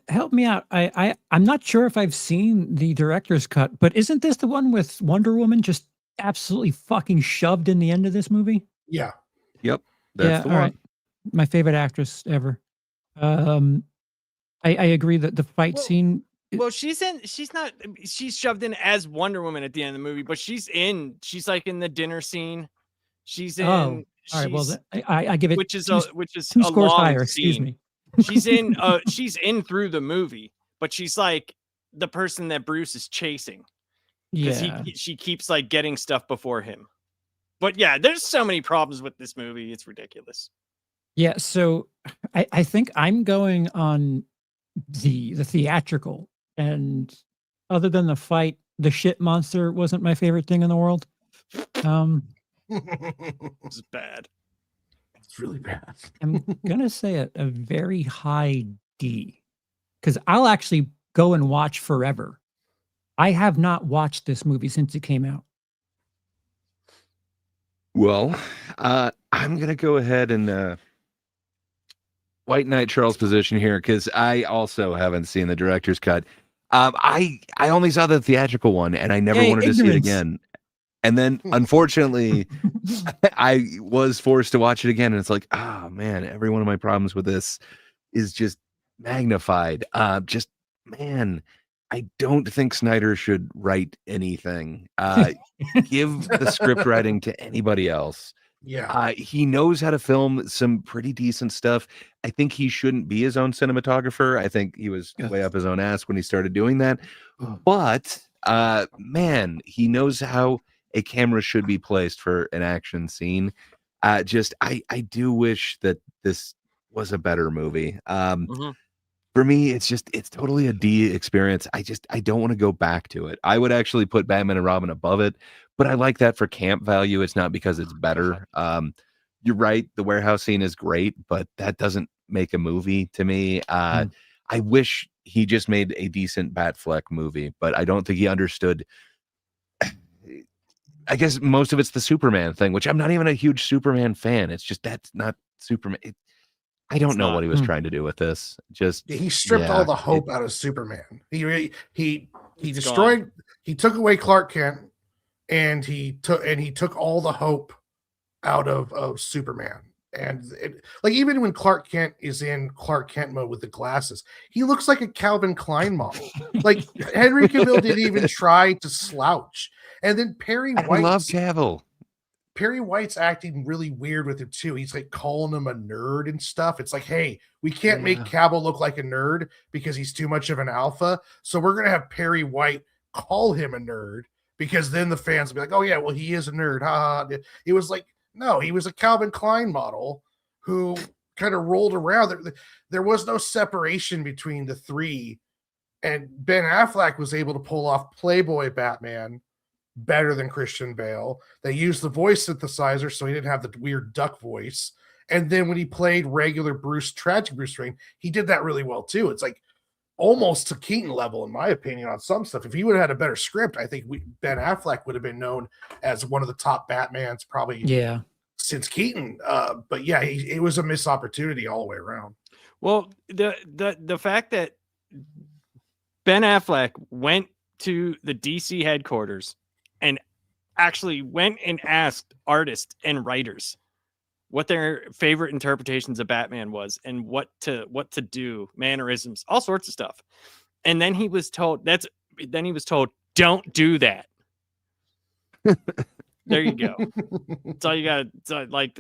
Help me out. I'm not sure if I've seen the director's cut, but isn't this the one with Wonder Woman just absolutely fucking shoved in the end of this movie? Yeah. Yep. That's the one. Right. My favorite actress ever. I agree that the fight scene. Well, she's shoved in as Wonder Woman at the end of the movie, but she's like in the dinner scene. She's in. Oh, all right. Well, I give it, which is two a scores long higher. scene. Excuse me. She's in through the movie, but she's like the person that Bruce is chasing. Because she keeps like getting stuff before him. But yeah, there's so many problems with this movie. It's ridiculous. Yeah, so I think I'm going on the theatrical, and other than the fight, the shit monster wasn't my favorite thing in the world. It's bad. It's really bad. I'm gonna say a very high D, because I'll actually go and watch forever. I have not watched this movie since it came out. Well, I'm gonna go ahead and White Knight Charles' position here, because I also haven't seen the director's cut. I only saw the theatrical one, and I never Yay, wanted to see it ignorance. again. And then, unfortunately, I was forced to watch it again, and it's like, oh man, every one of my problems with this is just magnified. Just man, I don't think Snyder should write anything. Give the script writing to anybody else. Yeah. He knows how to film some pretty decent stuff. I think he shouldn't be his own cinematographer. I think he was way up his own ass when he started doing that. But man, he knows how a camera should be placed for an action scene. I do wish that this was a better movie. For me, it's totally a D experience. I don't want to go back to it. I would actually put Batman and Robin above it, but I like that for camp value. It's not because it's better. You're right. The warehouse scene is great, but that doesn't make a movie to me. I wish he just made a decent Batfleck movie, but I don't think he understood. I guess most of it's the Superman thing, which I'm not even a huge Superman fan. It's just that's not Superman. I don't know what he was trying to do with this. He stripped all the hope out of Superman. He destroyed. He took away Clark Kent, and he took all the hope out of Superman. And like even when Clark Kent is in Clark Kent mode with the glasses, he looks like a Calvin Klein model. Like Henry Cavill didn't even try to slouch. And then Perry White. I love Cavill. Perry White's acting really weird with it too. He's like calling him a nerd and stuff. It's like, hey, we can't make Cavill look like a nerd because he's too much of an alpha. So we're gonna have Perry White call him a nerd because then the fans will be like, oh yeah, well he is a nerd. Ha ha. It was like, no, he was a Calvin Klein model who kind of rolled around. There was no separation between the three, and Ben Affleck was able to pull off Playboy Batman better than Christian Bale. They used the voice synthesizer, so he didn't have the weird duck voice. And then when he played regular tragic Bruce Wayne, he did that really well too. It's like almost to Keaton level, in my opinion, on some stuff. If he would have had a better script, I think Ben Affleck would have been known as one of the top Batmans probably since Keaton. But yeah, it was a missed opportunity all the way around. Well, the fact that Ben Affleck went to the DC headquarters and actually went and asked artists and writers what their favorite interpretations of Batman was and what to do, mannerisms, all sorts of stuff. And then he was told don't do that. There you go. That's all you got. Like,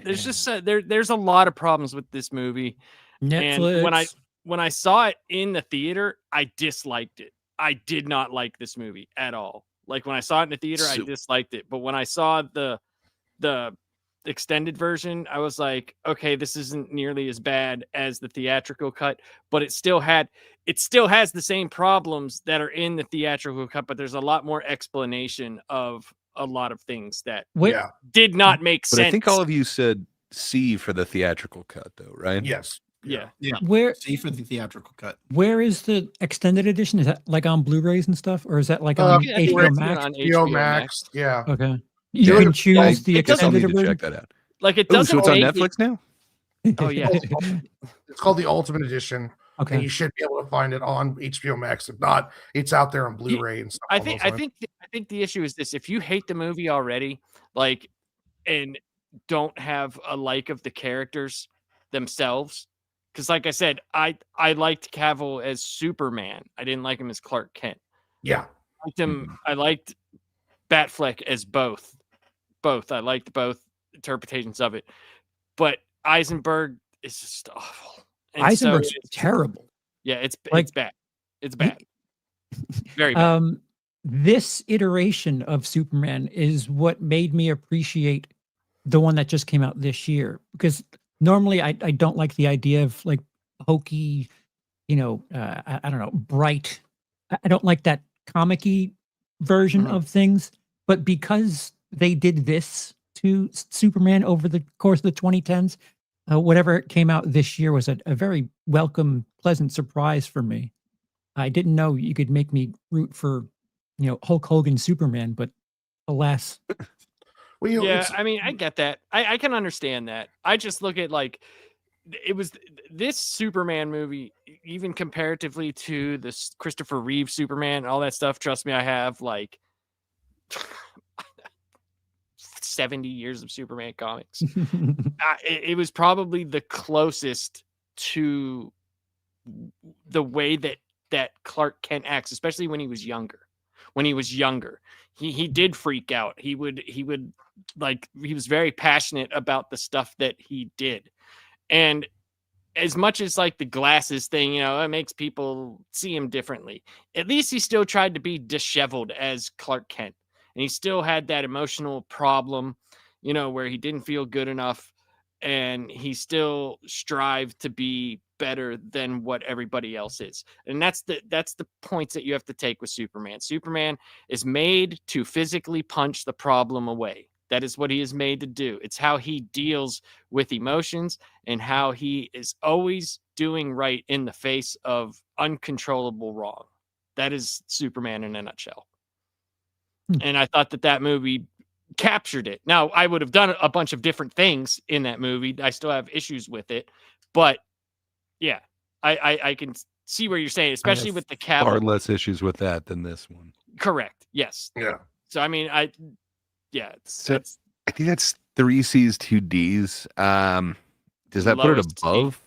there's just there's a lot of problems with this movie. Netflix. And when I saw it in the theater, I disliked it. I did not like this movie at all. Like when I saw it in the theater, I disliked it. But when I saw the extended version, I was like, okay, this isn't nearly as bad as the theatrical cut, but it still has the same problems that are in the theatrical cut, but there's a lot more explanation of a lot of things that did not make sense. But I think all of you said C for the theatrical cut though, right? Yes. Yeah. Where C for the theatrical cut. Where is the extended edition? Is that like on Blu-rays and stuff, or is that like on HBO Max? On HBO Max. Yeah. Okay. You can choose the extended version. version. Check that out. Like it doesn't. So it's on Netflix now. Oh yeah. It's called the Ultimate Edition. Okay. And you should be able to find it on HBO Max. If not, it's out there on Blu-ray and stuff. I think the issue is this: if you hate the movie already, like, and don't have a like of the characters themselves, because like I said, I liked Cavill as Superman. I didn't like him as Clark Kent. Yeah. I liked Batfleck as both. I liked both interpretations of it. But Eisenberg is just awful. And Eisenberg's terrible. Yeah, it's bad. It's bad. Very bad. This iteration of Superman is what made me appreciate the one that just came out this year, because normally I don't like the idea of like hokey, I don't know, bright. I don't like that comic-y version of things. But because they did this to Superman over the course of the 2010s, whatever came out this year was a very welcome, pleasant surprise for me. I didn't know you could make me root for, Hulk Hogan Superman, but alas. Well, I mean, I get that. I can understand that. I just look at like it was this Superman movie even comparatively to this Christopher Reeve Superman, all that stuff, trust me, I have like 70 years of Superman comics. It was probably the closest to the way that Clark Kent acts, especially when he was younger. He did freak out. He would like, he was very passionate about the stuff that he did. And as much as like the glasses thing, it makes people see him differently. At least he still tried to be disheveled as Clark Kent. And he still had that emotional problem, where he didn't feel good enough, and he still strived to be better than what everybody else is. And that's the points that you have to take with Superman. Superman is made to physically punch the problem away. That is what he is made to do. It's how he deals with emotions and how he is always doing right in the face of uncontrollable wrong. That is Superman in a nutshell. And I thought that movie captured it. Now, I would have done a bunch of different things in that movie. I still have issues with it. But yeah, I can see where you're saying, especially with the Cavill. Far less issues with that than this one. Correct. Yes. Yeah. So, I mean, I think that's 3 C's, 2 D's. Does that put it above? C.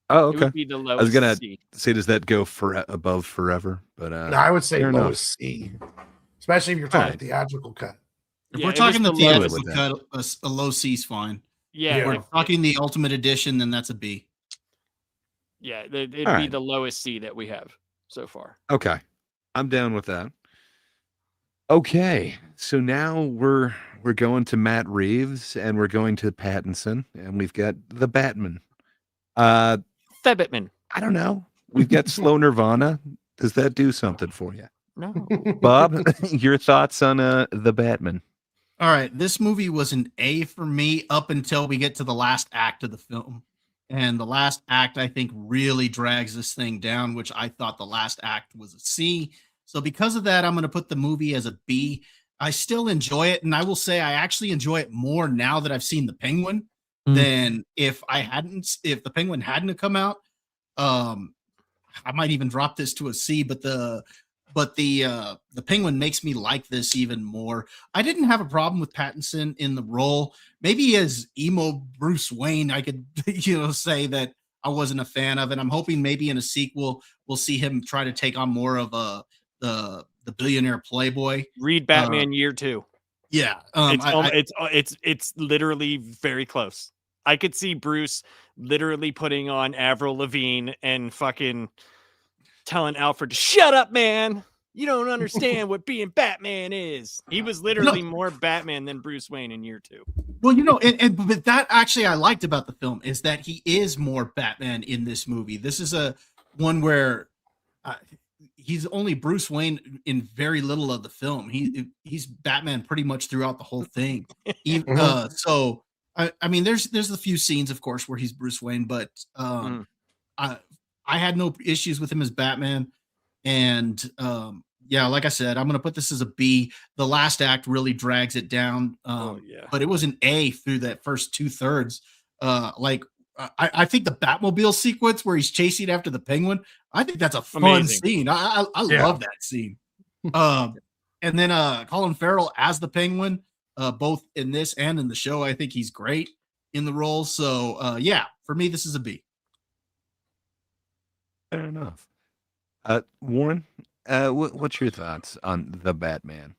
Oh, It okay. would be the lowest I was gonna C. say, does that go above forever? But No, I would say fair enough. lowest C, especially if you're talking Alright. theatrical cut. If Yeah, we're it talking was the the lowest. theatrical cut, a low C is fine. Yeah, Yeah. If we're talking the ultimate edition, then that's a B. yeah, it'd be Alright. the lowest C that we have so far. Okay, I'm down with that. Okay, so now we're going to Matt Reeves and we're going to Pattinson, and we've got the Batman. Thebitman. I don't know. We've got Slow Nirvana. Does that do something for you, No. Bob? Your thoughts on the Batman? All right, this movie was an A for me up until we get to the last act of the film. And the last act, I think, really drags this thing down, which I thought the last act was a C. So because of that, I'm going to put the movie as a B. I still enjoy it, and I will say I actually enjoy it more now that I've seen the Penguin than if the Penguin hadn't have come out. I might even drop this to a C, but the Penguin makes me like this even more. I didn't have a problem with Pattinson in the role. Maybe as emo Bruce Wayne, I could say that I wasn't a fan of it. I'm hoping maybe in a sequel we'll see him try to take on more of the billionaire playboy. Read Batman Year 2. Yeah, it's literally very close. I could see Bruce literally putting on Avril Lavigne and fucking telling Alfred to shut up, man. You don't understand what being Batman is. He was literally more Batman than Bruce Wayne in Year 2. Well, but that actually I liked about the film is that he is more Batman in this movie. This is a one where he's only Bruce Wayne in very little of the film. He's Batman pretty much throughout the whole thing. So I mean, there's a few scenes, of course, where he's Bruce Wayne, but I had no issues with him as Batman. And yeah, like I said, I'm going to put this as a B. The last act really drags it down. But it was an A through that first 2/3. I think the Batmobile sequence where he's chasing after the Penguin, I think that's a fun scene. I love that scene. And then Colin Farrell as the Penguin, both in this and in the show, I think he's great in the role. So yeah, for me, this is a B. Fair enough. Warren, what's your thoughts on the Batman?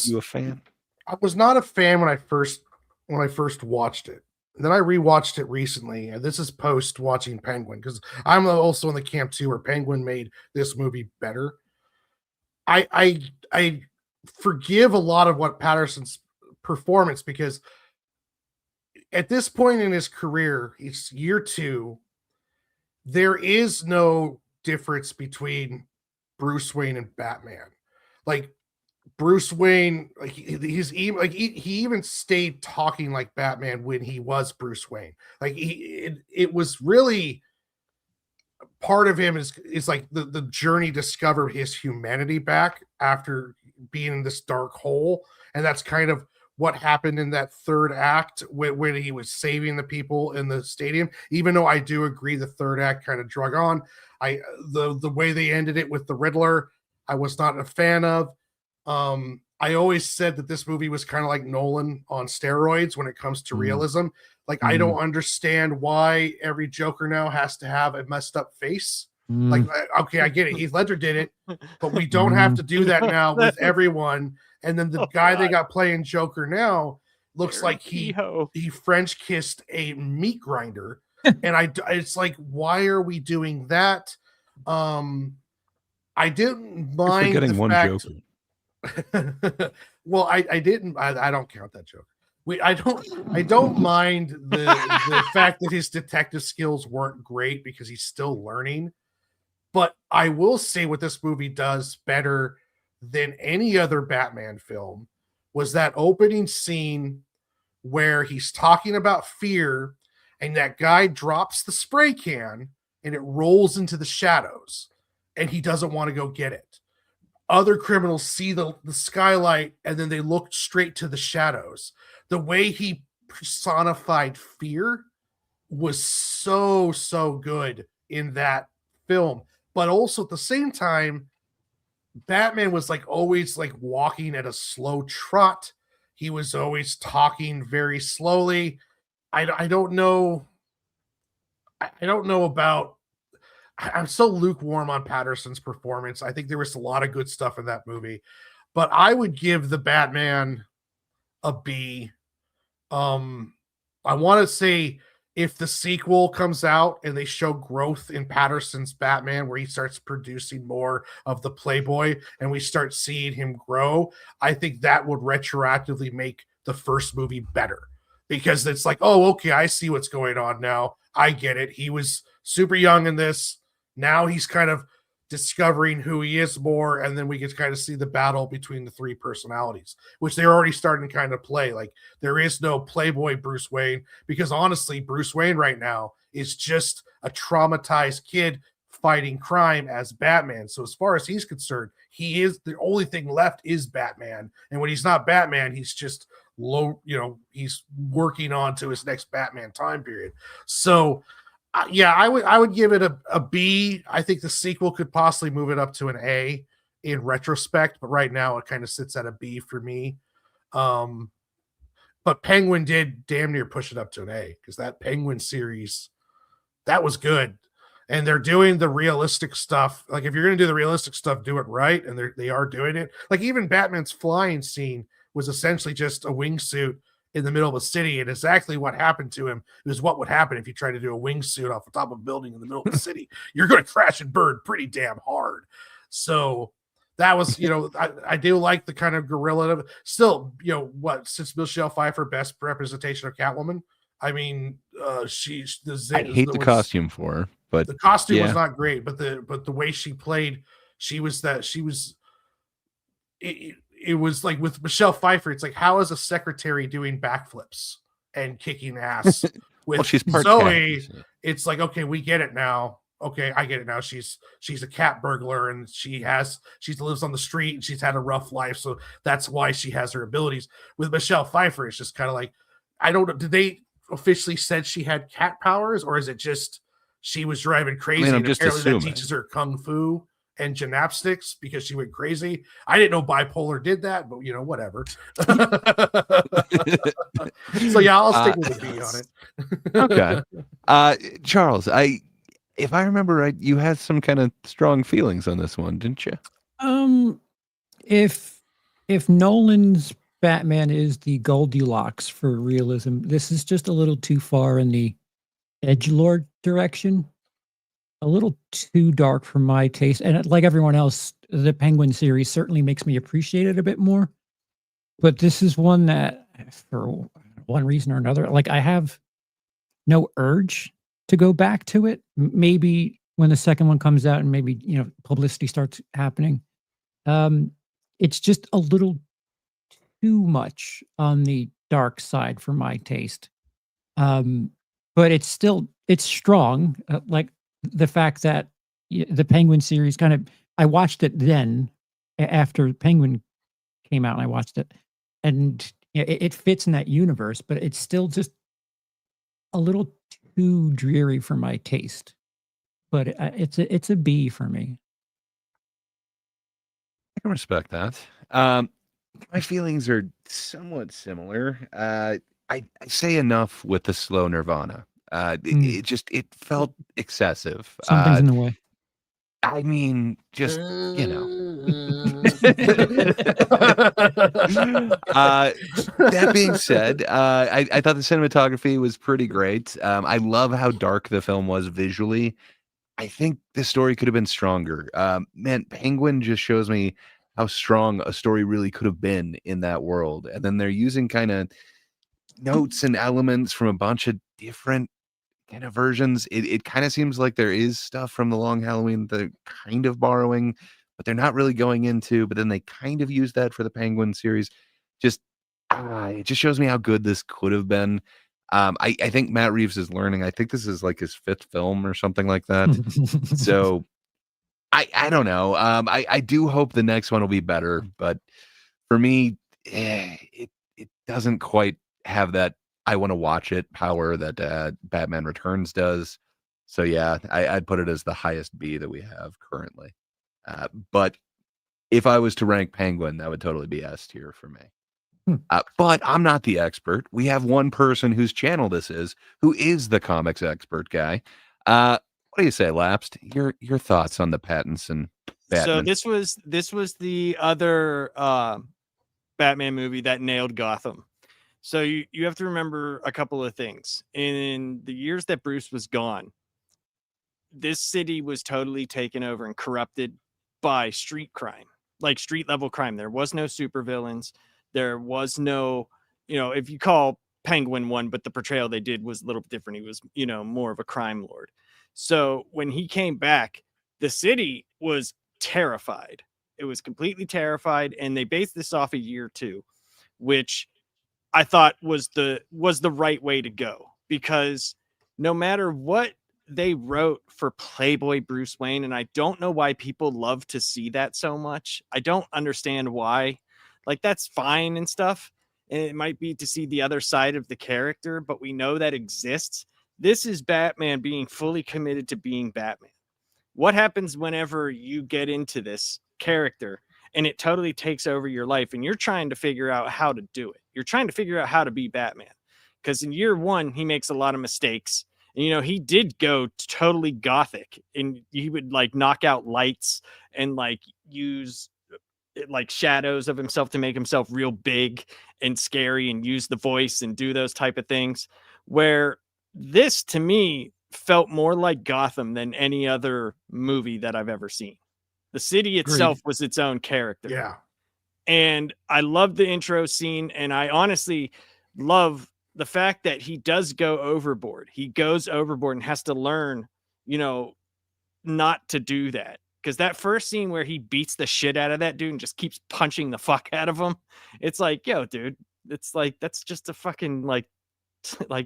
You a fan? I was not a fan when I first watched it. And then I rewatched it recently, and this is post watching Penguin, because I'm also in the camp too where Penguin made this movie better. I forgive a lot of what Patterson's performance, because at this point in his career, it's Year 2. There is no difference between Bruce Wayne and Batman. Like Bruce Wayne, like he even stayed talking like Batman when he was Bruce Wayne. Like it was really part of him is like the journey to discover his humanity back after being in this dark hole, and that's kind of what happened in that third act when he was saving the people in the stadium. Even though I do agree the third act kind of drug on, the way they ended it with the Riddler, I was not a fan of. I always said that this movie was kind of like Nolan on steroids when it comes to realism. Like, I don't understand why every Joker now has to have a messed up face. Like, okay, I get it. Heath Ledger did it, but we don't have to do that now with everyone. And then the guy they got playing Joker now looks like he French kissed a meat grinder. And it's like, why are we doing that? I didn't mind forgetting the one fact. Joker. Well, I didn't. I don't count that joke. I don't mind the fact that his detective skills weren't great because he's still learning. But I will say what this movie does better than any other Batman film was that opening scene where he's talking about fear and that guy drops the spray can and it rolls into the shadows and he doesn't want to go get it. Other criminals see the skylight and then they look straight to the shadows. The way he personified fear was so good in that film. But also at the same time, Batman was like always like walking at a slow trot. He was always talking very slowly. I don't know. I don't know about. I'm so lukewarm on Pattinson's performance. I think there was a lot of good stuff in that movie, but I would give the Batman a B. I want to say if the sequel comes out and they show growth in Pattinson's Batman, where he starts producing more of the Playboy and we start seeing him grow, I think that would retroactively make the first movie better because it's like, oh, okay, I see what's going on now. I get it. He was super young in this. Now he's kind of discovering who he is more, and then we get to kind of see the battle between the three personalities, which they're already starting to kind of play. Like, there is no Playboy Bruce Wayne, because honestly, Bruce Wayne right now is just a traumatized kid fighting crime as Batman. So as far as he's concerned, he is the only thing left is Batman. And when he's not Batman, he's just he's working on to his next Batman time period. So yeah, I would give it a B. I think the sequel could possibly move it up to an A in retrospect, but right now it kind of sits at a B for me. But Penguin did damn near push it up to an A because that Penguin series, that was good. And they're doing the realistic stuff. Like, if you're going to do the realistic stuff, do it right. And they are doing it. Like, even Batman's flying scene was essentially just a wingsuit in the middle of a city, and exactly what happened to him is what would happen if you try to do a wingsuit off the top of a building in the middle of the city. You're going to crash and burn pretty damn hard. So that was, I do like the kind of guerrilla. Still, since Michelle Pfeiffer, best representation of Catwoman. I mean, I hate the costume for her, but the costume was not great. But the way she played, it was like with Michelle Pfeiffer, it's like, how is a secretary doing backflips and kicking ass? With she's part Zoe, cat. it's like, okay, we get it now. Okay, I get it now. She's a cat burglar and she lives on the street and she's had a rough life, so that's why she has her abilities. With Michelle Pfeiffer, it's just kind of like, I don't know. Did they officially said she had cat powers, or is it just she was driving crazy? I'm and just apparently assuming that teaches her kung fu and gymnastics because she went crazy. I didn't know bipolar did that, but whatever. So yeah, I'll stick with a B on it. Okay. Charles, if I remember right, you had some kind of strong feelings on this one, didn't you? If Nolan's Batman is the Goldilocks for realism, this is just a little too far in the edgelord direction. A little too dark for my taste. And like everyone else, the Penguin series certainly makes me appreciate it a bit more. But this is one that, for one reason or another, like, I have no urge to go back to it. Maybe when the second one comes out and maybe, publicity starts happening. It's just a little too much on the dark side for my taste. But it's strong. Like, the fact that the Penguin series I watched it then after Penguin came out, and I watched it, and Yeah, it fits in that universe, but it's still just a little too dreary for my taste. But it's a B for me. I can respect that. My feelings are somewhat similar. I say enough with the slow Nirvana. Mm, It felt excessive. something's in the way. I mean, just you know. That being said, I thought the cinematography was pretty great. I love how dark the film was visually. I think the story could have been stronger. Man, Penguin just shows me how strong a story really could have been in that world. And then they're using kind of notes and elements from a bunch of different kind of versions. It kind of seems like there is stuff from the Long Halloween that they're kind of borrowing, but they're not really going into. But then they kind of use that for the Penguin series. Just it just shows me how good this could have been. I think Matt Reeves is learning. I think this is like his 5th film or something like that. So I don't know. I do hope the next one will be better, but for me, it doesn't quite have that I want to watch it power that Batman Returns does. So yeah, I'd put it as the highest B that we have currently. But if I was to rank Penguin, that would totally be S tier for me. But I'm not the expert. We have one person whose channel this is, who is the comics expert guy. What do you say, Lapsed? Your thoughts on the Pattinson Batman? So this was the other Batman movie that nailed Gotham. So you have to remember a couple of things. In the years that Bruce was gone, this city was totally taken over and corrupted by street crime, like street level crime. There was no supervillains. There was no, if you call Penguin one, but the portrayal they did was a little different. He was, more of a crime lord. So when he came back, the city was terrified. It was completely terrified. And they based this off a year 2, which I thought was the right way to go, because no matter what they wrote for Playboy Bruce Wayne, and I don't know why people love to see that so much. I don't understand why. Like, that's fine and stuff. And it might be to see the other side of the character, but we know that exists. This is Batman being fully committed to being Batman. What happens whenever you get into this character and it totally takes over your life and you're trying to figure out how to do it? You're trying to figure out how to be Batman, because in year 1, he makes a lot of mistakes. And, he did go totally gothic, and he would like knock out lights and like use like shadows of himself to make himself real big and scary, and use the voice and do those type of things, where this to me felt more like Gotham than any other movie that I've ever seen. The city itself was its own character. Yeah. And I love the intro scene, and I honestly love the fact that he does go overboard. He goes overboard and has to learn, not to do that. Because that first scene where he beats the shit out of that dude and just keeps punching the fuck out of him, it's like, yo, dude, it's like, that's just a fucking like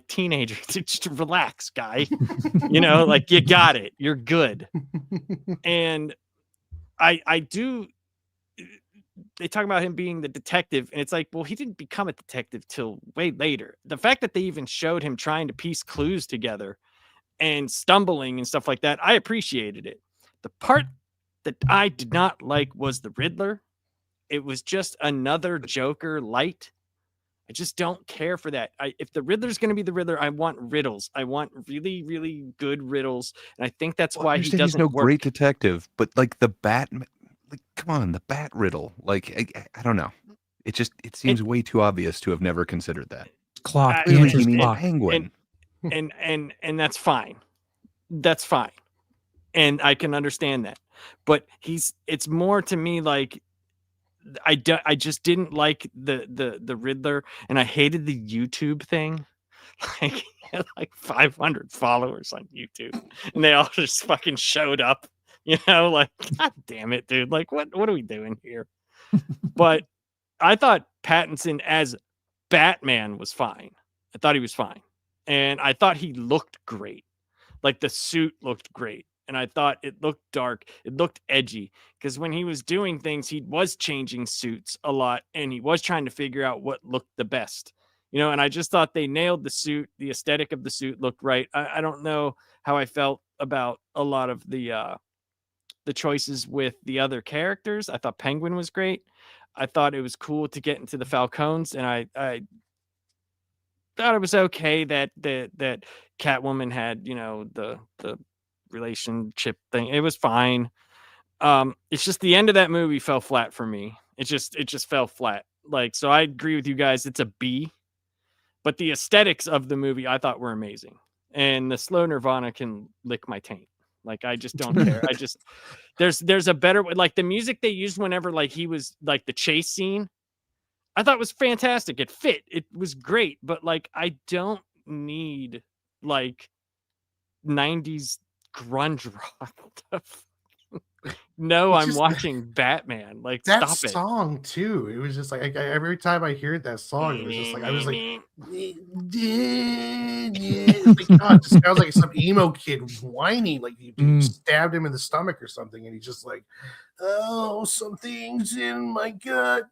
teenager. Just relax, guy. Like, you got it. You're good. And I do. They talk about him being the detective, and it's like, well, he didn't become a detective till way later. The fact that they even showed him trying to piece clues together and stumbling and stuff like that, I appreciated it. The part that I did not like was the Riddler. It was just another Joker light. I just don't care for that. If the Riddler's going to be the Riddler, I want riddles. I want really, really good riddles, and I think that's why he doesn't. He's no work. Great detective, but like the Batman. Like, come on, the Bat riddle. Like, I don't know. It seems way too obvious to have never considered that. Clock. The answer's he means clock. Penguin. And that's fine. That's fine. And I can understand that. But it's more to me like I just didn't like the Riddler, and I hated the YouTube thing. Like, he had like 500 followers on YouTube, and they all just fucking showed up. Like, God damn it, dude. Like, what are we doing here? But I thought Pattinson as Batman was fine. I thought he was fine. And I thought he looked great. Like, the suit looked great. and I thought it looked dark. It looked edgy because when he was doing things, he was changing suits a lot, and he was trying to figure out what looked the best. And I just thought they nailed the suit. The aesthetic of the suit looked right. I don't know how I felt about a lot of the choices with the other characters. I thought Penguin was great. I thought it was cool to get into the Falcons, and I thought it was okay that Catwoman had, the relationship thing. It was fine. It's just the end of that movie fell flat for me. It just fell flat. Like, so I agree with you guys. It's a B. But the aesthetics of the movie I thought were amazing. And the slow Nirvana can lick my taint. Like, I just don't care. There's a better way. Like, the music they used whenever, like, he was, like, the chase scene, I thought was fantastic. It fit. It was great. But, like, I don't need, like, 90s grunge rock. No, It's I'm just watching Batman. Like, that stop it. song too. It was just like every time I hear that song, it was just like I was like, like God, it just sounds like some emo kid whining, like you stabbed him in the stomach or something, and he's just like, "Oh, something's in my gut."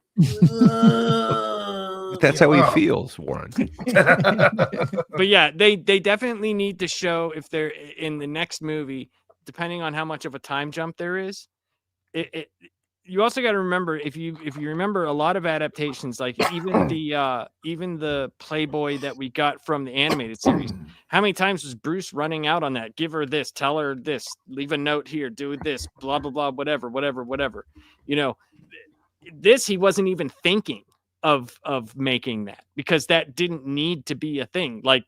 That's how he feels, Warren. But yeah, they definitely need to show, if they're in the next movie, depending on how much of a time jump there is, you also got to remember, if you remember a lot of adaptations, like even the Playboy that we got from the animated series, how many times was Bruce running out on that? Give her this, tell her this, leave a note here, do this, blah blah blah, whatever. This, he wasn't even thinking of making that, because that didn't need to be a thing. Like,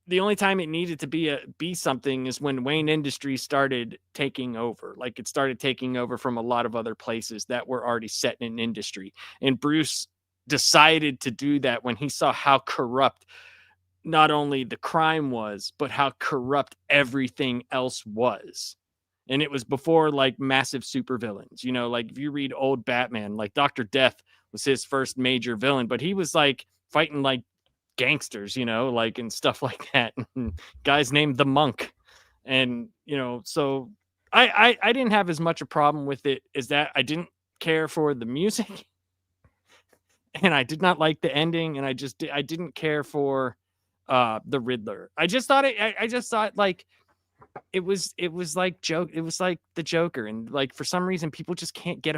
the only time it needed to be something is when Wayne Industries started taking over. Like, it started taking over from a lot of other places that were already set in industry. And Bruce decided to do that when he saw how corrupt not only the crime was, but how corrupt everything else was. And it was before, like, massive supervillains. Like, if you read old Batman, like, Dr. Death was his first major villain, but he was like fighting like gangsters, like, and stuff like that. And guys named the Monk. And, so I didn't have as much a problem with it as that. I didn't care for the music, and I did not like the ending, and I didn't care for the Riddler. I just thought like it was like the Joker, and like for some reason people just can't get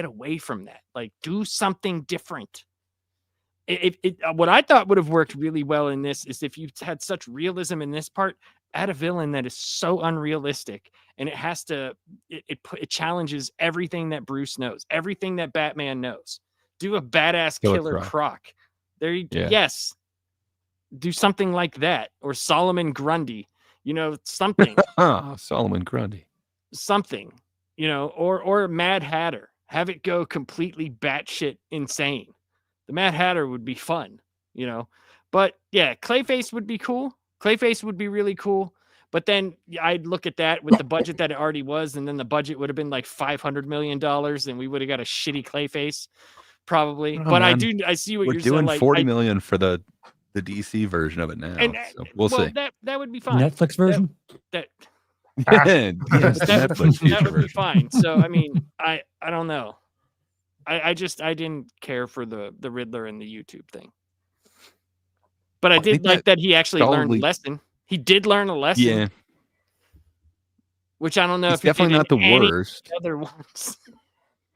away from that. Like, do something different. What I thought would have worked really well in this is if you had such realism in this part, add a villain that is so unrealistic, and it challenges everything that Bruce knows, everything that Batman knows. Do a badass Killer Croc. Yes. Do something like that, or Solomon Grundy. Something. Solomon Grundy. Something. Or Mad Hatter. Have it go completely batshit insane. The Mad Hatter would be fun, But yeah, Clayface would be cool. Clayface would be really cool. But then I'd look at that with the budget that it already was, and then the budget would have been like $500 million, and we would have got a shitty Clayface, probably. But man, I see what we're you're doing. Saying. Like, $40 million for the DC version of it now. And, so we'll see. That would be fine. Netflix version. That would be fine. So I mean, I don't know. I didn't care for the Riddler and the YouTube thing. But I did like that he actually learned a lesson. He did learn a lesson. Yeah. Which I don't know if definitely not the worst. Other ones.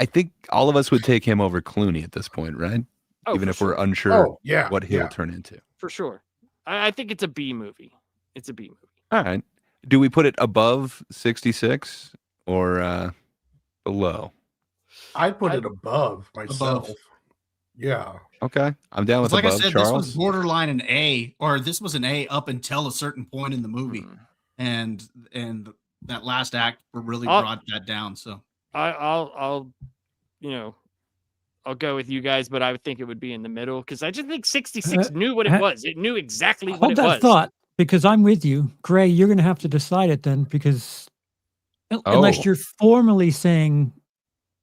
I think all of us would take him over Clooney at this point, right? Oh, even if we're unsure what he'll turn into. For sure. I think it's a B movie. It's a B movie. All right. Do we put it above 66 or below? I'd put it above myself. Above. Yeah. Okay. I'm down with like above, I said, Charles. this was borderline an A, or this was an A up until a certain point in the movie. And that last act really brought that down. So I'll go with you guys, but I would think it would be in the middle, because I just think 66 knew what it was. It knew exactly what it was. Hold that thought, because I'm with you. Gray, you're going to have to decide it then, because unless you're formally saying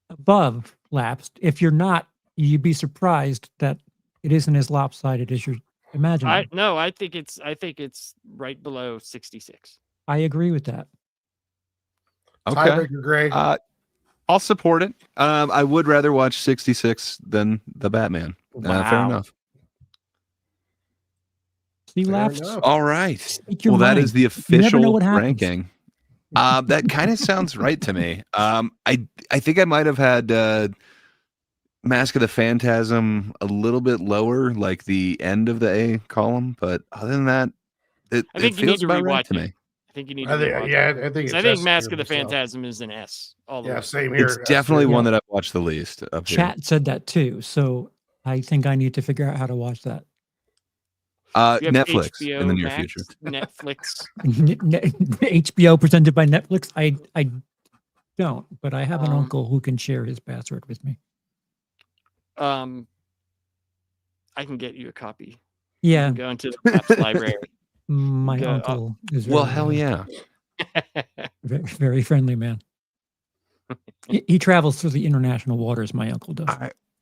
above lapsed, if you're not, you'd be surprised that it isn't as lopsided as you're imagining. I think it's right below 66. I agree with that. Okay. Tiebreaker, Greg. I'll support it. I would rather watch 66 than the Batman. Fair Wow. enough. See, Fair laughs. enough. All right. Speak your Well, that mind. is the You never know official what happens. ranking. That kind of sounds right to me. I think I might have had Mask of the Phantasm a little bit lower, like the end of the A column, but other than that, I think it you need feels to about right rewatch to it. me. I think you need I to think, rewatch yeah, it. I think it's 'Cause I think S Mask tier of the myself. Phantasm is an S. All the Yeah, way. same here. It's S definitely tier. one that I've watched the least up here. Chat said that too. So I think I need to figure out how to watch that. You have Netflix HBO in the near Max, future. Netflix. HBO presented by Netflix. I don't, but I have an uncle who can share his password with me. I can get you a copy. Yeah, Go into the Labs library. my Go- uncle is Well, very, hell yeah. very, very friendly man. He travels through the international waters. My uncle does.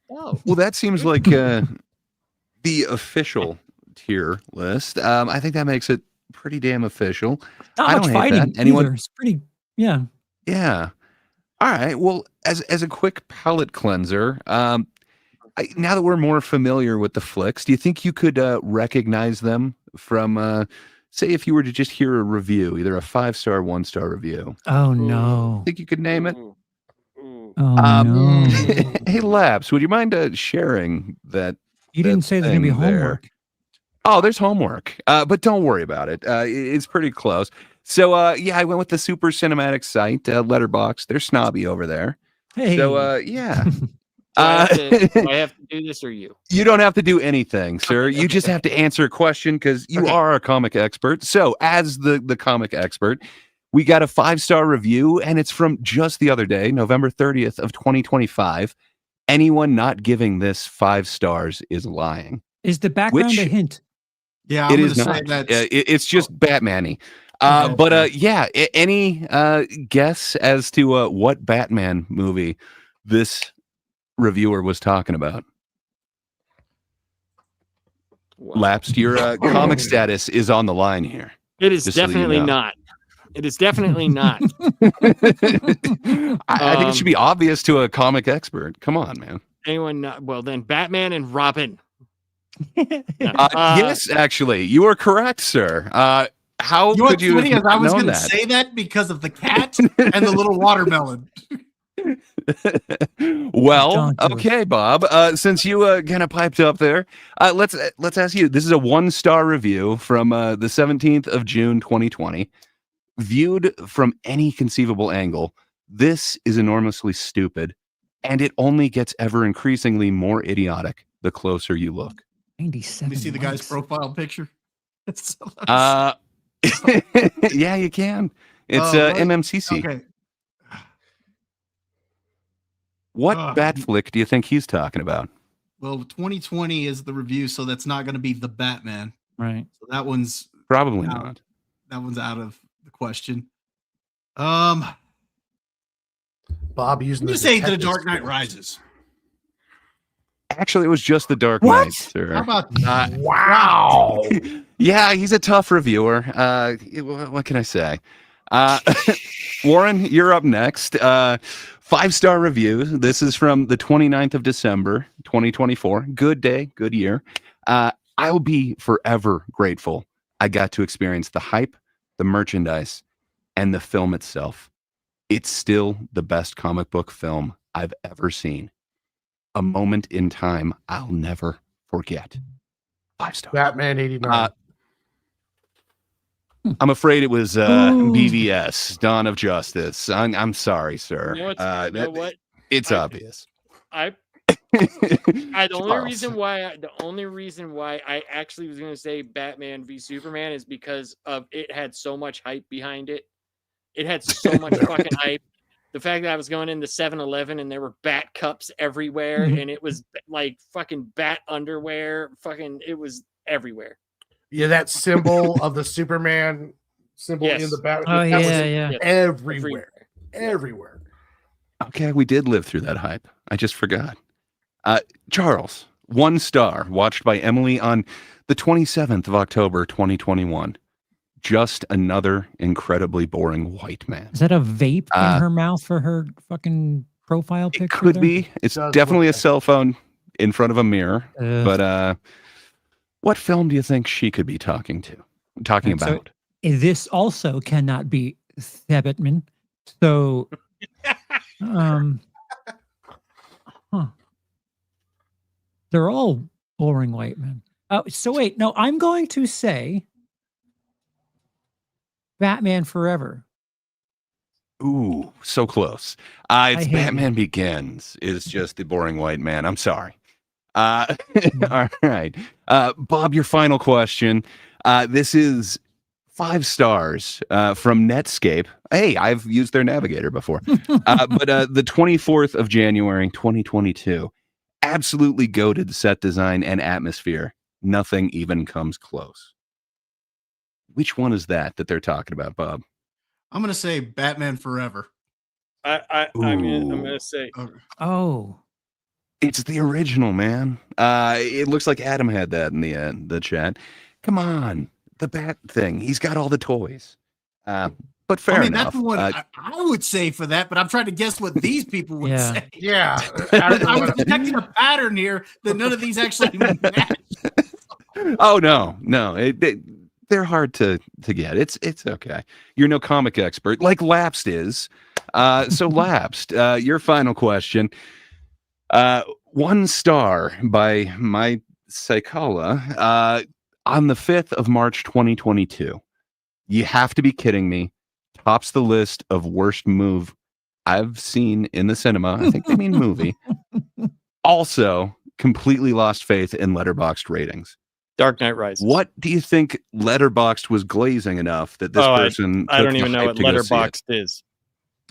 Oh, Well, that seems like the official tier list. I think that makes it pretty damn official. Not I much don't hate fighting that. Anyone? either. It's pretty. Yeah. Yeah. All right. Well, as a quick palate cleanser, now that we're more familiar with the flicks, do you think you could recognize them from, say, if you were to just hear a review, either a 5-star, 1-star review? Oh no. Think you could name it? Ooh. Oh no. Hey, Labs, would you mind sharing that? You didn't say there's gonna be thing there? homework. Oh, there's homework, but don't worry about it. It's pretty close. So, yeah, I went with the super cinematic site, Letterboxd. They're snobby over there. Hey. So, yeah. Do I have to do this or you? You don't have to do anything, sir. Okay, You just have to answer a question because you Okay. are a comic expert. So, as the comic expert, we got a 5-star review, and it's from just the other day, November 30th of 2025. Anyone not giving this 5 stars is lying. Is the background Which- a hint? Yeah, It I'm is going to say not. that. It's just Batman-y. Okay. But yeah, any guess as to what Batman movie this reviewer was talking about? Wow. Lapsed. Your comic status is on the line here. It is Just so you definitely know. not. It is definitely not. I think it should be obvious to a comic expert. Come on, man. Anyone not? Well, then Batman and Robin. Yes, actually, you are correct, sir. How You know could what's you funny is have I was known going to that? say that because of the cat and the little watermelon. Well, Don't do it. okay, Bob. Since you kind of piped up there, let's ask you. This is a 1-star review from the 17th of June, 2020. Viewed from any conceivable angle, this is enormously stupid, and it only gets ever increasingly more idiotic the closer you look. 97. Let me see the guy's likes. profile picture. It's so nice. Yeah, you can. It's what? MMCC. Okay. What bat flick do you think he's talking about? Well, 2020 is the review, so that's not going to be the Batman. Right. So that one's Probably out. not. That one's out of the question. I'm Bob using going the to say The detective Dark Knight skills. Rises. Actually, it was just The Dark What? Knight, sir. How about Wow. Yeah, he's a tough reviewer. What can I say? Warren, you're up next. 5-star review. This is from the 29th of December, 2024. Good day, good year. I'll be forever grateful I got to experience the hype, the merchandise, and the film itself. It's still the best comic book film I've ever seen. A moment in time I'll never forget. 5 stars. Batman 89. I'm afraid it was BVS, Dawn of Justice. I'm sorry, sir. You know what? It's obvious. The only Charles. reason why I actually was going to say Batman v Superman is because of it had so much hype behind it. It had so much fucking hype. The fact that I was going into 7-Eleven and there were bat cups everywhere and it was like fucking bat underwear, it was everywhere. Yeah, that symbol of the Superman symbol in the Batman. Oh, that was yeah. everywhere. Everywhere. Okay, we did live through that hype. I just forgot. Charles, 1 star, watched by Emily on the 27th of October, 2021. just another incredibly boring white man. Is that a vape in her mouth for her fucking profile picture? It could there? be. It's definitely a cell phone in front of a mirror. But what film do you think she could be talking about? So this also cannot be Thebetman. So, they're all boring white men. So wait, no, I'm going to say Batman Forever. Ooh, so close. It's Batman Begins is just the boring white man. I'm sorry. All right. Bob, your final question. This is 5 stars from Netscape. Hey, I've used their navigator before. But the 24th of January, 2022. Absolutely goated set design and atmosphere. Nothing even comes close. Which one is that they're talking about, Bob? I'm gonna say Batman Forever. I'm gonna say. Oh, it's the original, man. It looks like Adam had that in the chat. Come on, the Bat thing. He's got all the toys. But fair enough. That's the one I would say for that, but I'm trying to guess what these people would say. Yeah. I was detecting a pattern here that none of these actually match. Oh no. They're hard to get. It's okay. You're no comic expert like Lapsed is. So Lapsed, your final question. 1 star by my Psychola on the 5th of March 2022. You have to be kidding me. Tops the list of worst move I've seen in the cinema. I think they mean movie. Also, completely lost faith in Letterboxd ratings. Dark Knight Rises. What do you think Letterboxd was glazing enough that this person? I don't even know what Letterboxd is.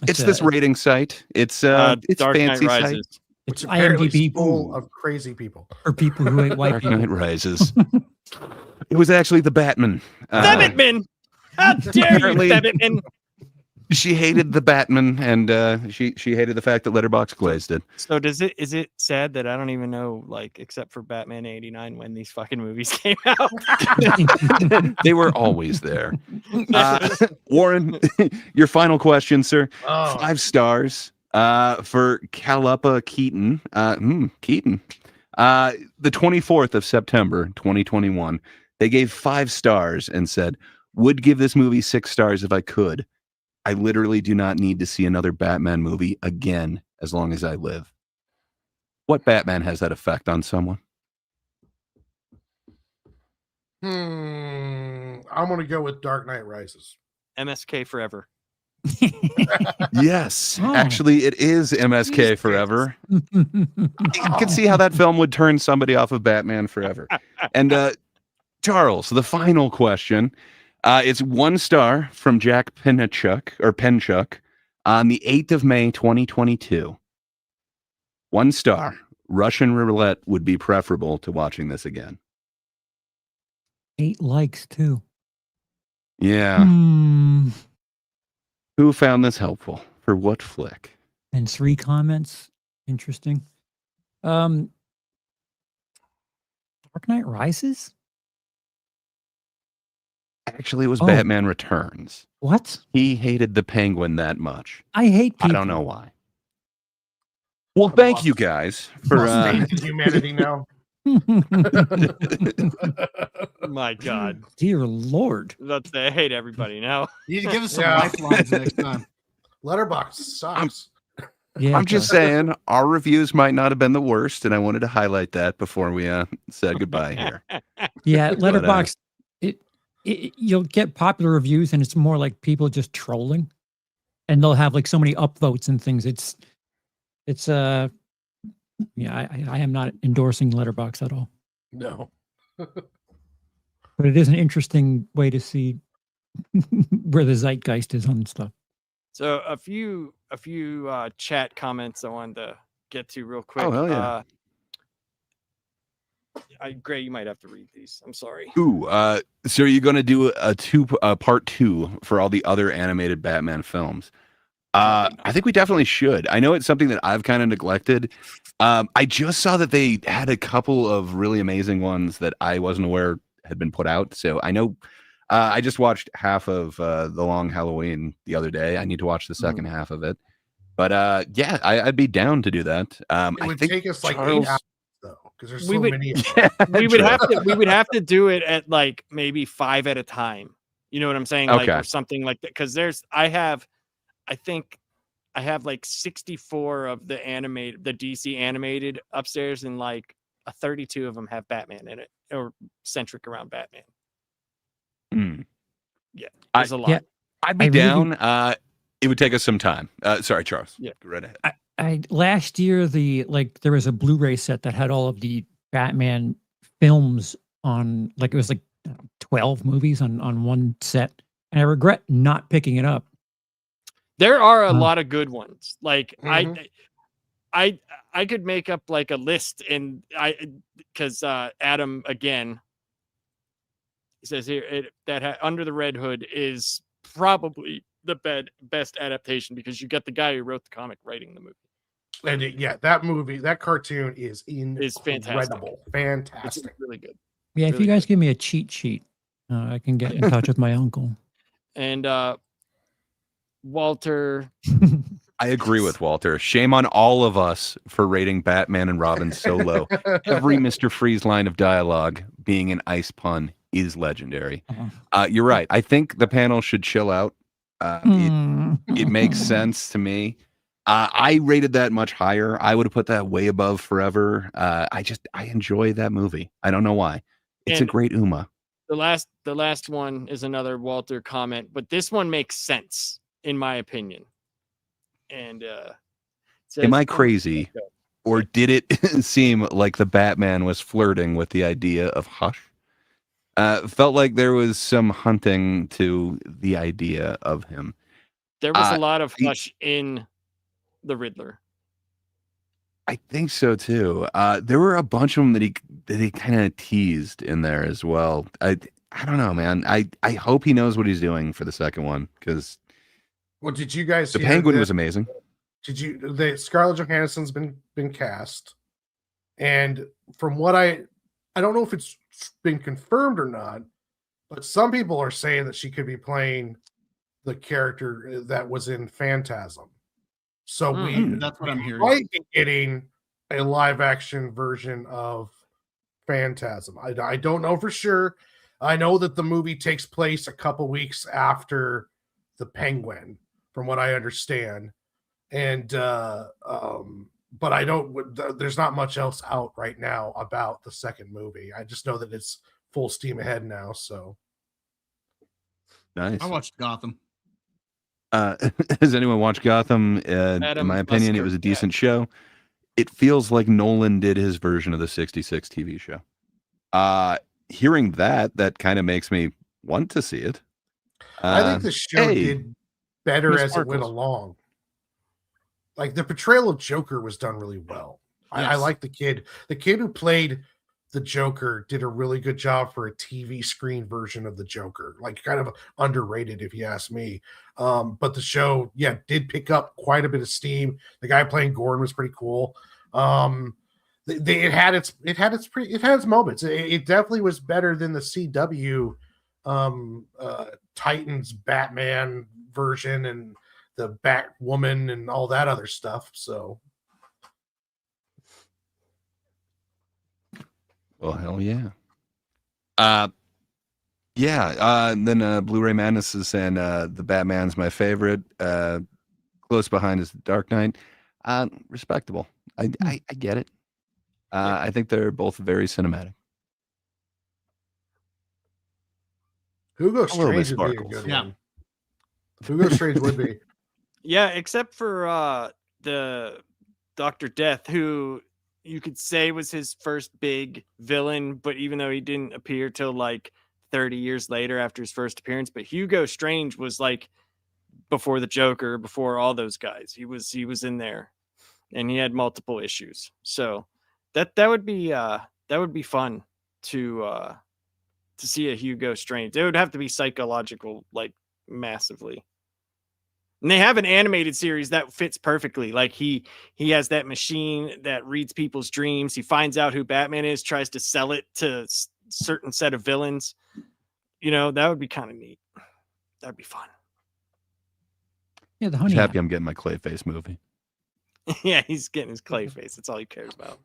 It's this rating site. It's Dark fancy Knight site. Rises. It's IMDb full of crazy people or people who hate white Dark people. Knight Rises. It was actually the Batman. Thebetman! How dare you, Thebetman! She hated the Batman, and she hated the fact that Letterboxd glazed it. So is it sad that I don't even know, like, except for Batman '89, when these fucking movies came out? They were always there. Warren, your final question, sir. 5 stars for Caluppa Keaton. Keaton. The 24th of September, 2021. They gave 5 stars and said, would give this movie 6 stars if I could. I literally do not need to see another Batman movie again as long as I live. What Batman has that effect on someone? I'm going to go with Dark Knight Rises. MSK Forever. Yes, actually, it is MSK Forever. You can see how that film would turn somebody off of Batman Forever. And Charles, the final question. It's 1 star from Jack Penchuk on the 8th of May, 2022. 1 star. Russian roulette would be preferable to watching this again. 8 likes too. Yeah. Who found this helpful? For what flick? And 3 comments. Interesting. Dark Knight Rises? Actually, it was Batman Returns. What? He hated the Penguin that much. I hate people. I don't know why. Well, thank you guys for humanity now. My God. Dear Lord. I hate everybody now. You need to give us some lifelines next time. Letterboxd sucks. I'm just saying our reviews might not have been the worst, and I wanted to highlight that before we said goodbye here. Yeah, Letterboxd. You'll get popular reviews, and it's more like people just trolling, and they'll have like so many upvotes and things. I am not endorsing Letterboxd at all. No. But it is an interesting way to see where the zeitgeist is on stuff. So a few chat comments I wanted to get to real quick. Oh, hell yeah. Gray, you might have to read these. I'm sorry. Ooh, so are you going to do a part 2 for all the other animated Batman films? I think we definitely should. I know it's something that I've kind of neglected. I just saw that they had a couple of really amazing ones that I wasn't aware had been put out. So I know I just watched half of The Long Halloween the other day. I need to watch the second half of it. But yeah, I'd be down to do that. It would take us like 8 hours though, because there's so many. We would have to do it at like maybe 5 at a time. You know what I'm saying? Like, or something like that. Because I think I have like 64 of the DC animated upstairs, and like 32 of them have Batman in it or centric around Batman. Yeah, there's a lot. Yeah, I'd be down. It would take us some time. Sorry, Charles. Yeah, go right ahead. I last year there was a Blu-ray set that had all of the Batman films on, like it was like 12 movies on one set, and I regret not picking it up. There are a lot of good ones. Like I could make up like a list, and because Adam again says here that Under the Red Hood is probably the best adaptation, because you get the guy who wrote the comic writing the movie. And that cartoon is incredible. Fantastic. It's really good. Yeah, if really you guys give me a cheat sheet, I can get in touch with my uncle. And Walter. I agree with Walter. Shame on all of us for rating Batman and Robin so low. Every Mr. Freeze line of dialogue being an ice pun is legendary. You're right. I think the panel should chill out. It makes sense to me. I rated that much higher. I would have put that way above Forever. I enjoy that movie. I don't know why. It's a great Uma. The last one is another Walter comment, but this one makes sense in my opinion. And am I crazy, or did it seem like the Batman was flirting with the idea of Hush? Felt like there was some hunting to the idea of him. There was a lot of Hush in the Riddler. I think so too. There were a bunch of them that he kind of teased in there as well. I don't know, man. I hope he knows what he's doing for the second one, because did you guys? The Penguin was amazing. The Scarlett Johansson's been cast, and from what I don't know if it's been confirmed or not, but some people are saying that she could be playing the character that was in Phantasm. So that's what I'm hearing. Might be getting a live action version of Phantasm. I don't know for sure. I know that the movie takes place a couple weeks after the Penguin, from what I understand. And but I don't. There's not much else out right now about the second movie. I just know that it's full steam ahead now. So nice. I watched Gotham. Has anyone watched Gotham? In my opinion, it was a decent show. It feels like Nolan did his version of the 66 TV show. Hearing that kind of makes me want to see it. I think the show did better as it went along. Like the portrayal of Joker was done really well. Yes. I like the kid. The kid who played the Joker did a really good job for a TV screen version of the Joker. Like kind of underrated, if you ask me. But the show, did pick up quite a bit of steam. The guy playing Gordon was pretty cool. It had its moments. It definitely was better than the CW Titans Batman version and the Batwoman and all that other stuff. So, well, hell yeah. Then Blu-ray Madness is saying the Batman's my favorite. Close behind is the Dark Knight. Respectable. I get it. I think they're both very cinematic. Hugo Strange would be a good one. Hugo Strange would be. Yeah, except for the Dr. Death, who you could say was his first big villain, but even though he didn't appear till like 30 years later after his first appearance, but Hugo Strange was like before the Joker, before all those guys. He was in there, and he had multiple issues. So that would be fun to see a Hugo Strange. It would have to be psychological, like massively. And they have an animated series that fits perfectly. Like he has that machine that reads people's dreams. He finds out who Batman is, tries to sell it to certain set of villains. that would be kind of neat. That'd be fun. Yeah, the I'm honey. happy I'm getting my Clayface movie. Yeah, he's getting his clay face. That's all he cares about.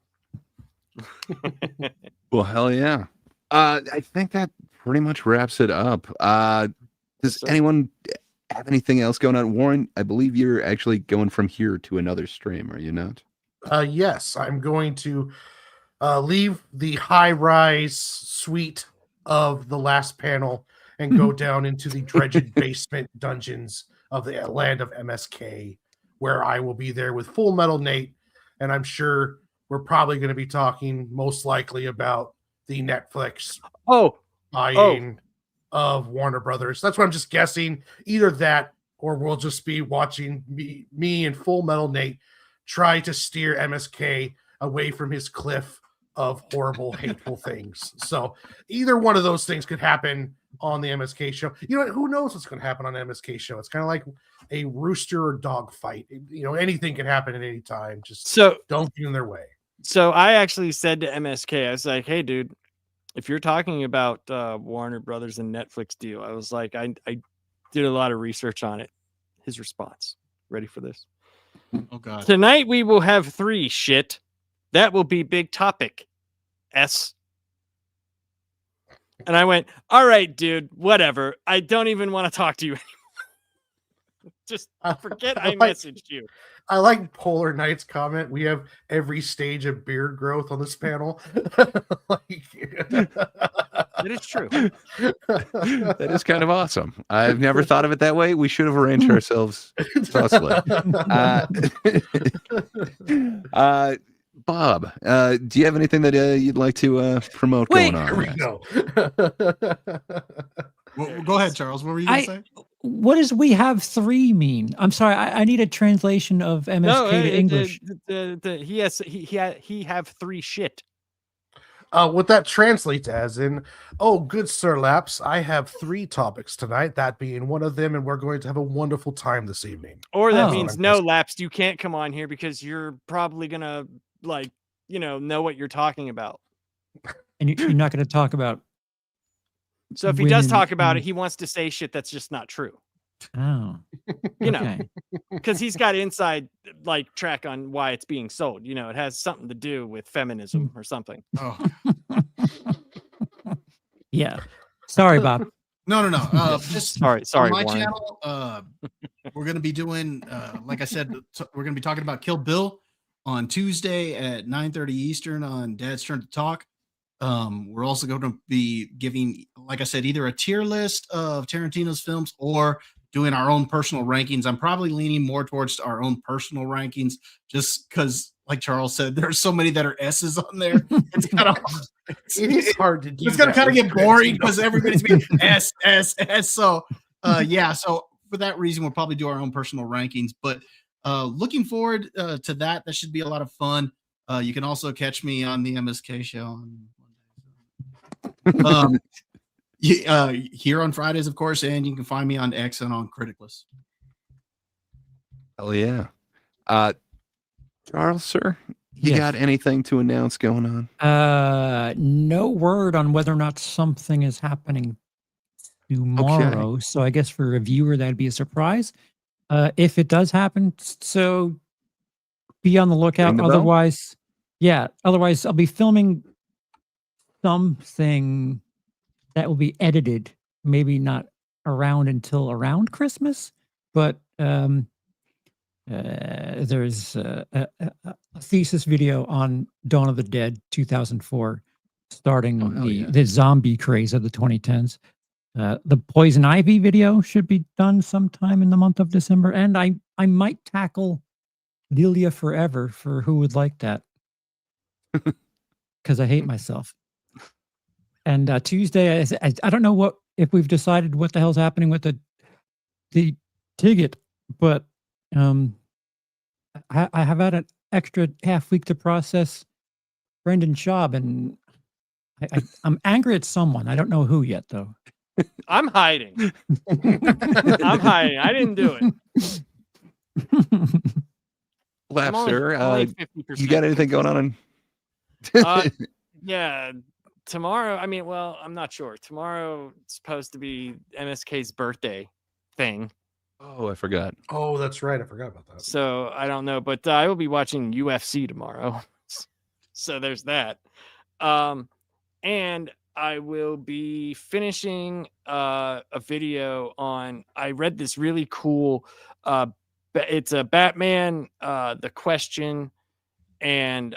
Well, hell yeah. I think that pretty much wraps it up. Does sir. anyone have anything else going on? Warren, I believe you're actually going from here to another stream, are you not? Yes, I'm going to leave the high-rise suite of the last panel and go down into the dredged basement dungeons of the land of MSK, where I will be there with Full Metal Nate, and I'm sure we're probably going to be talking most likely about the Netflix buying of Warner Brothers. That's what I'm just guessing. Either that, or we'll just be watching me and Full Metal Nate try to steer MSK away from his cliff of horrible, hateful things. So either one of those things could happen on the MSK show. You know what? Who knows what's going to happen on the MSK show? It's kind of like a rooster or dog fight. Anything can happen at any time. Just don't get in their way. So I actually said to MSK, I was like, hey, dude, if you're talking about Warner Brothers and Netflix deal, I was like, I did a lot of research on it. His response. Ready for this? Oh, God. Tonight we will have 3 shit. That will be big topic. S. And I went, all right, dude, whatever. I don't even want to talk to you anymore. Just forget I messaged you. I like Polar Knight's comment. We have every stage of beard growth on this panel. It is true. That is kind of awesome. I've never thought of it that way. We should have arranged ourselves thusly. Bob, do you have anything that you'd like to promote going on? Here we go. Well, go ahead, Charles. What were you going to say? What does "we have 3" mean? I'm sorry. I need a translation of MSK to English. He have 3 shit. What that translates as in, oh, good Sir Laps, I have 3 topics tonight, that being one of them, and we're going to have a wonderful time this evening. Or that means, no, Laps, you can't come on here because you're probably going to, know what you're talking about. And you're not going to talk about. So if he does talk about it, he wants to say shit that's just not true. Oh. Because he's got inside track on why it's being sold. It has something to do with feminism or something. Oh, yeah. Sorry, Bob. no. Just sorry, on my Warren. channel, we're going to be doing, like I said, we're going to be talking about Kill Bill on Tuesday at 9:30 Eastern on Dad's Turn to Talk. We're also going to be giving, like I said, either a tier list of Tarantino's films or doing our own personal rankings. I'm probably leaning more towards our own personal rankings just because, like Charles said, there's so many that are S's on there. It's kind of it is hard to do. It's going to kind of get boring because everybody's being S. So, so for that reason, we'll probably do our own personal rankings. But looking forward to that. That should be a lot of fun. You can also catch me on the MSK show on here on Fridays, of course, and you can find me on X and on Criticless. Hell yeah. Charles, sir, you Yes. got anything to announce going on? No word on whether or not something is happening tomorrow. Okay. So I guess for a viewer, that'd be a surprise. If it does happen, so be on the lookout. Ring the bell? Otherwise I'll be filming something that will be edited, maybe not until around Christmas, but there's a thesis video on Dawn of the Dead 2004, starting the zombie craze of the 2010s. The Poison Ivy video should be done sometime in the month of December, and I might tackle Delia Forever for who would like that, because I hate myself. And Tuesday, I don't know if we've decided what the hell's happening with the ticket, but I have had an extra half week to process Brendan Schaub, and I'm angry at someone. I don't know who yet, though. I'm hiding. I didn't do it. Lapster, only you got anything going on? Yeah. tomorrow, I mean, well, I'm not sure. Tomorrow it's supposed to be MSK's birthday thing. Oh, I forgot. Oh, that's right. I forgot about that. So I don't know, but I will be watching UFC tomorrow. So there's that. And I will be finishing a video on. I read this really cool. It's a Batman, The Question, and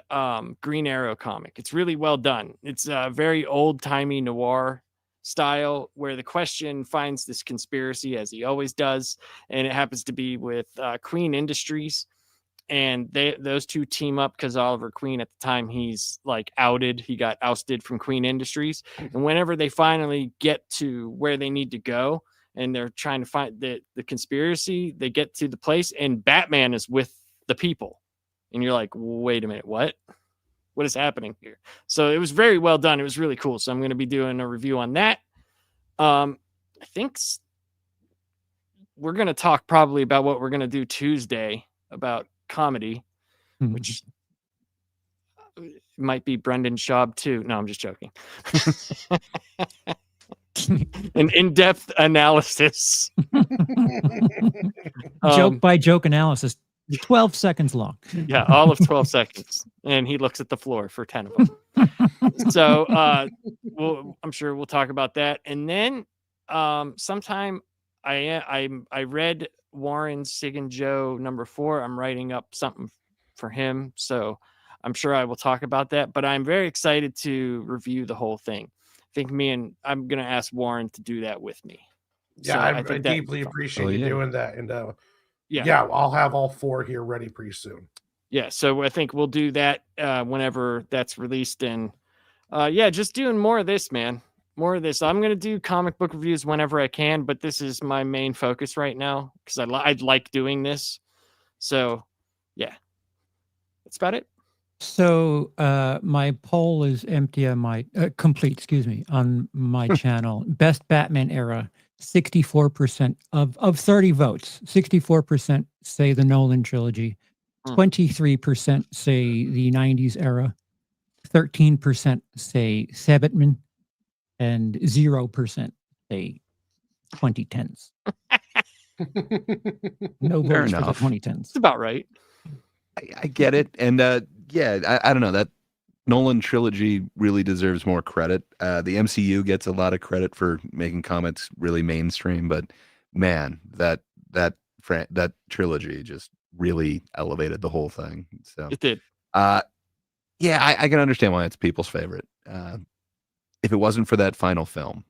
Green Arrow comic. It's really well done. It's a very old timey noir style where the Question finds this conspiracy, as he always does, and it happens to be with Queen Industries, and those two team up because Oliver Queen, at the time, he's like outed. He got ousted from Queen Industries, and whenever they finally get to where they need to go and they're trying to find the conspiracy, they get to the place and Batman is with the people, and you're like, wait a minute, what is happening here? So it was very well done. It was really cool. So I'm going to be doing a review on that. I think we're going to talk probably about what we're going to do Tuesday about comedy, which might be Brendan Schaub too. No, I'm just joking. An in-depth analysis. Joke by joke analysis. 12 seconds long. Yeah, all of 12 seconds. And he looks at the floor for 10 of them. So I'm sure we'll talk about that. And then sometime I read Warren's Sig and Joe #4. I'm writing up something for him. So I'm sure I will talk about that. But I'm very excited to review the whole thing. I think I'm going to ask Warren to do that with me. Yeah, so I deeply appreciate you doing that. And yeah, I'll have all 4 here ready pretty soon. Yeah, so I think we'll do that whenever that's released. And just doing more of this, man. More of this. I'm going to do comic book reviews whenever I can, but this is my main focus right now because I like doing this. So, yeah. That's about it. So my poll is empty on my complete, on my channel. Best Batman era. 64% of 30 votes, 64% say the Nolan trilogy, 23% say the 90s era, 13% say Sabatman, and 0% say 2010s. No votes for the 2010s. It's about right. I get it. And I don't know, that Nolan trilogy really deserves more credit. The MCU gets a lot of credit for making comics really mainstream, but man, that trilogy just really elevated the whole thing. So it did. I can understand why it's people's favorite. If it wasn't for that final film,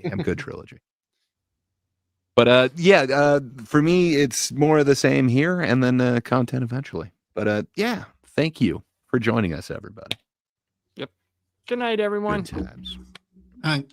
damn good trilogy. But for me, it's more of the same here, and then content eventually. But thank you for joining us, everybody. Yep. Good night, everyone. Good times. All right.